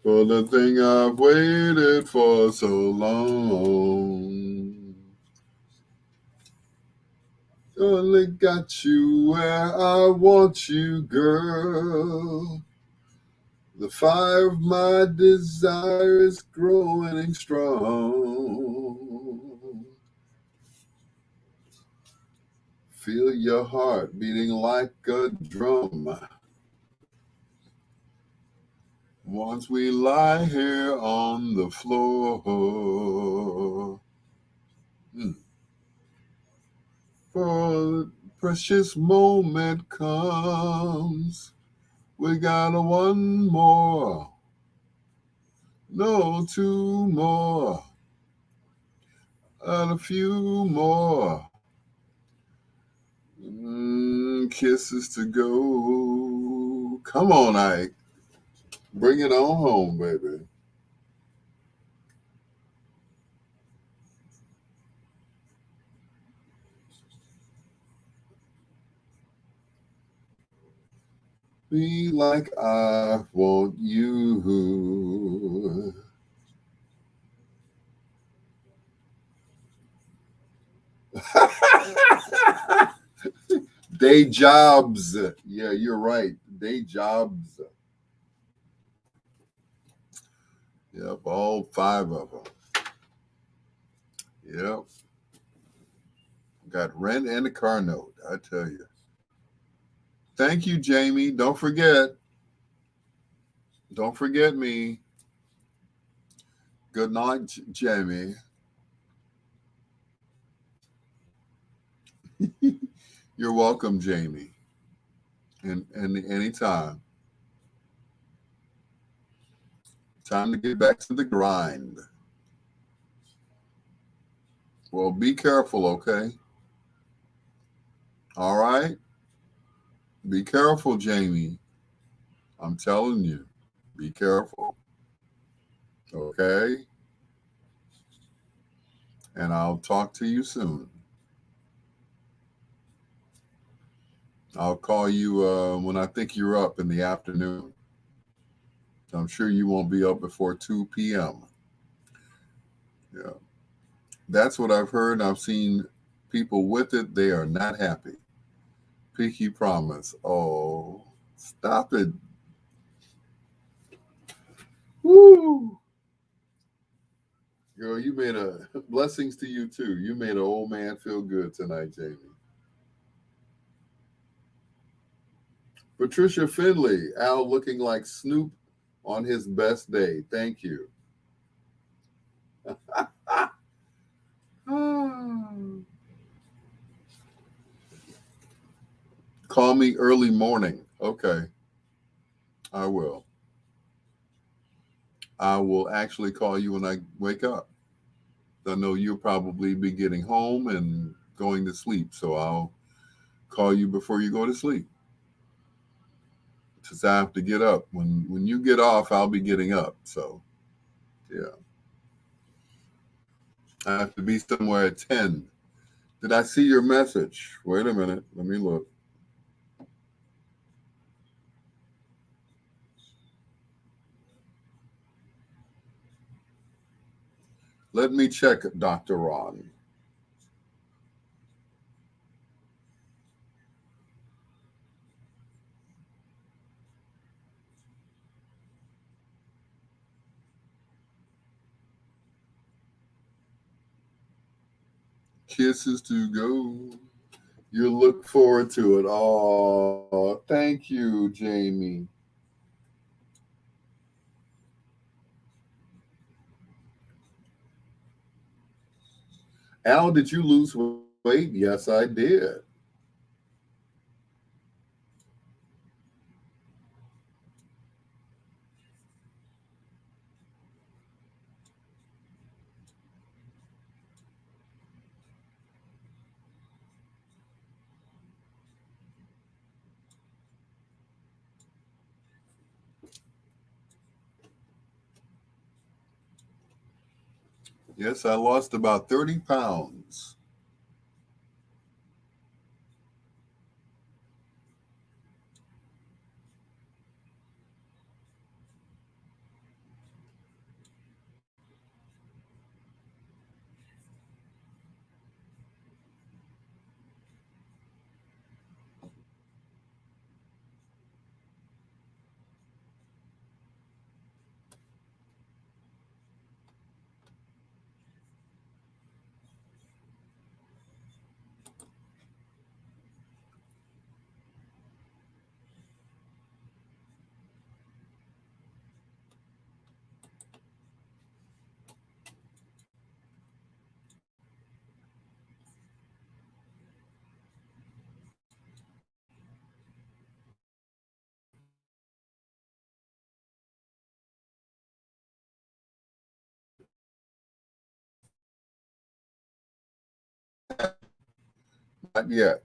For the thing I've waited for so long. Only got you where I want you, girl. The fire of my desire is growing strong. Feel your heart beating like a drum. Once we lie here on the floor. For the precious moment comes. We got one more. No, two more. And a few more. Kisses to go. Come on, Ike. Bring it on home, baby. Be like I want you. Day jobs. Yeah, you're right. Day jobs. Yep, all five of them. Yep. Got rent and a car note, I tell you. Thank you, Jamie. Don't forget. Don't forget me. Good night, Jamie. You're welcome, Jamie. And anytime. Time to get back to the grind. Well, be careful, okay? All right? Be careful, Jamie. I'm telling you. Be careful. Okay? And I'll talk to you soon. I'll call you when I think you're up in the afternoon. I'm sure you won't be up before 2 p.m. Yeah. That's what I've heard. I've seen people with it. They are not happy. Pinky promise. Oh, stop it. Woo. Girl, you made a blessings to you too. You made an old man feel good tonight, Jamie. Patricia Finley, Al looking like Snoop on his best day. Thank you. Call me early morning. Okay, I will. I will actually call you when I wake up. I know you'll probably be getting home and going to sleep, so I'll call you before you go to sleep. Because I have to get up. When you get off, I'll be getting up. So, yeah. I have to be somewhere at 10. Did I see your message? Wait a minute. Let me look. Let me check, Dr. Ron. Kisses to go. You look forward to it. Oh, thank you, Jamie. Al, did you lose weight? Yes, I did. Yes, I lost about 30 pounds. Not yet.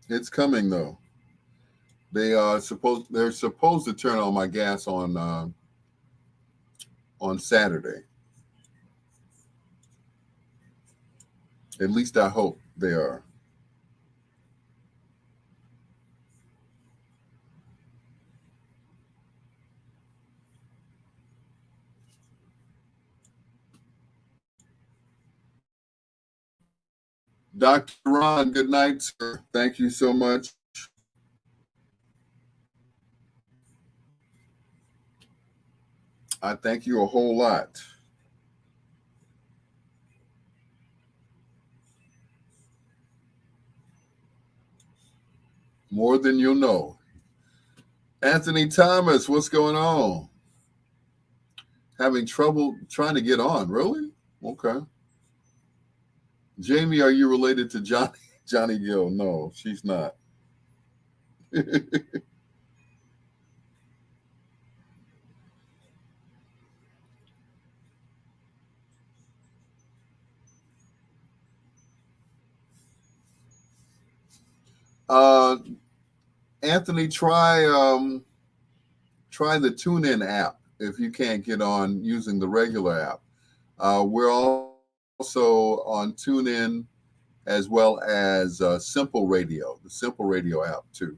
It's coming though. They're supposed to turn on my gas on Saturday. At least I hope they are. Dr. Ron, good night, sir. Thank you so much. I thank you a whole lot. More than you'll know. Anthony Thomas, what's going on? Having trouble trying to get on, really? Okay. Jamie, are you related to Johnny Gill? No, she's not. uh, Anthony, try the TuneIn app if you can't get on using the regular app. We're also on TuneIn as well as Simple Radio, the Simple Radio app too.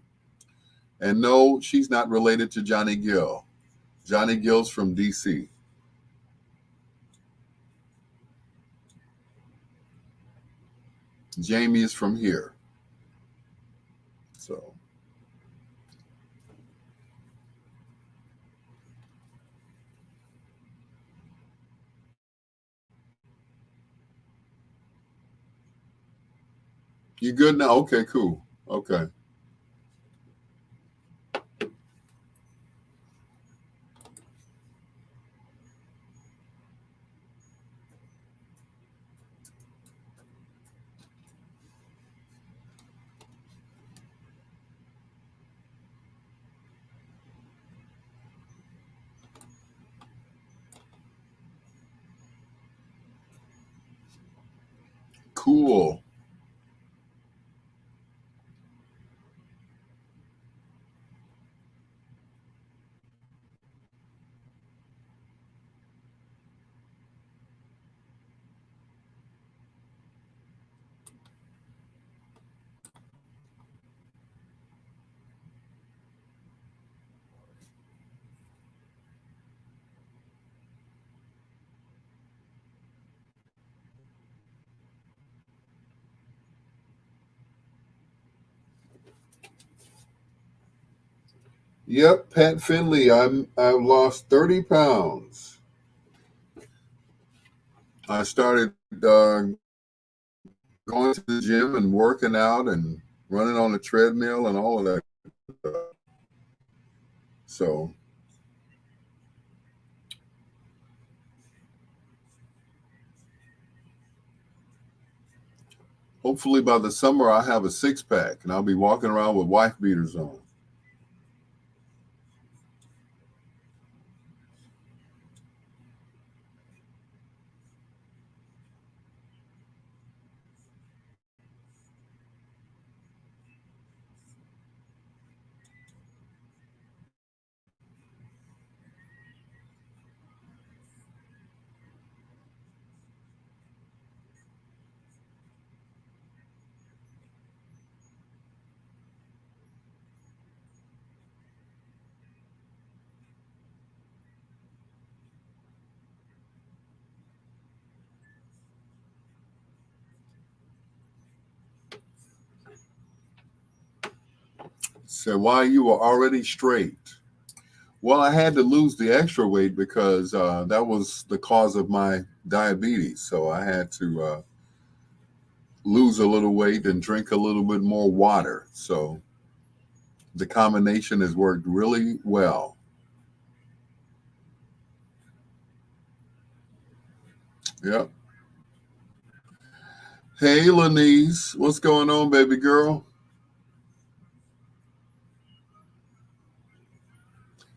And no, she's not related to Johnny Gill. Johnny Gill's from DC. Jamie is from here. So you good now? Okay, cool. Okay, cool. Yep, Pat Finley. I've lost 30 pounds. I started going to the gym and working out and running on the treadmill and all of that stuff. So hopefully by the summer I'll have a six pack and I'll be walking around with wife beaters on. So why you were already straight? Well, I had to lose the extra weight because that was the cause of my diabetes. So I had to lose a little weight and drink a little bit more water. So the combination has worked really well. Yep. Hey, Lenise, what's going on, baby girl?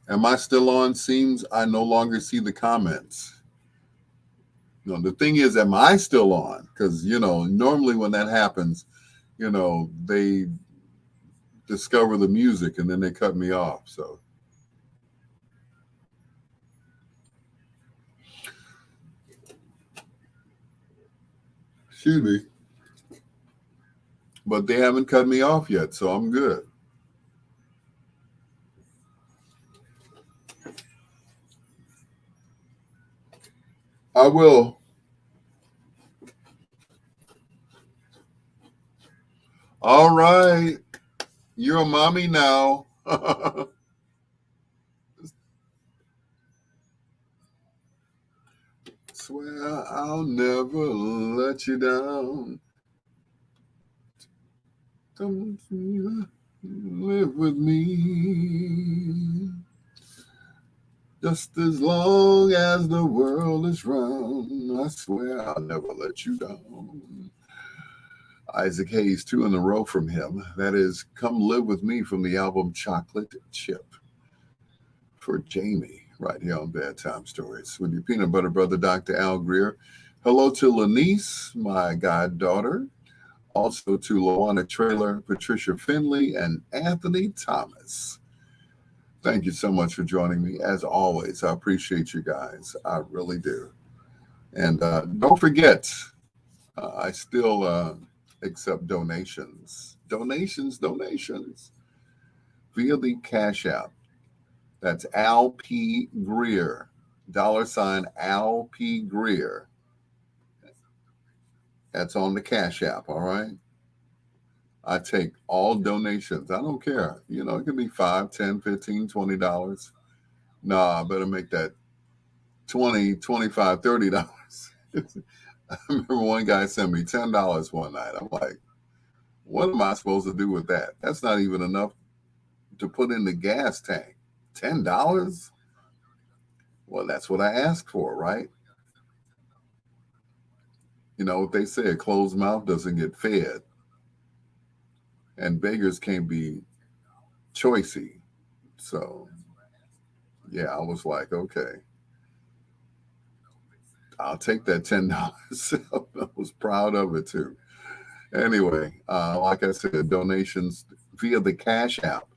Am I still on? Seems I no longer see the comments. No, the thing is, am I still on? Because, normally when that happens, they discover the music and then they cut me off. So, excuse me. But they haven't cut me off yet, so I'm good. I will. All right. You're a mommy now. Swear I'll never let you down. Come live with me. Just as long as the world is round, I swear I'll never let you down. Isaac Hayes, two in a row from him. That is Come Live With Me from the album Chocolate Chip for Jamie, right here on Bedtime Stories. With your peanut butter brother, Dr. Al Greer. Hello to Lanice, my goddaughter. Also to Lawana Trailer, Patricia Finley, and Anthony Thomas. Thank you so much for joining me. As always, I appreciate you guys. I really do. And don't forget, I still accept donations. Donations via the Cash App. That's Al P. Greer, $ Al P. Greer. That's on the Cash App, all right? I take all donations. I don't care. It can be $5, $10, $15, $20. Nah, I better make that $20, $25, $30. I remember one guy sent me $10 one night. I'm like, what am I supposed to do with that? That's not even enough to put in the gas tank. $10? Well, that's what I asked for, right? What they say, a closed mouth doesn't get fed. And beggars can't be choicey. So, yeah, I was like, okay, I'll take that $10. I was proud of it too. Anyway, like I said, donations via the Cash App,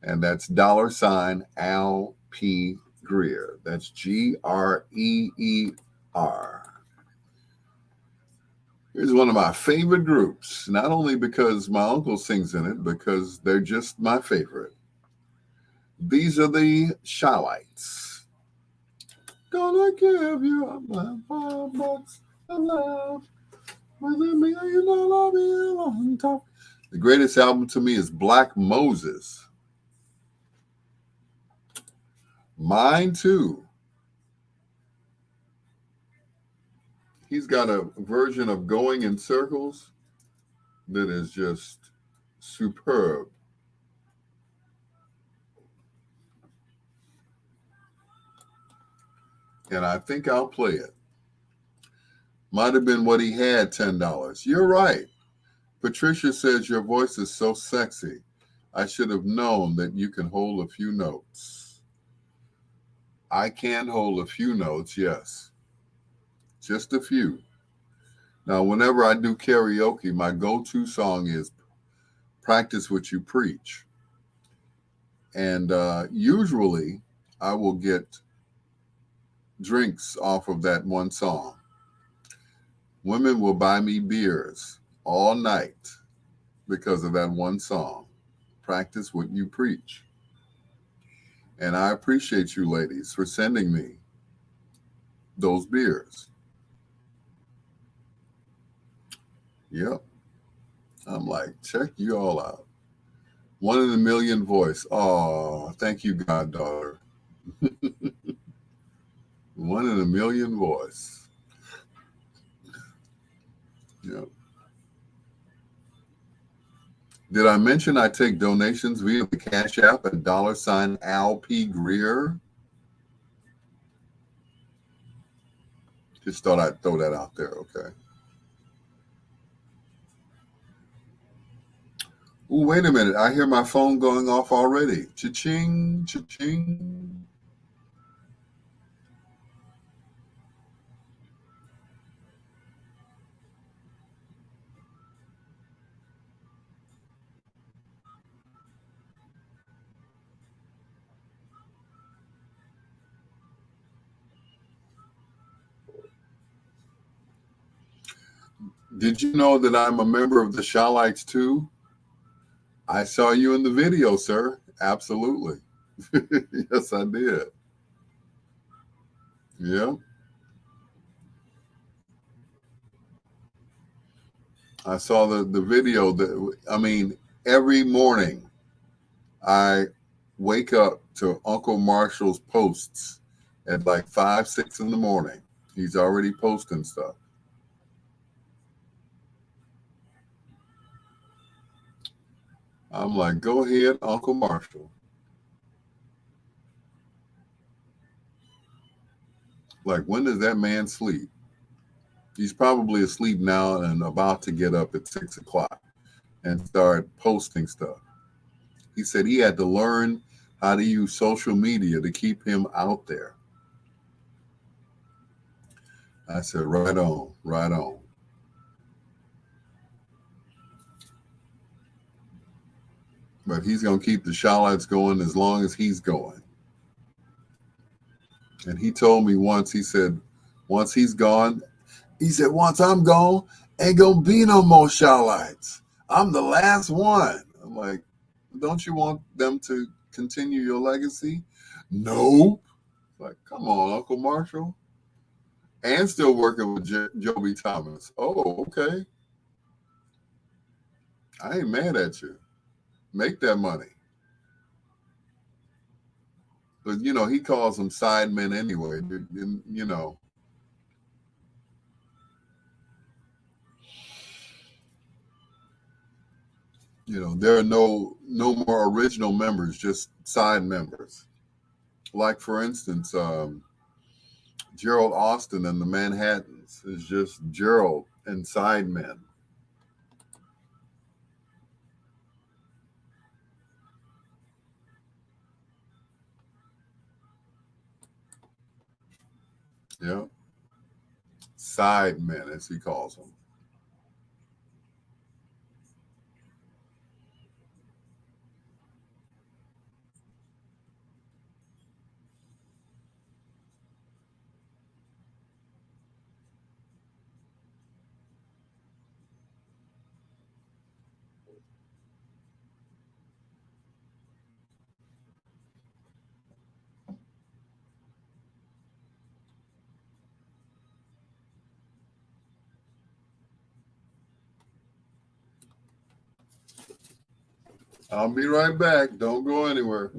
and that's $ Al P. Greer. That's Greer. Here's one of my favorite groups, not only because my uncle sings in it, because they're just my favorite. These are the Shylights. Gonna give you my $5 of love with $1 million bill on top. The greatest album to me is Black Moses. Mine too. He's got a version of Going in Circles that is just superb. And I think I'll play it. Might have been what he had, $10. You're right. Patricia says your voice is so sexy. I should have known that you can hold a few notes. I can hold a few notes, yes. Just a few. Now, whenever I do karaoke, my go-to song is Practice What You Preach. And usually I will get drinks off of that one song. Women will buy me beers all night because of that one song, Practice What You Preach. And I appreciate you ladies for sending me those beers. Yep. I'm like, check you all out. 1 in a million voice. Oh, thank you, goddaughter. 1 in a million voice. Yep. Did I mention I take donations via the Cash App at $Al P. Greer? Just thought I'd throw that out there, okay? Ooh, wait a minute. I hear my phone going off already. Cha-ching, cha-ching. Did you know that I'm a member of the Shawlites too? I saw you in the video, sir. Absolutely. Yes, I did. Yeah. I saw the video that, I mean, every morning I wake up to Uncle Marshall's posts at like 5, 6 in the morning. He's already posting stuff. I'm like, go ahead, Uncle Marshall. Like, when does that man sleep? He's probably asleep now and about to get up at 6 o'clock and start posting stuff. He said he had to learn how to use social media to keep him out there. I said, right on, right on. But he's going to keep the Shawlites going as long as he's going. And he told me once, he said, once he's gone, he said, once I'm gone, ain't going to be no more Shawlites. I'm the last one. I'm like, don't you want them to continue your legacy? No. Like, come on, Uncle Marshall. And still working with Joby Thomas. Oh, okay. I ain't mad at you. Make that money. But, you know, he calls them sidemen anyway. You know. You know, there are no more original members, just side members. Like, for instance, Gerald Austin and the Manhattans is just Gerald and sidemen. Yeah. Sidemen, as he calls them. I'll be right back. Don't go anywhere.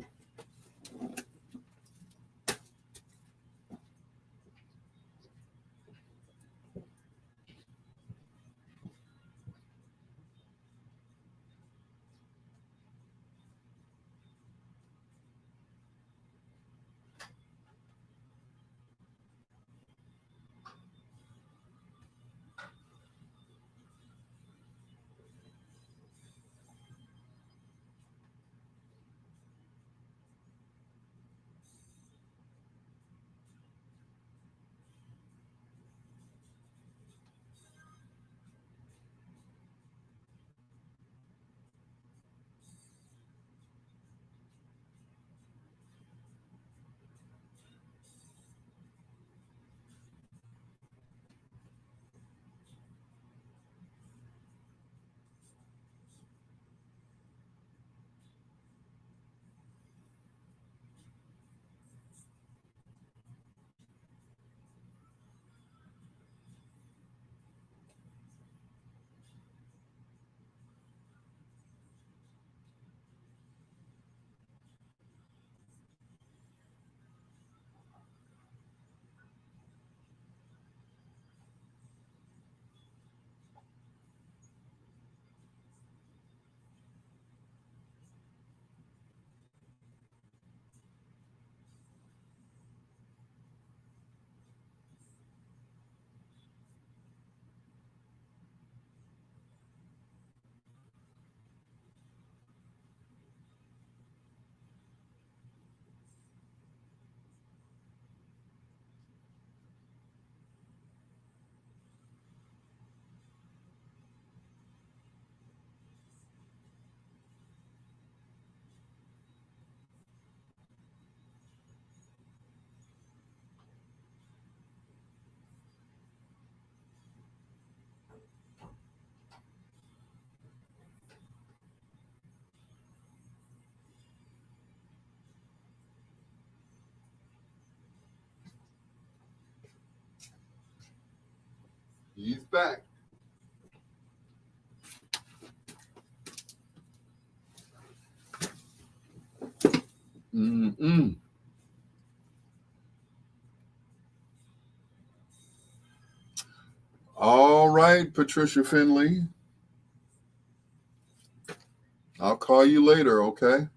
He's back. Mm-mm. All right, Patricia Finley. I'll call you later, okay?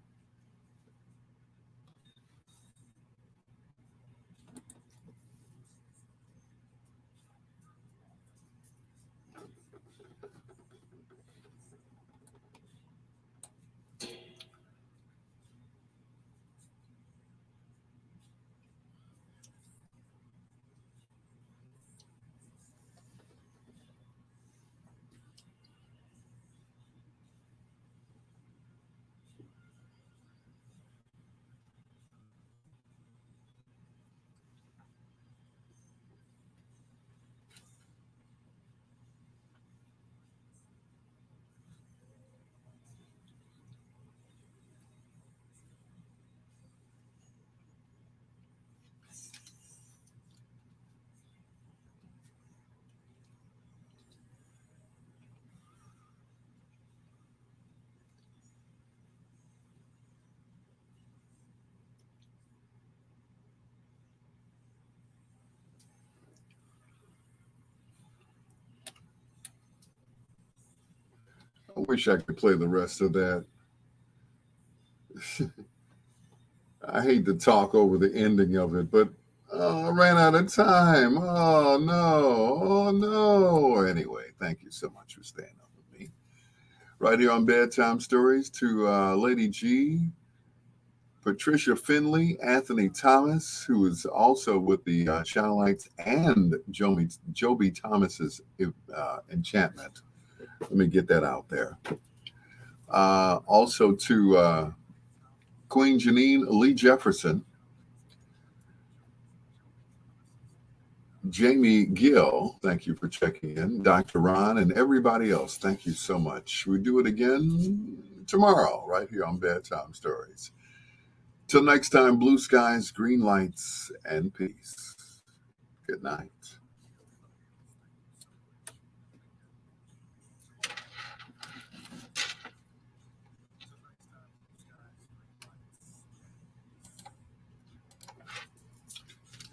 I wish I could play the rest of that. I hate to talk over the ending of it, but I ran out of time. Oh, no. Oh, no. Anyway, thank you so much for staying up with me. Right here on Bedtime Stories to Lady G, Patricia Finley, Anthony Thomas, who is also with the Shine-a-Lights, and Joby Thomas's Enchantment. Let me get that out there. Also to Queen Janine Lee Jefferson, Jamie Gill, thank you for checking in. Dr. Ron and everybody else, thank you so much. We do it again tomorrow, right here on Bedtime Stories. Till next time, blue skies, green lights, and peace. Good night.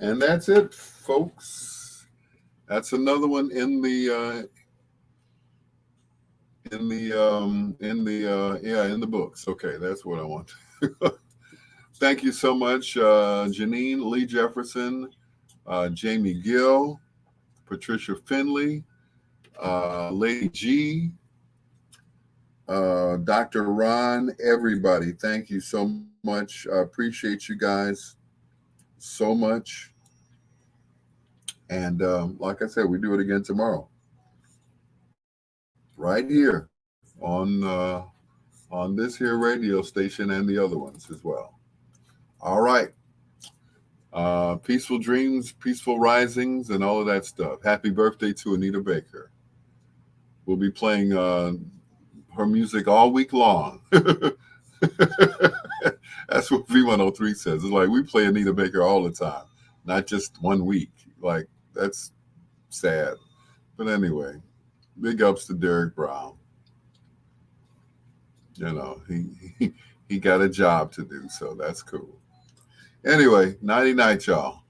And that's it, folks. That's another one in the books. Okay, that's what I want. Thank you so much, Janine Lee Jefferson, Jamie Gill, Patricia Finley, Lady G, Dr. Ron, everybody. Thank you so much. I appreciate you guys so much. And like I said, we do it again tomorrow, right here on this here radio station and the other ones as well. All right. Peaceful dreams, peaceful risings, and all of that stuff. Happy birthday to Anita Baker. We'll be playing her music all week long. That's what V103 says. It's like we play Anita Baker all the time, not just 1 week. Like, that's sad. But anyway, big ups to Derek Brown. You know, he got a job to do, so that's cool. Anyway, nighty night, y'all.